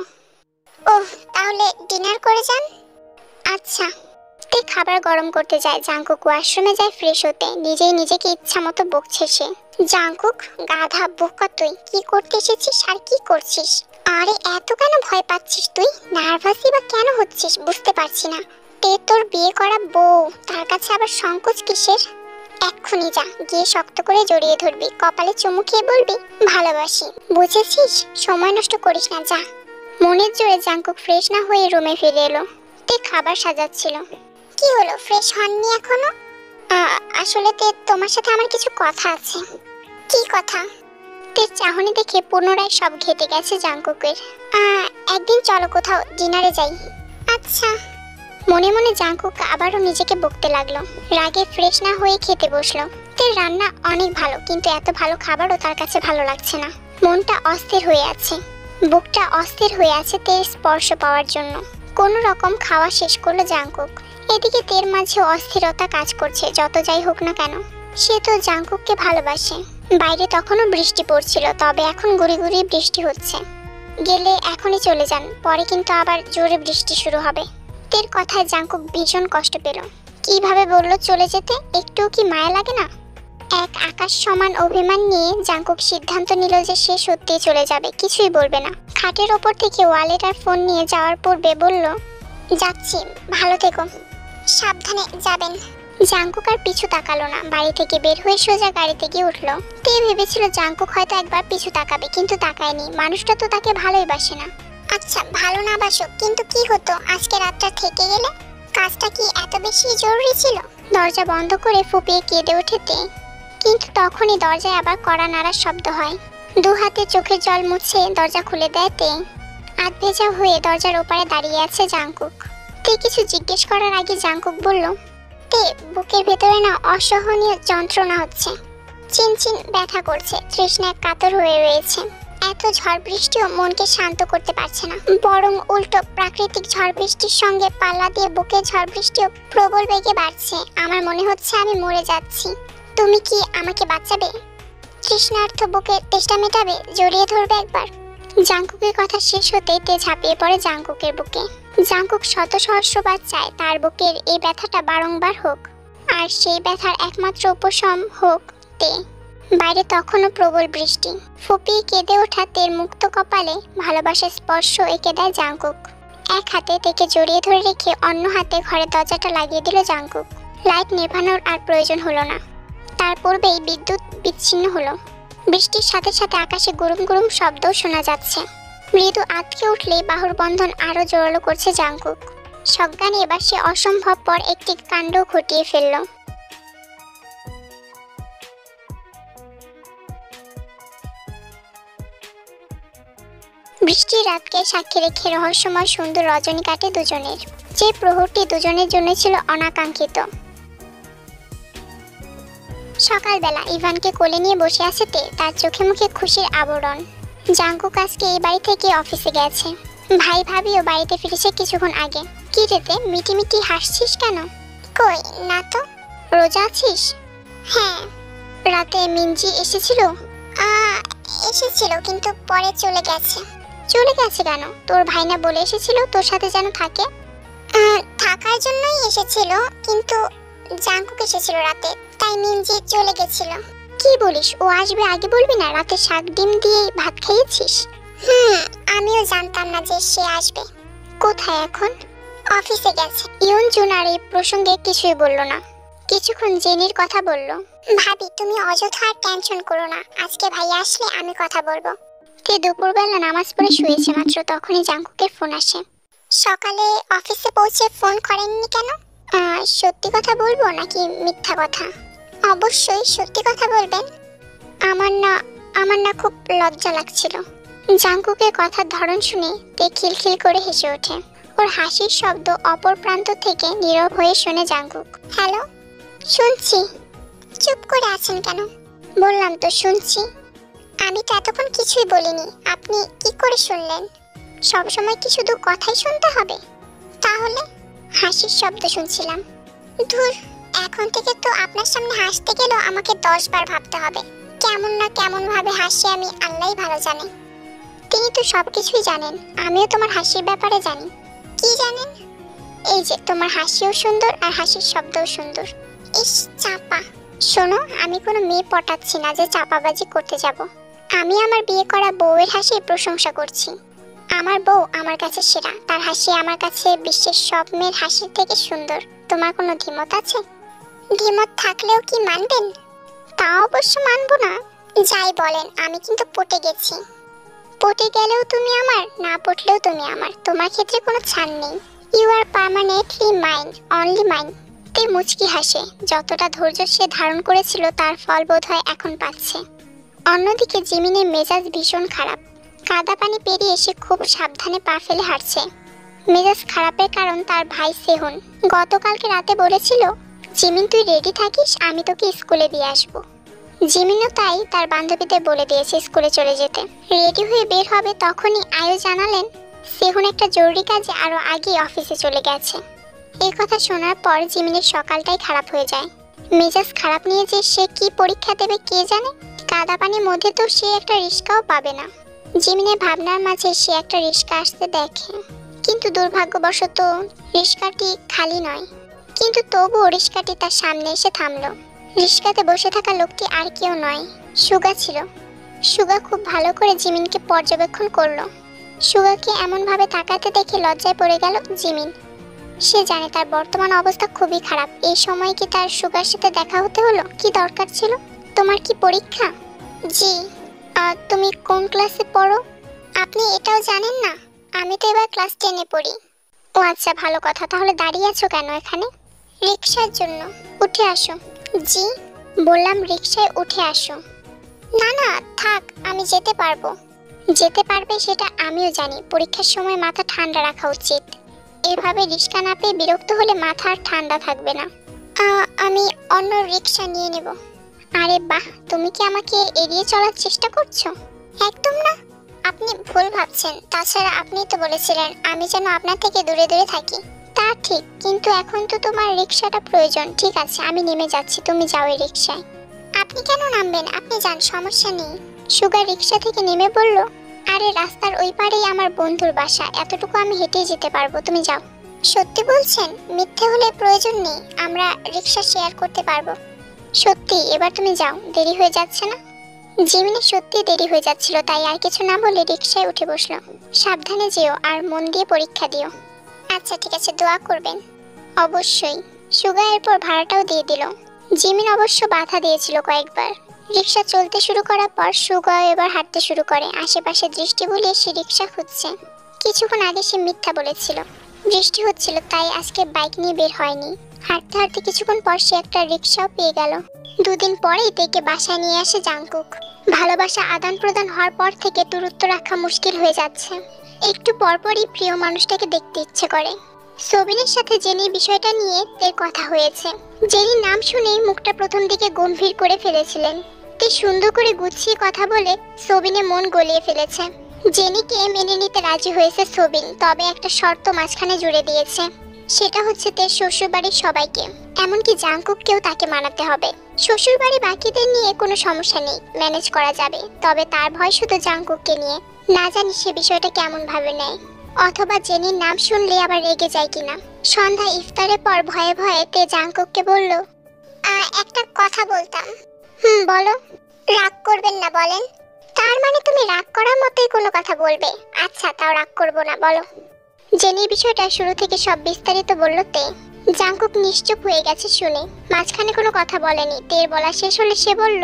ওহ, তাহলে ডিনার করে যান। আচ্ছা। তে খাবার গরম করতে যায়। জাংকুক ওয়াশরুমে যায় ফ্রেশ হতে। নিজেই নিজেকে ইচ্ছা মতো বকছে সে। জাংকুক, গাধা বোকা, তুই কি করতে এসেছিস আর কি করছিস? আরে এত কেন ভয় পাচ্ছিস তুই? নার্ভাসই বা কেন হচ্ছিস বুঝতে পারছি না। তে তোর বিয়ে করা বউ, তার কাছে আবার সংকোচ কিসের? এক্ষুনি যা, গিয়ে শক্ত করে জড়িয়ে ধরবি, কপালে চুমু খেয়ে বলবি ভালোবাসি, বুঝেছিস? সময় নষ্ট করিস না, যা। মনের জোরে জাংকুক ফ্রেশ না হয়ে রুমে ফিরে এলো। তে খাবার সাজাচ্ছিল। কি হলো, ফ্রেশ হননি এখনো? আসলে তে, তোমার সাথে আমার কিছু কথা আছে। কি কথা? তের চাহনি দেখে পুনরায় সব ঘেটে গেছে জাংকুকের। একদিন চলো কোথাও ডিনারে যাই। আচ্ছা। মনে মনে জাংকুক আবারও নিজেকে বকতে লাগলো। রাগে ফ্রেশ না হয়ে খেতে বসলো। তের রান্না অনেক ভালো, কিন্তু এত ভালো খাবারও তার কাছে ভালো লাগছে না। মনটা অস্থির হয়ে আছে, বুকটা অস্থির হয়ে আছে তের স্পর্শ পাওয়ার জন্য। কোনো রকম খাওয়া শেষ করলো জাংকুক। এদিকে তের মাঝে অস্থিরতা কাজ করছে। যত যাই হোক না কেন, সে তো জাংকুককে ভালোবাসে। বাইরে তখনও বৃষ্টি পড়ছিল, তবে এখন গুড়ি গুড়ি বৃষ্টি হচ্ছে। গেলে এখনই চলে যান, পরে কিন্তু আবার জোরে বৃষ্টি শুরু হবে। তের কথায় জাংকুক ভীষণ কষ্ট পেল। কিভাবে বলল চলে যেতে? একটুও কি মায়া লাগে না? এক আকাশ সমান অভিমান নিয়ে জাংকুক সিদ্ধান্ত নিল যে সে সত্যিই চলে যাবে, কিছুই বলবে না। খাটের ওপর থেকে ওয়ালেট আর ফোন নিয়ে যাওয়ার পূর্বে বলল, যাচ্ছি, ভালো থেকো, সাবধানে যাবেন। জাংকুক আর পিছু তাকালো না, বাড়ি থেকে বের হয়ে সোজা গাড়িতে গিয়ে উঠলো। তে ভেবেছিল জাংকুক হয়তো একবার পিছু তাকাবে, কিন্তু তাকায়নি। মানুষটা তো তাকে ভালোই বাসে না। আচ্ছা, ভালো না বাসো, কিন্তু কি হতো আজকে রাতটা থেকে গেলে? কাজটা কি এত বেশি জরুরি ছিল? দরজা বন্ধ করে ফুপিয়ে কেঁদে ওঠে তে। কিন্তু তখনই দরজায় আবার কড়া নাড়ার শব্দ হয়। দু হাতে চোখের জল মুছে দরজা খুলে দেয় তে। আধ ভেজা হয়ে দরজার ওপারে দাঁড়িয়ে আছে জাংকুক। তে কিছু জিজ্ঞেস করার আগে জাংকুক বলল, তে, বুকের ভেতরে না অসহনীয় যন্ত্রণা হচ্ছে, চিনচিন ব্যথা করছে, তৃষ্ণায় কাতর হয়ে রয়েছে। এত ঝড় বৃষ্টিও মনকে শান্ত করতে পারছে না, বরং উল্টো প্রাকৃতিক ঝড় বৃষ্টির সঙ্গে পাল্লা দিয়ে বুকে ঝড় বৃষ্টিও প্রবল বেগে বাড়ছে। আমার মনে হচ্ছে আমি মরে যাচ্ছি। তুমি কি আমাকে বাঁচাবে? তৃষ্ণার্থ বুকের তেষ্টা মেটাবে? জড়িয়ে ধরবে একবার? জাংকুকের কথা শেষ হতেই তে ঝাঁপিয়ে পড়ে জাংকুকের বুকে। জাংকুক শত সহস্রবার চায় তার বুকের এই ব্যথাটা বারংবার হোক, আর সেই ব্যথার একমাত্র উপশম হোক তে। বাইরে তখনও প্রবল বৃষ্টি। ফুপিয়ে কেঁদে ওঠা তের মুক্ত কপালে ভালোবাসার স্পর্শ এঁকে দেয় জাংকুক। এক হাতে তেকে জড়িয়ে ধরে রেখে অন্য হাতে ঘরের দরজাটা লাগিয়ে দিল জাংকুক। লাইট নেভানোর আর প্রয়োজন হলো না, তার পূর্বেই বিদ্যুৎ বিচ্ছিন্ন হলো। বৃষ্টির সাথে সাথে আকাশে গুরুম গুরুম শব্দও শোনা যাচ্ছে। মৃদু আঁতকে উঠলেই বাহুর বন্ধন আরো জোরালো করছে জাংকুক। সজ্ঞানে এবার সে অসম্ভব পর একটি কাণ্ড ঘটিয়ে ফেলল। বৃষ্টির রাতকে সাক্ষী রেখে রহস্যময় সুন্দর রজনী কাটে দুজনের, যে প্রহরটি দুজনের জন্য ছিল অনাকাঙ্ক্ষিত। সকালবেলা ইভানকে কোলে নিয়ে বসে আছে তে, তার চোখে মুখে খুশির আবরণ। জাংকুক আজকে এই বাড়ি থেকে অফিসে গেছে। ভাই ভাবিও বাড়িতে ফিরেছে কিছুক্ষণ আগে। কি রেতে, মিটি মিটি হাসছিস কেন? কই না তো। রোজা আছিস? হ্যাঁ। রাতে মিঞ্জি এসেছিল? এসেছিল, কিন্তু পরে চলে গেছে। চলে গেছে কেন? তোর ভাই না বলে এসেছিল তোর সাথে যেন থাকে? থাকার জন্যই এসেছিল, কিন্তু জাংকুক এসেছিল রাতে, তাই মিঞ্জি চলে গেছিল। কি বলিস? ও আসবে আগে বলবি না? রাতে শাক ডিম দিয়ে ভাত খেয়েছিস? আমিও জানতাম না যে সে আসবে। কোথায় এখন? অফিসে গেছে। ইউন জুন আর এই প্রসঙ্গে কিছুই বলল না। কিছুক্ষণ জেনির কথা বলল। ভাবি, তুমি অযথা টেনশন করো না, আজকে ভাই আসলে আমি কথা বলবো। তে দুপুরবেলা নামাজ পড়ে শুয়েছে মাত্র, তখনই জাংকুকের ফোন আসে। সকালে অফিসে পৌঁছে ফোন করেননি কেন? সত্যি কথা বলবো নাকি মিথ্যা কথা? অবশ্যই সত্যি কথা বলবেন। আমার না খুব লজ্জা লাগছিল। জাংকুকের কথার ধরন শুনে তে খিলখিল করে হেসে ওঠে। ওর হাসির শব্দ অপর প্রান্ত থেকে নীরব হয়ে শুনে জাংকুক। হ্যালো, শুনছি। চুপ করে আছেন কেন? বললাম তো শুনছি। আমি তো এতক্ষণ কিছুই বলিনি, আপনি কি করে শুনলেন? সবসময় কি শুধু কথাই শুনতে হবে? তাহলে হাসির শব্দ শুনছিলাম। ধুর, এখন থেকে তো আপনার সামনে হাসতে গেলেও আমাকে 10 বার ভাবতে হবে। কেমন না কেমন ভাবে হাসি আমি আল্লাহই ভালো জানে। তিনি তো সবকিছুই জানেন। আমিও তোমার হাসির ব্যাপারে জানি। কি জানেন? এই যে তোমার হাসিও সুন্দর আর হাসির শব্দও সুন্দর। ইস চাপা। শোনো, আমি কোনো মেয়ে পটাচ্ছি না যে চাপাবাজি করতে যাব। আমি আমার বিয়ে করা বউয়ের হাসির প্রশংসা করছি। আমার বউ আমার কাছে সেরা, তার হাসি আমার কাছে বিশ্বের সব মেয়ের হাসির থেকে সুন্দর। তোমার কোনো দ্বিমত আছে? দ্বিমত থাকলেও কি মানবেন? তা অবশ্য মানবো না। যাই বলেন, আমি কিন্তু পটে গেছি। পটে গেলেও তুমি আমার, না পটলেও তুমি আমার, তোমার ক্ষেত্রে কোনো ছাড় নেই। You are permanently mine, only mine. তে মুচকি হাসে। যতটা ধৈর্য সে ধারণ করেছিল তার ফল বোধহয় এখন পাচ্ছে। অন্যদিকে জিমিনের মেজাজ ভীষণ খারাপ। কাদা পানি পেরিয়ে সে খুব সাবধানে পা ফেলে হাঁটছে। মেজাজ খারাপের কারণ তার ভাই সেহুন গতকালকে রাতে বলেছিল, জিমিন তুই রেডি থাকিস, আমি তোকে স্কুলে দিয়ে আসবো। জিমিনও তাই তার বান্ধবীদের বলে দিয়েছে স্কুলে চলে যেতে। রেডি হয়ে বের হবে তখনই আয়ো জানালেন সেহুন একটা জরুরি কাজে আরো আগে অফিসে চলে গেছে। এই কথা শোনার পর জিমিনের সকালটাই খারাপ হয়ে যায়। মেজাজ খারাপ নিয়ে যে সে কি পরীক্ষা দেবে কে জানে। কাদা পানির মধ্যে তো সে একটা রিস্কাও পাবে না। জিমিনের ভাবনার মাঝে সে একটা রিস্কা আসতে দেখে, কিন্তু দুর্ভাগ্যবশত রিস্কাটি খালি নয়। কিন্তু তবুও রিস্কাটি তার সামনে এসে থামলো। রিস্কাতে বসে থাকা লোকটি আর কেউ নয়, সুগা ছিল। সুগা খুব ভালো করে জিমিনকে পর্যবেক্ষণ করলো। সুগাকে এমনভাবে তাকাতে দেখে লজ্জায় পড়ে গেল জিমিন। সে জানে তার বর্তমান অবস্থা খুবই খারাপ। এই সময় কি তার সুগার সাথে দেখা হতে হলো? কি দরকার ছিল? তোমার কি পরীক্ষা? জি। তুমি কোন ক্লাসে পড়ো? আপনি এটাও জানেন না? আমি তো এবার ক্লাস 10-এ পড়ি। ও আচ্ছা, ভালো কথা। তাহলে দাঁড়িয়ে আছো কেন এখানে? রিকশার জন্য। উঠে আসো। জি? বললাম রিকশায় উঠে আসো। না না থাক, আমি যেতে পারবো। যেতে পারবে সেটা আমিও জানি। পরীক্ষার সময় মাথা ঠান্ডা রাখা উচিত। এভাবে রিকশা না পেয়ে বিরক্ত হলে মাথা আর ঠান্ডা থাকবে না। আমি অন্য রিকশা নিয়ে নেব। আরে বাহ, তুমি কি আমাকে এড়িয়ে চলার চেষ্টা করছো? একদম না, আপনি ভুল ভাবছেন। তাছাড়া আপনি তো বলেছিলেন আমি যেন আপনার থেকে দূরে দূরে থাকি। তা ঠিক, কিন্তু এখন তো তোমার রিকশাটা প্রয়োজন। ঠিক আছে, আমি নেমে যাচ্ছি, তুমি যাও এই রিকশায়। আপনি কেন নামবেন? আপনি যান, সমস্যা নেই। সুগার রিকশা থেকে নেমে বলল, আরে রাস্তার ওই পারেই আমার বন্ধুর বাসা, এতটুকু আমি হেঁটেই যেতে পারবো, তুমি যাও। সত্যি বলছেন? মিথ্যে হলে প্রয়োজন নেই, আমরা রিকশা শেয়ার করতে পারবো। সত্যি? এবার তুমি যাও, দেরি হয়ে যাচ্ছে না? জিমিনের সত্যি দেরি হয়ে যাচ্ছিল, তাই আর কিছু না বলে রিকশায় উঠে বসলো। সাবধানে যেও আর মন দিয়ে পরীক্ষা দিও। আচ্ছা ঠিক আছে, দোয়া করবেন। অবশ্যই। সুগা এরপর ভাড়াটাও দিয়ে দিল। জিমিন অবশ্য বাধা দিয়েছিল কয়েকবার। রিকশা চলতে শুরু করার পর সুগা এবার হাঁটতে শুরু করে। আশেপাশে দৃষ্টি বুলিয়ে সে রিকশা খুঁজছে। কিছুক্ষণ আগে সে মিথ্যা বলেছিল, বৃষ্টি হচ্ছিল তাই আজকে বাইক নিয়ে বের হয়নি। হাঁটতে হাঁটতে কিছুক্ষণ পর সে একটা রিকশাও পেয়ে গেল। দুদিন পরেই তাকে বাসায় নিয়ে আসে জাংকুক। ভালোবাসা আদান প্রদান হওয়ার পর থেকে দূরত্ব রাখা মুশকিল হয়ে যাচ্ছে। একটু পরপরই প্রিয় মানুষটাকে দেখতে ইচ্ছে করে। সোবিনের সাথে জেনি বিষয়টা নিয়ে তের কথা হয়েছে। জেনির নাম শুনেই মুখটা প্রথম দিকে গম্ভীর করে ফেলেছিলেন। তে সুন্দর করে গুছিয়ে কথা বলে সোবিনের মন গলিয়ে ফেলেছে। জেনিকে মেনে নিতে রাজি হয়েছে সোবিন, তবে একটা শর্ত মাঝখানে জুড়ে দিয়েছে। সেটা হচ্ছে তের শ্বশুরবাড়ির সবাইকে, এমনকি জাংকুককেও তাকে মানাতে হবে। শ্বশুরবাড়ি বাকিদের নিয়ে কোনো সমস্যা নেই, ম্যানেজ করা যাবে। তবে তার ভয় শুধু জাংকুককে নিয়ে। না জানি সে বিষয়টা কেমন ভাবে নেয়, অথবা জেনির নাম শুনলে আবার রেগে যায় কিনা। সন্ধ্যা ইফতারের পর ভয়ে ভয়ে তে জাংকুককে বলল, একটা কথা বলতাম। বলো। রাগ করবেন না, বলেন। তার মানে তুমি রাগ করার মতোই কোনো কথা বলবে? আচ্ছা, তাও রাগ করবো না, বলো। জেনির বিষয়টা শুরু থেকে সব বিস্তারিত বলল তে। জাংকুক নিশ্চুপ হয়ে গেছে শুনে, মাঝখানে কোনো কথা বলেনি। তের বলা শেষ হলে সে বলল,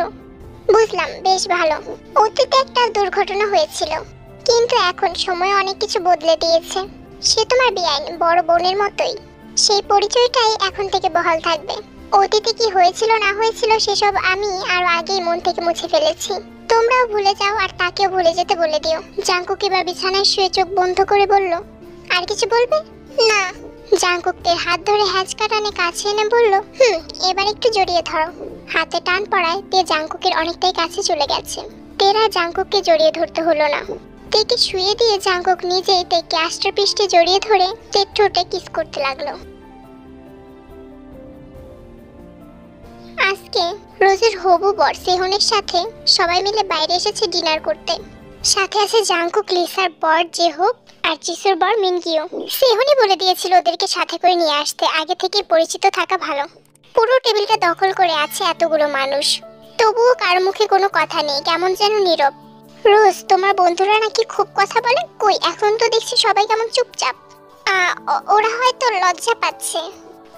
বুঝলাম, বেশ ভালো। অতীতে একটা দুর্ঘটনা হয়েছিল, কিন্তু এখন সময় অনেক কিছু বদলে দিয়েছে। সে তোমার বেআইন বড় বোনের মতোই। সেই পরিচয়টাই এখন থেকে বহাল থাকবে। অতীতে কি হয়েছিল না হয়েছিল সেসব আমি আরো আগেই মন থেকে মুছে ফেলেছি। তোমরাও ভুলে যাও আর তাকেও ভুলে যেতে বলে দিও। জাংকুক এবার বিছানায় শুয়ে চোখ বন্ধ করে বলল, আর কিছু বলবে? না। জাংকুক তের হাত ধরে হ্যাঁচকা টানে কাছে এনে বলল, এবার একটু জড়িয়ে ধরো। হাতে টান পড়ায় তে জাংকুকের অনেকটাই কাছে চলে গেছে। তেরা জাংকুককে জড়িয়ে ধরতে হলো না। তেকে শুয়ে দিয়ে জাংকুক নিজেই তেকে আষ্টপৃষ্টে জড়িয়ে ধরে তের ঠোঁটে কিস করতে লাগলো। আজকে রোজের হবু বর সেহুনের সাথে সবাই মিলে বাইরে এসেছে ডিনার করতে। সাথে আছে জাংকুক, লিসার বর জেহোক আর জিসুর বর মিনগিও। সেহুনি বলে দিয়েছিল ওদেরকে সাথে করে নিয়ে আসতে, আগে থেকে পরিচিত থাকা ভালো। পুরো টেবিলটা দখল করে আছে এতগুলো মানুষ, তবুও কার মুখে কোনো কথা নেই, কেমন যেন নীরব। রোজ, তোমার বন্ধুরা নাকি খুব কথা বলে, কই এখন তো দেখছি সবাই কেমন চুপচাপ। ওরা হয়তো লজ্জা পাচ্ছে।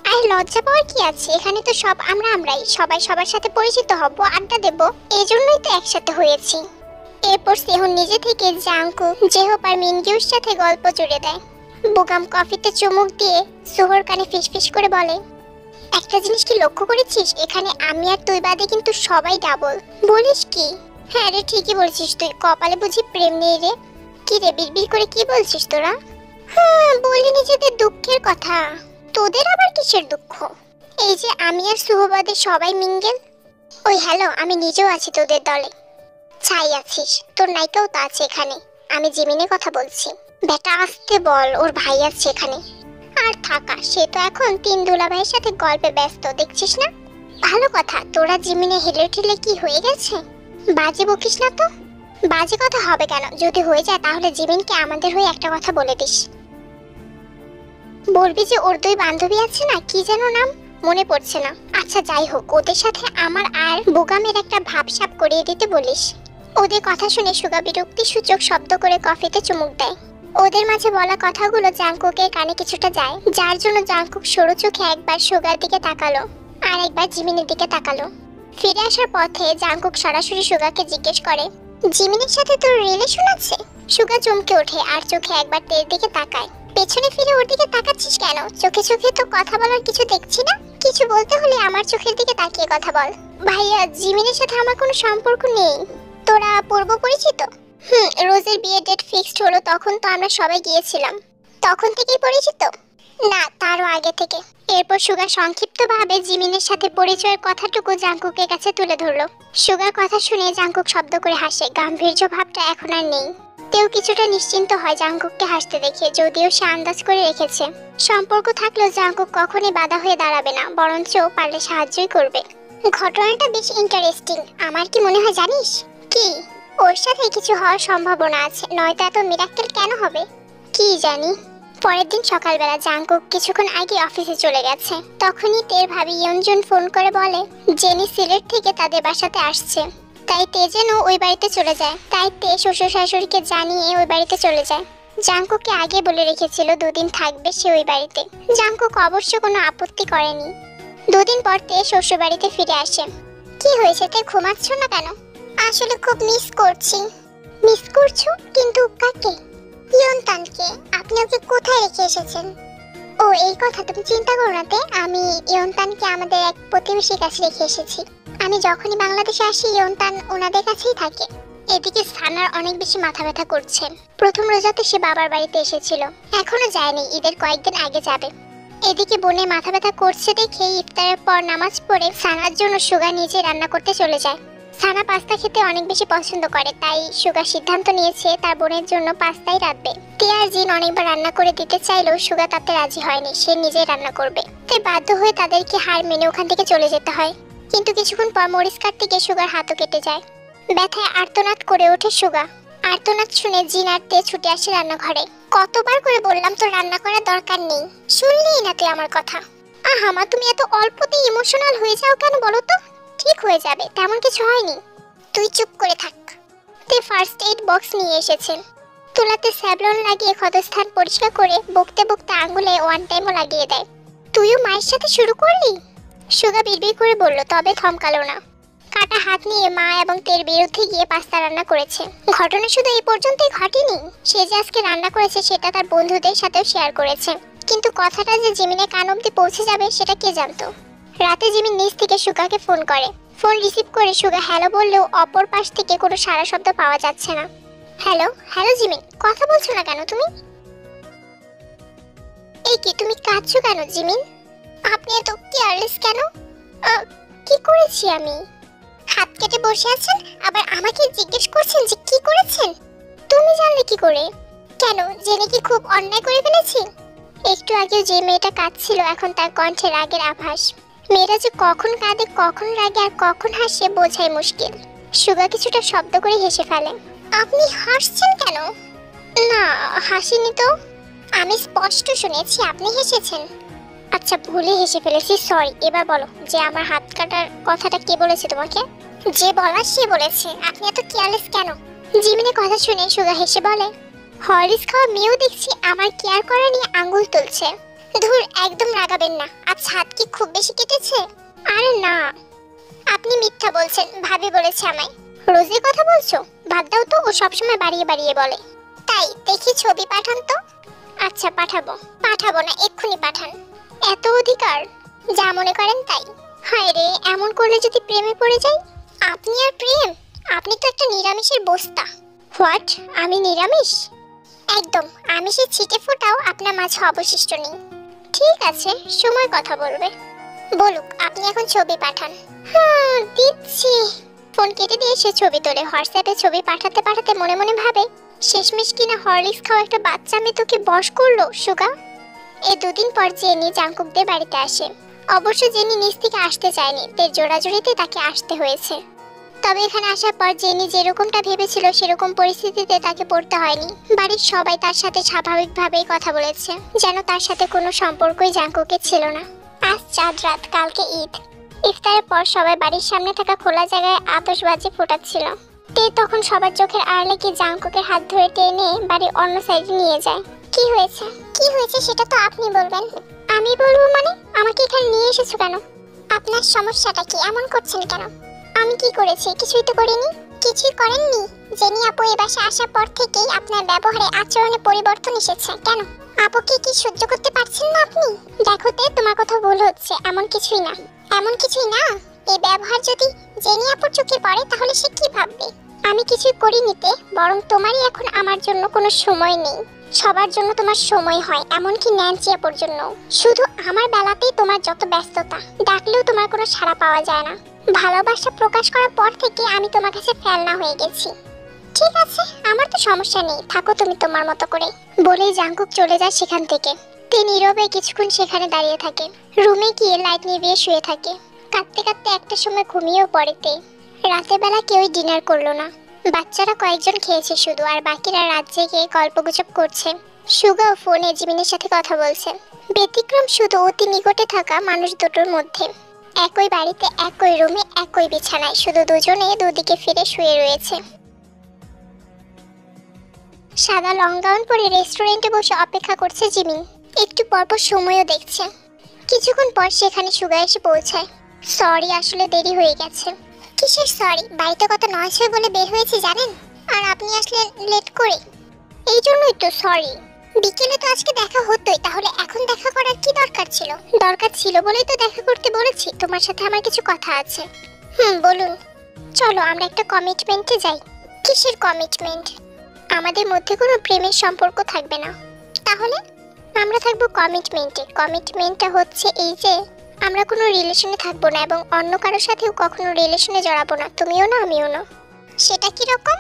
আর লজ্জা পাওয়ার কি আছে, এখানে তো সব আমরাই, সবাই সবার সাথে পরিচিত হব, আড্ডা দেব, এই জন্যই তো একসাথে হয়েছি। এরপর সেহন নিজে থেকে জাংকুক, জেহপ আর মিনগিউর সাথে গল্প জুড়ে দেয়। বুগাম কফিতে চুমুক দিয়ে সুহর কানে ফিসফিস করে বলে, একটা জিনিস কি লক্ষ্য করেছিস, এখানে আমি আর তুই বাদে কিন্তু সবাই ডাবল। বলিস কি? হ্যাঁ রে, ঠিকই বলছিস তুই, কপালে বুঝি প্রেম নেই রে। কি রে, বিড়বিড় করে কি বলছিস তোরা? হ্যাঁ, বলি নিজেদের দুঃখের কথা। তোদের আবার কিসের দুঃখ? এই যে আমি আর সুহবাদে সবাই মিঙ্গেল। ওই হ্যালো, আমি নিজেও আছি তোদের দলে। ছাই আছিস, তোর নায়িকাও তো আছে এখানে। আমি জিমিনের কথা বলছি। বেটা আসতে বল, ওর ভাই আছে এখানে। আর থাকা, সে তো এখন তিন দুলাভাইয়ের সাথে গল্পে ব্যস্ত, দেখছিস না? ভালো কথা, তোরা জিমিনে হেলে ঠেলে কি হয়ে গেছে? বাজে বকিস না তো। বাজে কথা হবে কেন, যদি হয়ে যায় তাহলে জিমিনকে আমাদের হয়ে একটা কথা বলে দিস। বলবি যে ওর দুই বান্ধবী আছে না, কি যেন নাম, মনে পড়ছে না। আচ্ছা যাই হোক, ওদের সাথে আমার আর বুগামের একটা ভাবসাব করিয়ে দিতে বলিস। ওদের কথা শুনে সুগা বিরক্তি সূচক শব্দ করে কফিতে চুমুক দেয়। ওদের মাঝে বলা কথাগুলো জাংকুকের কানে কিছুটা যায়, যার জন্য জাংকুক সরু চোখে একবার সুগার দিকে তাকালো আর একবার জিমিনের দিকে তাকালো। ফিরে আসার পথে জাংকুক সরাসরি সুগাকে জিজ্ঞেস করে, জিমিনের সাথে তোর রিলেশন আছে? সুগা চমকে ওঠে আর চোখে একবার তের দিকে তাকায়। পেছনে ফিরে ওর দিকে তাকাচ্ছিস কেন? চোখে চোখে তো কথা বলার কিছু দেখছি না। কিছু বলতে হলে আমার চোখের দিকে তাকিয়ে কথা বল। ভাইয়া, জিমিনের সাথে আমার কোনো সম্পর্ক নেই। তোরা পূর্ব পরিচিত? রোজের বিয়ে ডেট ফিক্সড হলো তখন তো আমরা সবাই গিয়েছিলাম। তখন থেকেই পরিচিত? না, তারও আগে থেকে। এরপর সুগা সংক্ষিপ্তভাবে জিমিনের সাথে পরিচয়ের কথাটুকু জাংকুকের কাছে তুলে ধরলো। সুগার কথা শুনে জাংকুক শব্দ করে হাসে, গাম্ভীর্য ভাবটা এখন আর নেই। তেও কিছুটা নিশ্চিন্ত হয় জাংকুককে হাসতে দেখে, যদিও সে আন্দাজ করে রেখেছে সম্পর্ক থাকলেও জাংকুক কখনোই বাধা হয়ে দাঁড়াবে না, বরঞ্চ পারলে সাহায্যই করবে। ঘটনাটা বেশ ইন্টারেস্টিং। আমার কি মনে হয় জানিস? কি? ওর সাথে কিছু হওয়ার সম্ভাবনা আছে, নয়তো এত মিরাক্কেল কেন হবে? কি জানি। পরের দিন সকালবেলা জাংকুক কিছুক্ষণ আগে অফিসে চলে গেছে। তখনই তের ভাবি ইয়নজুন ফোন করে বলে জেনি সিলেট থেকে তাদের বাসাতে আসছে, তাই তে যেন ওই বাড়িতে চলে যায়। তাই তে শ্বশুর শাশুড়িকে জানিয়ে ওই বাড়িতে চলে যায়। জাংকুককে আগে বলে রেখেছিল দুদিন থাকবে সে ওই বাড়িতে। জাংকুক অবশ্য কোনো আপত্তি করেনি। দুদিন পর তে শ্বশুর বাড়িতে ফিরে আসে। কি হয়েছে, তে ঘুমাচ্ছ না কেন? আসলে খুব মিস করছি। মিস করছো? কিন্তু কাকে? ইয়নতানকে। আপনি ওকে কোথায় রেখে এসেছেন? ও এই কথা, তুমি চিন্তা করো না তে, আমি ইয়নতানকে আমাদের এক প্রতিবেশীর কাছে রেখে এসেছি। আমি যখনই বাংলাদেশে আসি ইয়নতান ওনাদের কাছেই থাকে। এদিকে সানার অনেক বেশি মাথা ব্যথা করছে। প্রথম রোজাতে সে বাবার বাড়িতে এসেছিল, এখনো যায়নি, ঈদের কয়েকদিন আগে যাবে। এদিকে বোনে মাথা ব্যথা করছে দেখে ইফতারের পর নামাজ পড়ে সানার জন্য সুগা নিজে রান্না করতে চলে যায়। সানা পাস্তা খেতে অনেক বেশি পছন্দ করে, তাই সুগা সিদ্ধান্ত নিয়েছে তার বোনের জন্য পাস্তাই রাঁধবে। তিয়ার জিন অনেকবার রান্না করে দিতে চাইলেও সুগা তাতে রাজি হয়নি, সে নিজেই রান্না করবে। তাই বাধ্য হয়ে তাদেরকে হার মেনে ওখান থেকে চলে যেতে হয়। কিন্তু কিছুক্ষণ পর মরিচ কাটতে গিয়ে সুগার হাতও কেটে যায়। ব্যথায় আর্তনাদ করে ওঠে সুগা। আর্তনাদ শুনে জিন আর তে ছুটে আসে রান্নাঘরে। কতবার করে বললাম তো রান্না করার দরকার নেই, শুনলেই না তুই আমার কথা। মা, তুমি এত অল্পতেই ইমোশনাল হয়ে যাও কেন বলো তো? ঠিক হয়ে যাবে, তেমন কিছু হয়নি। তুই চুপ করে থাক। তে ফার্স্ট এইড বক্স নিয়ে এসেছেন। তুলাতে স্যাভলন লাগিয়ে ক্ষতস্থান পরিষ্কার করে বকতে বকতে আঙ্গুলে ওয়ান টাইমও লাগিয়ে দেয়। তুইও মায়ের সাথে শুরু করলি? সুগা বিড়বিড় করে বলল, তবে থমকালো না। কাটা হাত নিয়ে মা এবং তের বিরুদ্ধে গিয়ে পাস্তা রান্না করেছে। ঘটনা শুধু এই পর্যন্তই ঘটেনি, সে যে আজকে রান্না করেছে সেটা তার বন্ধুদের সাথেও শেয়ার করেছে। কিন্তু কথাটা যে জিমিনের কান অবধি পৌঁছে যাবে সেটা কে জানতো। রাতে জিমিন নিজ থেকে সুগাকে ফোন করে। ফোন রিসিভ করে সুগা হ্যালো বললেও অপর পাশ থেকে কোনো সারা শব্দ পাওয়া যাচ্ছে না। হ্যালো হ্যালো জিমিন, কথা বলছো না কেন তুমি? এই কি, তুমি কাঁদছো কেন জিমিন? আপনি এত কেয়ারলেস কেন? কি করেছি আমি? হাত কেটে বসে আছেন, আবার আমাকে জিজ্ঞেস করছেন যে কি করেছেন। তুমি জানলে কি করে? কেন, জেনে কি খুব অন্যায় করে ফেলেছি? একটু আগেও যে মেয়েটা কাঁদছিল এখন তার কণ্ঠে রাগের আভাস। মেয়েরা যে কখন কাঁদে, কখন রাগে আর কখন হাসে বোঝাই মুশকিল। সুগা কিছুটা শব্দ করে হেসে ফেলে। আপনি হাসছেন কেন? না, হাসিনি তো। আমি স্পষ্ট শুনেছি আপনি হেসেছেন। আচ্ছা, ভুলে হেসে ফেলেছি, সরি। এবার বলো যে আমার হাত কাটার কথাটা কে বলেছে তোমাকে? যে বলার সে বলেছে। আপনি এত কেয়ারলেস কেন? জিমিনের কথা শুনে সুগা হেসে বলে, হরলিক্স খাওয়া মেয়েও দেখছি আমার কেয়ার করা নিয়ে আঙ্গুল তুলছে। ধুর, একদম রাগাবেন না। আচ্ছা, হাত কি খুব বেশি কেটেছে? আরে না, আপনি মিথ্যা বলছেন, ভাবি বলেছে আমায়। রোজের কথা বলছো? বাদ দাও তো, ও সবসময় বাড়িয়ে বাড়িয়ে বলে। তাই দেখি ছবি পাঠান তো। আচ্ছা পাঠাবো না, এক্ষুনি পাঠান। এত অধিকার? যা মনে করেন তাই। হায় রে, এমন করলে যদি প্রেমে পড়ে যাই। আপনি আর প্রেম? আপনি তো একটা নিরামিষের বস্তা। হোয়াট? আমি নিরামিষ? একদম, আমিষের ছিটে ফোটাও আপনার মাঝে অবশিষ্ট নেই। ঠিক আছে, সময় কথা বলবে। বলুক, আপনি এখন ছবি পাঠান। হ্যাঁ, দিচ্ছি। ফোন কেটে দিয়ে সে ছবি তোলে। হোয়াটসঅ্যাপে ছবি পাঠাতে পাঠাতে মনে মনে ভাবে, শেষমেশ কিনা হরলিক্স খাওয়া একটা বাচ্চা মেয়ে তোকে বশ করলো সুগা। এই দুদিন পর জেনি জাংকুকদের বাড়িতে আসে। অবশ্য জেনি নিজ থেকে আসতে চায়নি, তাই জোড়াজোড়িতে তাকে আসতে হয়েছে। তবে এখানে আসার পর জেনি যেরকমটা ভেবেছিল সেরকম পরিস্থিতিতে তাকে পড়তে হয়নি। বাড়ির সবাই তার সাথে স্বাভাবিকভাবেই কথা বলেছে, যেন তার সাথে কোনো সম্পর্কই জাংকুকের ছিল না। আজ চাঁদ রাত, কালকে ঈদ। ইফতারের পর সবাই বাড়ির সামনে থাকা খোলা জায়গায় আতশবাজি ফোটাচ্ছিল। তে তখন সবার চোখের আড়ালে কি জাংকুকের হাত ধরে টেনে বাড়ির অন্য সাইডে নিয়ে যায়। কি হয়েছে সেটা তো আপনি বলবেন। আমি বলবো মানে? আমাকে এখানে নিয়ে এসেছো কেন? আপনার সমস্যাটা কি? এমন করছেন কেন? আমি কি করেছি? কিছুই তো করিনি। কিছুই করেননি? জেনি আপু এই বাসায় আসার পর থেকেই আপনার ব্যবহারে আচরণে পরিবর্তন এসেছে। কেন? আপুকে কি সহ্য করতে পারছেন না আপনি? দেখো তে, তোমার কথা ভুল হচ্ছে। এমন কিছুই না। এই ব্যবহার যদি জেনি আপুর চোখে পড়ে তাহলে সে কি ভাববে? আমি কিছুই করিনি তে, বরং তোমারই এখন আমার জন্য কোনো সময় নেই। সবার জন্য তোমার সময় হয়, এমনকি ন্যান্সি আপুর জন্য। শুধু আমার বেলাতেই তোমার যত ব্যস্ততা, ডাকলেও তোমার কোনো সাড়া পাওয়া যায় না। ভালোবাসা প্রকাশ করার পর থেকে আমি তোমার কাছে ফেলনা হয়ে গেছি। ঠিক আছে, আমার তো সমস্যা নেই, থাকো তুমি তোমার মতো করে। বলেই জাংকুক চলে যায় সেখান থেকে। তে নীরবে কিছুক্ষণ সেখানে দাঁড়িয়ে থাকে। রুমে গিয়ে লাইট নিভিয়ে শুয়ে থাকে। কাঁদতে কাঁদতে একটা সময় ঘুমিয়েও পড়ে তে। রাতের বেলা কেউই ডিনার করলো না। বাচ্চারা কয়েকজন খেয়েছে শুধু, আর বাকিরা রাত জেগে গল্পগুজব করছে। সুগাও ফোনে জিমিনের সাথে কথা বলছে। ব্যতিক্রম শুধু অতি নিকটে থাকা মানুষ দুটোর মধ্যে। একই বাড়িতে, একই রুমে, একই বিছানায়, শুধু দুজনে দুদিকে ফিরে শুয়ে রয়েছে। সাদা লং গাউন পরে রেস্টুরেন্টে বসে অপেক্ষা করছে জিমিন। একটু পরপর সময়ও দেখছে। কিছুক্ষণ পর সেখানে সুগা এসে পৌঁছায়। সরি, আসলে দেরি হয়ে গেছে। কিসের সরি? বাড়িতে কত নয়েজ হয় বলে বের হয়েছি জানেন? আর আপনি আসলে লেট করে। এই জন্যই তো সরি। বিকেলে তো আজকে দেখা হতোই, তাহলে এখন দেখা করার কি দরকার ছিল? দরকার ছিল বলেই তো দেখা করতে বলেছি। তোমার সাথে আমার কিছু কথা আছে। বলুন। চলো আমরা একটা কমিটমেন্টে যাই। কিসের কমিটমেন্ট? আমাদের মধ্যে কোনো প্রেমের সম্পর্ক থাকবে না। তাহলে? আমরা থাকবো কমিটমেন্টে। কমিটমেন্টটা হচ্ছে এই যে আমরা কোনো রিলেশনে থাকবো না এবং অন্য কারোর সাথেও কখনো রিলেশনে জড়াবো না, তুমিও না আমিও না। সেটা কি রকম?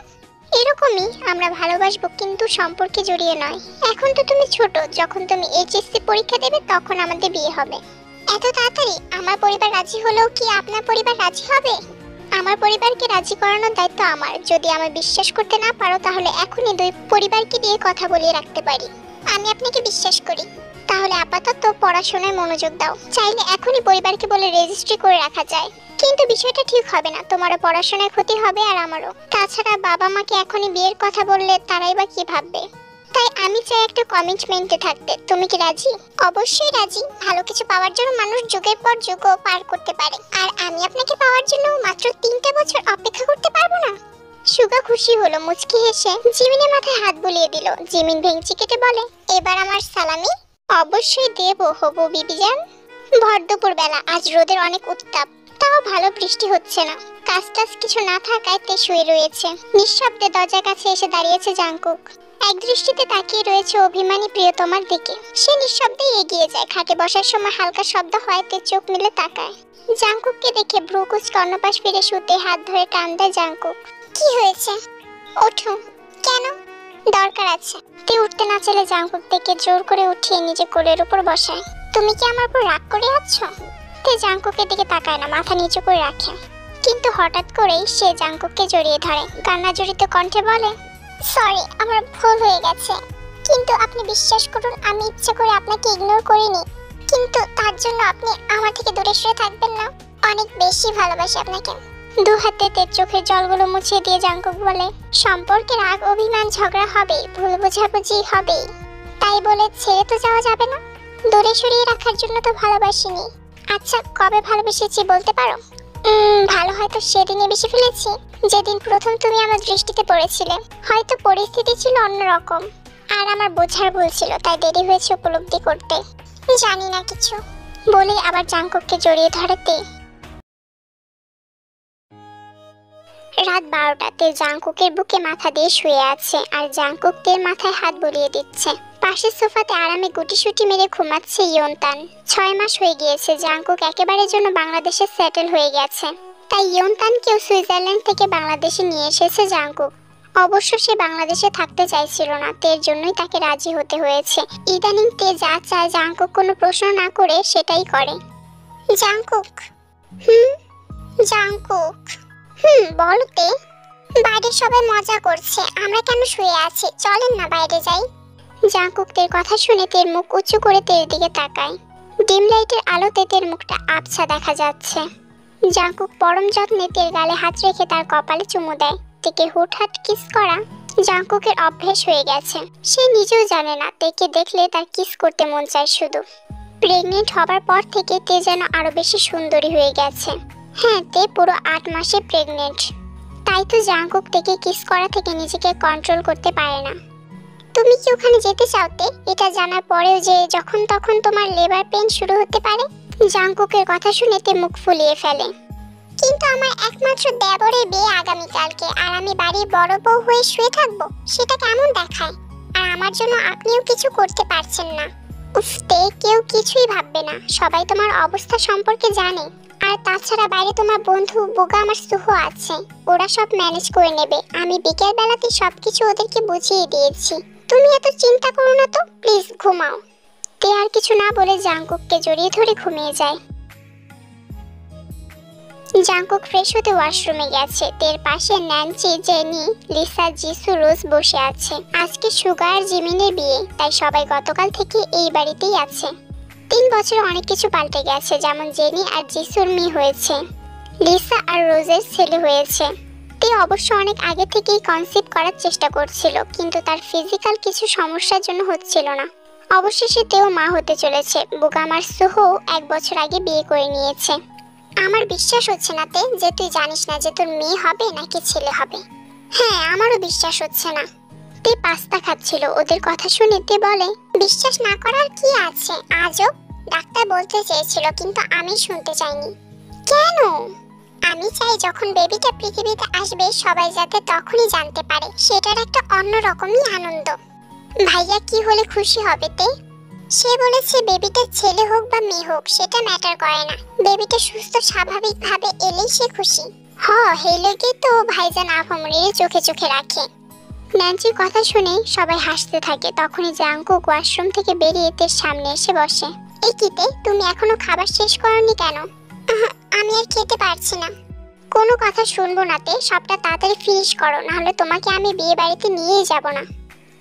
এরকমই, আমরা ভালোবাসবো কিন্তু সম্পর্কে জড়িয়ে নয়। এখন তো তুমি ছোট, যখন তুমি এইচএসসি পরীক্ষা দেবে তখন আমাদের বিয়ে হবে। এত তাড়াতাড়ি? আমার পরিবার রাজি হলেও কি আপনার পরিবার রাজি হবে? আমার পরিবারকে রাজি করানোর দায়িত্ব আমার। যদি আমার বিশ্বাস করতে না পারো তাহলে এখনই দুই পরিবারকে দিয়ে কথা বলিয়ে রাখতে পারি। আমি আপনাকে বিশ্বাস করি। তাহলে আপাতত পড়াশোনায় মনোযোগ দাও। চাইলে এখনই পরিবারকে বলে রেজিস্ট্রি করে রাখা যায়, কিন্তু বিষয়টা ঠিক হবে না। তোমারও পড়াশোনায় ক্ষতি হবে আর আমারও। তাছাড়া বাবা মাকে এখনই বিয়ের কথা বললে তারাই বা কি ভাববে। তাই আমি চাই একটা কমিটমেন্টে থাকতে। তুমি কি রাজি? অবশ্যই রাজি। ভালো কিছু পাওয়ার জন্য মানুষ যুগের পর যুগও পার করতে পারে, আর আমি আপনাকে পাওয়ার জন্য মাত্র 3টে বছর অপেক্ষা করতে পারবো না। সুগা খুশি হলো, মুচকি হেসে জিমিনের মাথায় হাত বুলিয়ে দিল। জিমিন ভেঙচি কেটে বলে, এবার আমার সালামি। অবশ্যই দেব হবু বিবিজান। ভর দুপুর বেলা, আজ রোদের অনেক উত্তাপ, তাও ভালো বৃষ্টি হচ্ছে না। কাজ টাজ কিছু না থাকায় তে শুয়ে রয়েছে। নিঃশব্দে দরজার কাছে এসে দাঁড়িয়েছে জাংকুক। এক দৃষ্টিতে তাকিয়ে রয়েছে অভিমানী প্রিয়তমার দিকে। সে নিঃশব্দে এগিয়ে যায়। খাটে বসার সময় হালকা শব্দ হয়, তে চোখ মেলে তাকায়। জাংকুককে দেখে ভ্রু কুঁচকে অন্যপাশ ফিরে শুতে হাত ধরে টান দেয় জাংকুক। কি হয়েছে? ওঠো। কেন? দরকার আছে। তে উঠতে না চাইলে জাংকুক থেকে জোর করে উঠিয়ে নিজে কোলের উপর বসায়। তুমি কি আমার উপর রাগ করে আছো? তে জাংকুকের দিকে তাকায় না, মাথা নিচু করে রাখে। কিন্তু হঠাৎ করেই সে জাংকুককে জড়িয়ে ধরে। কান্না জড়িত কণ্ঠে বলে, সরি, আমার ভুল হয়ে গেছে। কিন্তু আপনি বিশ্বাস করুন, আমি ইচ্ছে করে আপনাকে ইগনোর করিনি। কিন্তু তার জন্য আপনি আমার থেকে দূরে সরে থাকবেন না? অনেক বেশি ভালোবাসি আপনাকে। দু হাতে তের চোখের জলগুলো মুছিয়ে দিয়ে জাঙ্কুক বলে, সম্পর্কে রাগ অভিমান ঝগড়া হবে, ভুল বোঝাবুঝি হবে, তাই বলে ছেড়ে তো যাওয়া যাবে না। দূরে সরিয়ে রাখার জন্য তো ভালোবাসিনি। আচ্ছা, কবে ভালোবেসেছি বলতে পারো? ভালো হয়তো সেদিনই বেশি ফেলেছি, যেদিন প্রথম তুমি আমার দৃষ্টিতে পড়েছিলে। হয়তো পরিস্থিতি ছিল অন্যরকম, আর আমার বোঝার ভুল ছিল, তাই দেরি হয়েছে উপলব্ধি করতে। জানি না কিছু বলে আবার জাঙ্কুককে জড়িয়ে ধরাতে। রাত 12টাতে জাঙ্কুকের বুকে মাথা দিয়ে শুয়ে আছে, আর জাঙ্কুক তের মাথায় হাত বুলিয়ে দিচ্ছে। পাশের সোফাতে আরামে গুটিসুটি মেরে ঘুমাচ্ছে ইয়ন্তান। 6 মাস হয়ে গিয়েছে জাঙ্কুক একেবারের জন্য বাংলাদেশে সেটেল হয়ে গেছে, তাই ইয়ন্তানকেও সুইজারল্যান্ড থেকে বাংলাদেশে নিয়ে এসেছে জাঙ্কুক। অবশ্য সে বাংলাদেশে থাকতে চাইছিল না, তের জন্যই তাকে রাজি হতে হয়েছে। ইদানিং তে যা চায় জাঙ্কুক কোনো প্রশ্ন না করে সেটাই করে। জাঙ্কুক, জাঙ্কুক, বলো তে। বাইরে সবাই মজা করছে, আমরা কেন শুয়ে আছি? চলেন না বাইরে যাই। জাঙ্কুক তের কথা শুনে তের মুখ উঁচু করে তের দিকে তাকায়। ডিম লাইটের আলোতে তের মুখটা আবছা দেখা যাচ্ছে। জাঙ্কুক পরম যত্নে তের গালে হাত রেখে তার কপালে চুমু দেয়। তেকে হুটহাট কিস করা জাঙ্কুকের অভ্যেস হয়ে গেছে। সে নিজেও জানে না তেকে দেখলে তার কিস করতে মন চায় শুধু। প্রেগনেন্ট হবার পর থেকে তে যেন আরো বেশি সুন্দরী হয়ে গেছে। হ্যাঁ, তে পুরো 8 মাসে প্রেগনেন্ট, তাই তো জাঙ্কুক তেকে কিস করা থেকে নিজেকে কন্ট্রোল করতে পারে না। তুমি কি ওখানে যেতে চাও তে? এটা জানার পরেও যে যখন তখন তোমার লেবার পেইন শুরু হতে পারে। জাঙ্কুকের কথা শুনে তে মুখ ফুলিয়ে ফেলে। কিন্তু আমার একমাত্র দেবরের বিয়ে আগামীকালকে, আর আমি বাড়ির বড় বউ হয়ে শুয়ে থাকবো, সেটা কেমন দেখায়? আর আমার জন্য আপনিও কিছু করতে পারছেন না। উফ তে, কেউ কিছুই ভাববে না, সবাই তোমার অবস্থা সম্পর্কে জানে। আর তাছাড়া বাইরে তোমার বন্ধু বোগা আমার সুহো আছে, ওরা সব ম্যানেজ করে নেবে। আমি বিকেল বেলাতে সবকিছু ওদেরকে বুঝিয়ে দিয়েছি। তুমি এত চিন্তা করো না তো, প্লিজ ঘুমাও। তে আর কিছু না বলে জাঙ্কুককে জড়িয়ে ধরে ঘুমিয়ে যায়। জাঙ্কুক ফ্রেশ হতে ওয়াশরুমে গেছে। তের পাশে ন্যান্সি, জেনি, লিসা, জিসু, রোজ বসে আছে। আজকে সুগা আর জিমিনের বিয়ে, তাই সবাই গতকাল থেকে এই বাড়িতেই আছে। 3 বছরে অনেক কিছু পাল্টে গেছে, যেমন জেনি আর জিসুর মেয়ে হয়েছে, লিসা আর রোজের ছেলে হয়েছে। তে অবশ্য অনেক আগে থেকেই কনসিভ করার চেষ্টা করছিল, কিন্তু তার ফিজিক্যাল কিছু সমস্যার জন্য হচ্ছিল না। অবশেষে তেও মা হতে চলেছে। বুগাম আর সুহো 1 বছর আগে বিয়ে করে নিয়েছে। আমার বিশ্বাস হচ্ছে না তে যে তুই জানিস না যে তোর মেয়ে হবে নাকি ছেলে হবে। হ্যাঁ, আমারও বিশ্বাস হচ্ছে না। তে পাস্তা খাচ্ছিল, ওদের কথা শুনে তে বলে, বিশ্বাস না করার কি আছে, আজব। ডাক্তার বলতে চেয়েছিল, কিন্তু আমি শুনতে চাইনি। কেন? আমি চাই যখন বেবিটা পৃথিবীতে আসবে সবাই যাতে তখনই জানতে পারে, সেটার একটা অন্যরকমই আনন্দ। ভাইয়া কি হলে খুশি হবে তে? সে বলেছে বেবিটা ছেলে হোক বা মেয়ে হোক সেটা ম্যাটার করে না, বেবিটা সুস্থ স্বাভাবিকভাবে এলেই সে খুশি। এই লোকে তো ভাইজান আফামনির চোখে চোখে রাখে। ন্যান্সির কথা শুনে সবাই হাসতে থাকে। তখনই জাঙ্কুক ওয়াশরুম থেকে বেরিয়ে তের সামনে এসে বসে। এই কিতে, তুমি এখনো খাবার শেষ করনি কেন? আমি আর খেতে পারছি না। কোনো কথা শুনবো না তে, সবটা তাড়াতাড়ি ফিনিশ করো, নাহলে তোমাকে আমি বিয়ে বাড়িতে নিয়েই যাব না।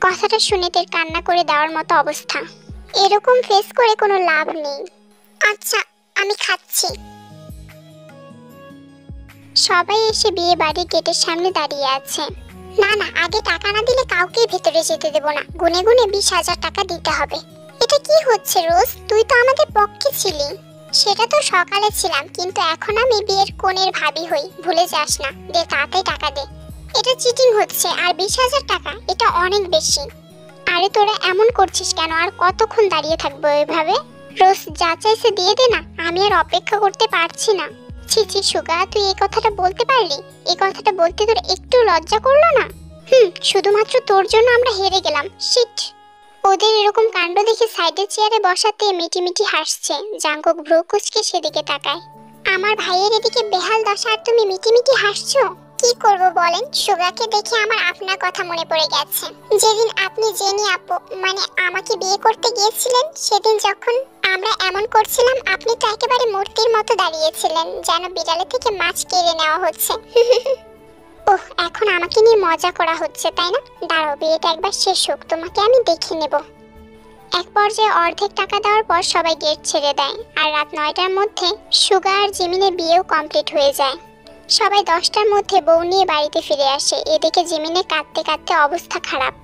কথাটা শুনে তের কান্না করে দেওয়ার মতো অবস্থা। এরকম ফেস করে কোনো লাভ নেই। আচ্ছা, আমি খাচ্ছি। সবাই এসে বিয়ে বাড়ির গেটের সামনে দাঁড়িয়ে আছে। না না, আগে টাকা না দিলে কাউকেই ভেতরে যেতে দেব না। গুনে গুনে 20,000 টাকা দিতে হবে। এটা কি হচ্ছে রোজ? তুই তো আমাদের পক্ষে ছিলি। সেটা তো সকালে ছিলাম, কিন্তু এখন আমি বিয়ের কোণের ভাবি হই, ভুলে যাস না। দে তাড়াতাড়ি টাকা দে। এটা চিটিং হচ্ছে, আর 20,000 টাকা এটা অনেক বেশি। আরে তোরা এমন করছিস কেন? আর কতক্ষণ দাঁড়িয়ে থাকবো এভাবে? রোজ যা চাইছে দিয়ে দে না, আমি আর অপেক্ষা করতে পারছি না। ছি ছি সুগা, তুই এই কথাটা বলতে পারলি? এই কথাটা বলতে তোর একটু লজ্জা করলো না? শুধুমাত্র তোর জন্য আমরা হেরে গেলাম। শিট। ওদের এরকম কাণ্ড দেখে সাইডের চেয়ারে বসাতে মিটিমিটি হাসছে। জাঙ্কুক ভ্রু কুঁচকে সেদিকে তাকায়। আমার ভাইয়ের এদিকে বেহাল দশা, আর তুমি মিটিমিটি হাসছো? কি করব বলেন? সুগাকে দেখে আমার আপনার কথা মনে পড়ে গেছে। যেদিন আপনি জেনি আপু মানে আমাকে বিয়ে করতে গিয়েছিলেন, সেদিন যখন আমরা এমন করছিলাম, আপনি তো একেবারে মূর্তির মতো দাঁড়িয়েছিলেন, যেন বিড়ালে থেকে মাছ কেড়ে নেওয়া হচ্ছে। ওহ, এখন আমাকে নিয়ে মজা করা হচ্ছে তাই না? দাঁড়াও, বিয়েটা একবার শেষ হোক, তোমাকে আমি দেখে নেব। এক পর্যায়ে অর্ধেক টাকা দেওয়ার পর সবাই গেট ছেড়ে দেয়, আর রাত 9টার মধ্যে সুগা আর জিমিনের বিয়েও কমপ্লিট হয়ে যায়। সবাই 10টার মধ্যে বউ নিয়ে বাড়িতে ফিরে আসে। এদিকে জিমিনের কাঁদতে কাঁদতে অবস্থা খারাপ।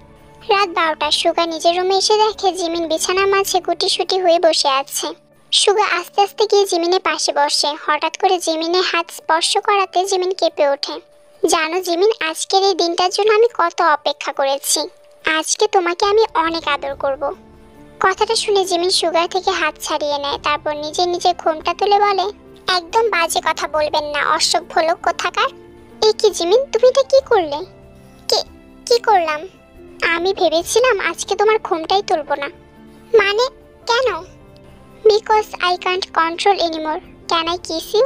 রাত 12টা সুগা নিজের রুমে এসে দেখে জিমিন বিছানার মাঝে গুটিসুটি হয়ে বসে আছে। সুগা আস্তে আস্তে গিয়ে জিমিনের পাশে বসে। হঠাৎ করে জিমিনের হাত স্পর্শ করাতে জিমিন কেঁপে ওঠে। জানো জিমিন, আজকের এই দিনটার জন্য আমি কত অপেক্ষা করেছি। আজকে তোমাকে আমি অনেক আদর করব। কথাটা শুনে জিমিন সুগার থেকে হাত ছাড়িয়ে নেয়। তারপর নিজে নিজে ঘোমটা তুলে বলে, একদম বাজে কথা বলবেন না, অসভ্য লোক কোথাকার। এই কি জিমিন, তুমি এটা কি করলে? কি করলাম? আমি ভেবেছিলাম আজকে তোমার ঘুমটাই তুলবো না। মানে কেন? Because I can't control anymore, can I kiss you?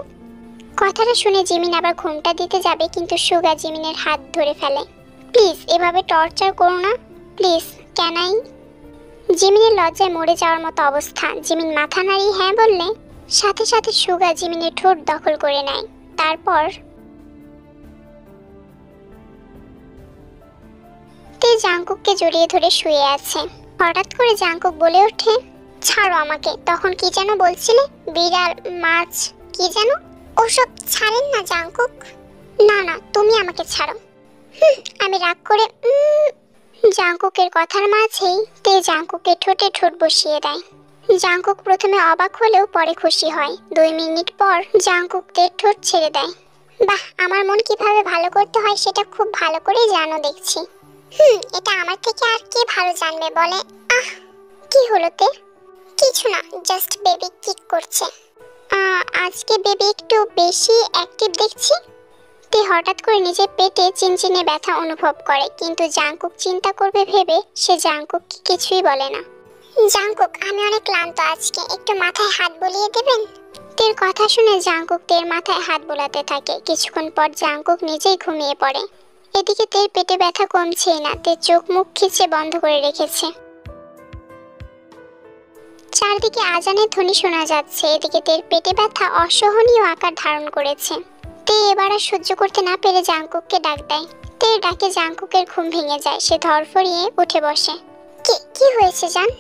কথাটা শুনে জিমিন আবার ঘুমটা দিতে যাবে, কিন্তু সুগা জিমিনের হাত ধরে ফেলে। প্লিজ এভাবে টর্চার করো না, প্লিজ, ক্যান আই? জিমিনের লজ্জায় মরে যাওয়ার মতো অবস্থা। জিমিন মাথা নাড়িয়ে হ্যাঁ বললে সাথে সাথে সুগা জিমিনের ঠোঁট দখল করে নেয়। তারপর তে জাংকুককে জড়িয়ে ধরে শুয়ে আছে। হঠাৎ করে জাংকুক বলে ওঠে, ছাড়ো আমাকে। তখন কি যেন বলছিলে? বিড়াল, মাছ, কি যেন? ওসব ছাড়েন না জাংকুক। না না, তুমি আমাকে ছাড়ো। আমি রাগ করে জাংকুকের কথার মাঝেই তে জাংকুকের ঠোঁটে ঠোঁট বসিয়ে দেয়। জাংকুক প্রথমে অবাক হলেও পরে খুশি হয়। 2 মিনিট পর জাংকুক তের ঠোঁট ছেড়ে দেয়। বাহ, আমার মন কিভাবে ভালো করতে হয় সেটা খুব ভালো করে জানো দেখছি। এটা আমার থেকে আর কে ভালো জানবে বলে। কি হলো তে? কিছু না, জাস্ট বেবি কিক করছে। আজকে বেবি একটু বেশি অ্যাক্টিভ দেখছি। তে হঠাৎ করে নিজের পেটে চিনচিনে ব্যথা অনুভব করে, কিন্তু জাংকুক চিন্তা করবে ভেবে সে জাংকুককে কিছুই বলে না। জাংকুক, আমি অনেক ক্লান্ত আজকে, একটু মাথায় হাত বুলিয়ে দেবেন? তের কথা শুনে জাংকুক তের মাথায় হাত বোলাতে থাকে। কিছুক্ষণ পর জাংকুক নিজেই ঘুমিয়ে পড়ে। এদিকে তের পেটে ব্যথা কমছেই না। তে চোখ মুখ খিচে বন্ধ করে রেখেছে। চারদিকে আজানের ধ্বনি শোনা যাচ্ছে। এদিকে তের পেটে ব্যথা অসহনীয় আকার ধারণ করেছে। তে এবার আর সহ্য করতে না পেরে জাংকুককে ডাক দেয়। তের ডাকে জাংকুকের ঘুম ভেঙে যায়। সে ধরফরিয়ে উঠে বসে। কি হয়েছে জান?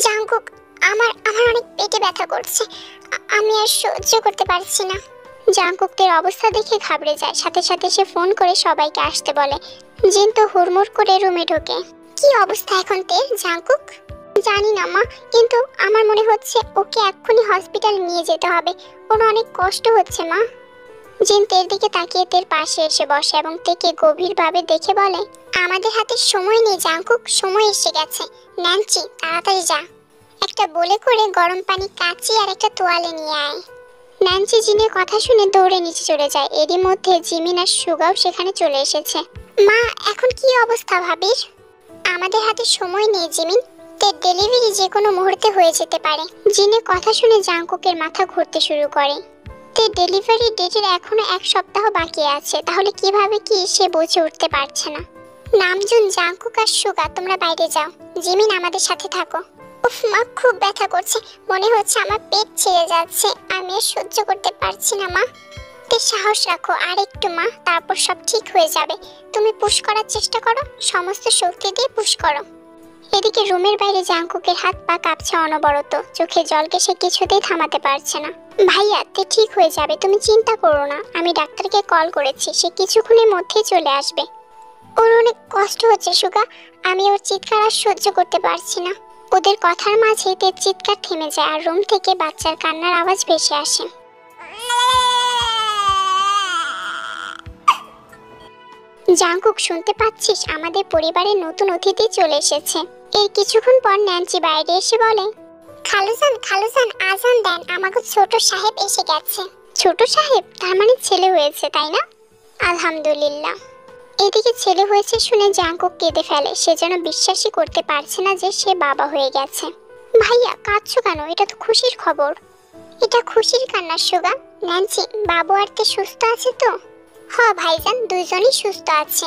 জাংকুক, আমার অনেক পেটে ব্যথা করছে, আমি আর সহ্য করতে পারছি না। জাংকুক তের অবস্থা দেখে ঘাবড়ে যায়। সাথে সাথে সে ফোন করে সবাইকে আসতে বলে। জিন তো হুড়মুড় করে রুমে ঢোকে। কি অবস্থা এখন তের জাংকুক? জানি না মা, কিন্তু আমার মনে হচ্ছে ওকে এক্ষুনি হসপিটাল নিয়ে যেতে হবে। ওর অনেক কষ্ট হচ্ছে মা। জিন তের দিকে তাকিয়ে তের পাশে এসে বসে এবং তেকে গভীরভাবে দেখে বলে, আমাদের হাতে সময় নেই জাংকুক, সময় এসে গেছে। ন্যান্সি, তাড়াতাড়ি যা। একটা বলে করে গরম পানি, কাঁচি আর একটা তোয়ালে নিয়ে আয়। ন্যান্সি জিনের কথা শুনে দৌড়ে নিচে চলে যায়। এরই মধ্যে জিমিন আর সুগাও সেখানে চলে এসেছে। মা, এখন কি অবস্থা ভাবির? আমাদের হাতে সময় নেই জিমিন, তের ডেলিভারি যে কোনো মুহূর্তে হয়ে যেতে পারে। জিনের কথা শুনে জাংকুকের মাথা ঘুরতে শুরু করে। তের ডেলিভারি ডেটের এখনো 1 সপ্তাহ বাকি আছে, তাহলে কিভাবে কি সে বুঝে উঠতে পারছে না। নামজুন, জাংকুক আর সুগা তোমরা বাইরে যাও, জিমিন আমাদের সাথে থাকো। উফ মা, খুব ব্যথা করছে, মনে হচ্ছে আমার পেট ছেড়ে যাচ্ছে, আমি আর সহ্য করতে পারছি না মা। তে সাহস রাখো আর একটু মা, তারপর সব ঠিক হয়ে যাবে। তুমি পুশ করার চেষ্টা করো, সমস্ত শক্তি দিয়ে পুশ করো। এদিকে রুমের বাইরে জাংকুকের হাত পা কাঁপছে অনবরত। চোখে জলকে সে কিছুতেই থামাতে পারছে না। ভাইয়া, তে ঠিক হয়ে যাবে, তুমি চিন্তা করো না। আমি ডাক্তারকে কল করেছি, সে কিছুক্ষণের মধ্যেই চলে আসবে। ওর অনেক কষ্ট হচ্ছে সুগা, আমি ওর চিৎকার আর সহ্য করতে পারছি না। ওদের কথার মাঝে তের চিৎকার থেমে যায় আর রুম থেকে বাচ্চার কান্নার আওয়াজ ভেসে আসে। জাংকুক, শুনতে পাচ্ছিস? আমাদের পরিবারের নতুন অতিথি চলে এসেছে। এর কিছুক্ষণ পর ন্যান্সি বাইরে এসে বলে, খালুজান আজান দেন, আমাকে ছোট সাহেব এসে গেছে। ছোট সাহেব? তার মানে ছেলে হয়েছে, তাই না? আলহামদুলিল্লাহ। এদিকে ছেলে হয়েছে শুনে জাংকুক কেঁদে ফেলে। সে যেন বিশ্বাসই করতে পারছে না যে সে বাবা হয়ে গেছে। ভাইয়া, কাঁদছো কেন? এটা তো খুশির খবর। এটা খুশির কান্না সুগা। ন্যান্সি, বাবু আর তে সুস্থ আছে তো? হ্যাঁ ভাইজান, দুইজনই সুস্থ আছে।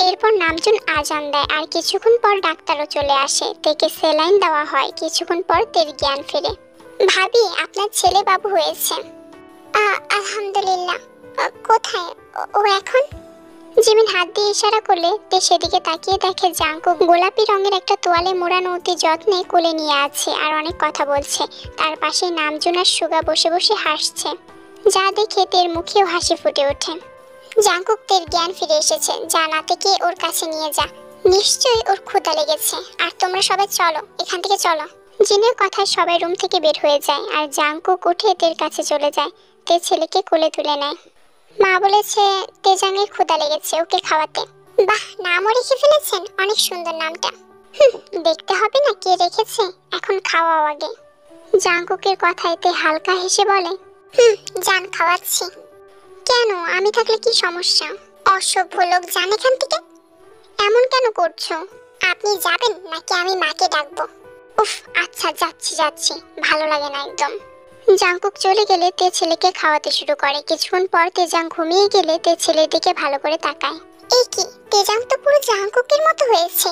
এরপর নামজুন আজান দেয় আর কিছুক্ষণ পর ডাক্তারও চলে আসে। তেকে সেলাইন দেওয়া হয়। কিছুক্ষণ পর তের জ্ঞান ফেরে। ভাবি, আপনার ছেলে বাবু হয়েছে। আলহামদুলিল্লাহ। কোথায় ও এখন? জিমিন হাত দিয়ে ইশারা করলে তে সেদিকে তাকিয়ে দেখে জাংকুক গোলাপি রঙের একটা তোয়ালে মোড়ানো অতি যত্নে কোলে নিয়ে আছে আর অনেক কথা বলছে। তার পাশে নামজুন আর সুগা বসে বসে হাসছে, যা দেখে তের মুখেও হাসি ফুটে ওঠে। জাঙ্কুক তের জ্ঞান ফিরে এসেছে, জানাতে ওর কাছে নিয়ে যা, নিশ্চয়ই ওর ক্ষুধা লেগেছে। আর তোমরা সবাই চলো, এখান থেকে চলো। জিনের কথায় সবাই রুম থেকে বের হয়ে যায় আর জাঙ্কুক উঠে তের কাছে চলে যায়। তে ছেলেকে কোলে তুলে নেয়। মা বলেছে তেজাংয়ের ক্ষুধা লেগেছে, ওকে খাওয়াতে। বাহ, নামও রেখে ফেলেছেন, অনেক সুন্দর নামটা। দেখতে হবে না কে রেখেছে, এখন খাওয়াও আগে। জাঙ্কুকের কথায় তে হালকা হেসে বলে, জান খাওয়াচ্ছি। কেন, আমি থাকলে কি সমস্যা? অসভ্য লোক, জান এখান থেকে। এমন কেন করছো? আপনি যাবেন নাকি আমি মাকে ডাকবো? উফ, আচ্ছা যাচ্ছি, ভালো লাগে না একদম। জাঙ্কুক চলে গেলে তে ছেলেকে খাওয়াতে শুরু করে। কিছুক্ষণ পর তেজাং ঘুমিয়ে গেলে তে ছেলের দিকে ভালো করে তাকায়। এই কি, তেজাং তো পুরো জাঙ্কুকের মতো হয়েছে,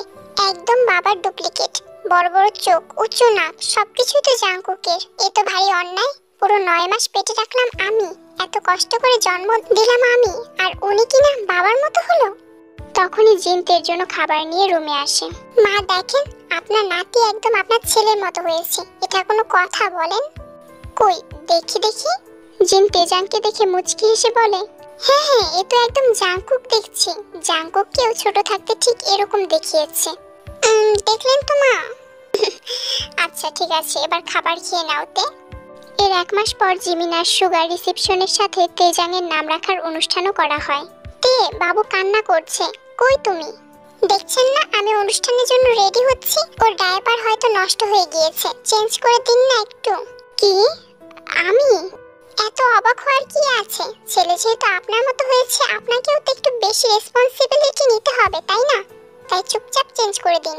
একদম বাবার ডুপ্লিকেট। বড় বড় চোখ, উঁচু নাক, সবকিছুই তো জাঙ্কুকের। এ তো ভারী অন্যায়। পুরো 9 মাস পেটে রাখলাম আমি, এত কষ্ট করে জন্ম দিলাম আমি, আর উনি কিনা বাবার মতো হলো। তখনই জিন তের জন্য খাবার নিয়ে রুমে আসে। মা দেখেন, আপনার নাতি একদম আপনার ছেলের মতো হয়েছে। এটা কোনো কথা বলেন? কই দেখি। জিন তেজাংকে দেখে মুচকি হেসে বলে, হ্যাঁ, এ তো একদম জাঙ্কুক দেখছি। জাঙ্কুককেও ছোট থাকতে ঠিক এরকম দেখিয়েছে। দেখলেন তো মা? আচ্ছা ঠিক আছে, এবার খাবার খেয়ে নাও তে। এর 1 মাস পর জিমিনার সুগার রিসেপশনের সাথে তেজাংয়ের নাম রাখার অনুষ্ঠানও করা হয়। তে বাবু কান্না করছে, কই তুমি? দেখছেন না আমি অনুষ্ঠানের জন্য রেডি হচ্ছি। ওর ডায়াপার হয়তো নষ্ট হয়ে গিয়েছে, চেঞ্জ করে দিন না একটু। কি? আমি? এত অবাক হওয়ার কি আছে? ছেলে যেহেতু আপনার মতো হয়েছে, আপনাকেও তো একটু বেশি রেসপন্সিবিলিটি নিতে হবে, তাই না? তাই চুপচাপ চেঞ্জ করে দিন।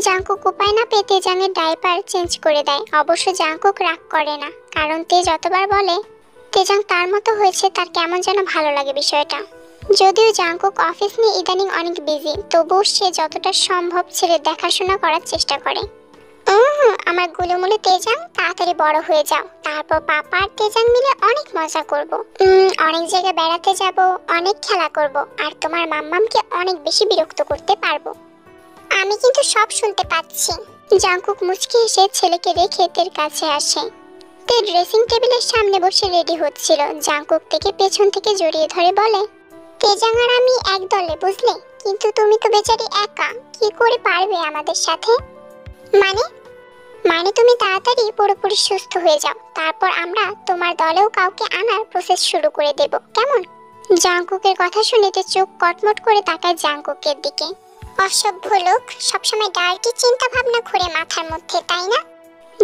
জাঙ্কুক উপায় না পেয়ে তেজাংয়ের ডায়াপার চেঞ্জ করে দেয়। অবশ্য জাঙ্কুক রাগ করে না, কারণ তে যতবার বলে তেজাং তার মতো হয়েছে, তার কেমন যেন ভালো লাগে বিষয়টা। যদিও জাঙ্কুক অফিস নিয়ে ইদানিং অনেক বিজি, তবুও সে যতটা সম্ভব ছেলের দেখাশোনা করার চেষ্টা করে। আমার গুলুমুলু তেজাং, তাড়াতাড়ি বড় হয়ে যাও, তারপর পাপা আর তেজাং মিলে অনেক মজা করব। অনেক জায়গায় বেড়াতে যাব, অনেক খেলা করব, আর তোমার মাম্মামকে অনেক বেশি বিরক্ত করতে পারবো। আমি কিন্তু সব শুনতে পাচ্ছি। জাঙ্কুক মুচকি হেসে ছেলেকে রেখে তের কাছে আসে। তে ড্রেসিং টেবিলের সামনে বসে রেডি হচ্ছিল। জাঙ্কুক থেকে পেছন থেকে জড়িয়ে ধরে বলে, তেজাং আর আমি এক দলে, বুঝলে? কিন্তু তুমি তো বেচারি একা, কি করে পারবে আমাদের সাথে? মানে তুমি তাড়াতাড়ি পুরোপুরি সুস্থ হয়ে যাও, তারপর আমরা তোমার দলেও কাউকে আনার প্রসেস শুরু করে দেব, কেমন? জাঙ্কুকের কথা শুনে তে চোখ কটমট করে তাকায় জাঙ্কুকের দিকে। অসভ্য লোক, সবসময় ডার্টি চিন্তা ভাবনা ঘুরে মাথার মধ্যে, তাই না?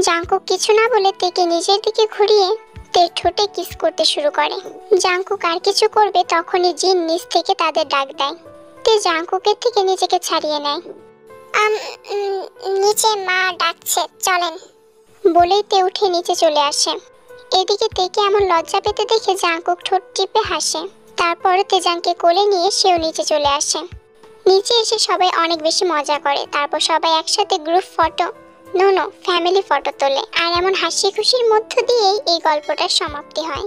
জাঙ্কুক কিছু না বলে তেকে নিজের দিকে ঘুরিয়ে তের ঠোঁটে কিস করতে শুরু করে। জাঙ্কুক আর কিছু করবে তখনই জিন নিচ থেকে তাদের ডাক দেয়। তে জাঙ্কুকের থেকে নিজেকে ছাড়িয়ে নেয়। নিচে মা ডাকছে, চলেন বলেই তে উঠে নিচে চলে আসে। এদিকে তেকে এমন লজ্জা পেতে দেখে জাঙ্কুক ঠোঁট টিপে হাসে। তারপরে তেজাংকে কোলে নিয়ে সেও নিচে চলে আসে। নিচে এসে সবাই অনেক বেশি মজা করে। তারপর সবাই একসাথে গ্রুপ ফটো, ফ্যামিলি ফটো তোলে। আর এমন হাসি খুশির মধ্য দিয়েই এই গল্পটার সমাপ্তি হয়।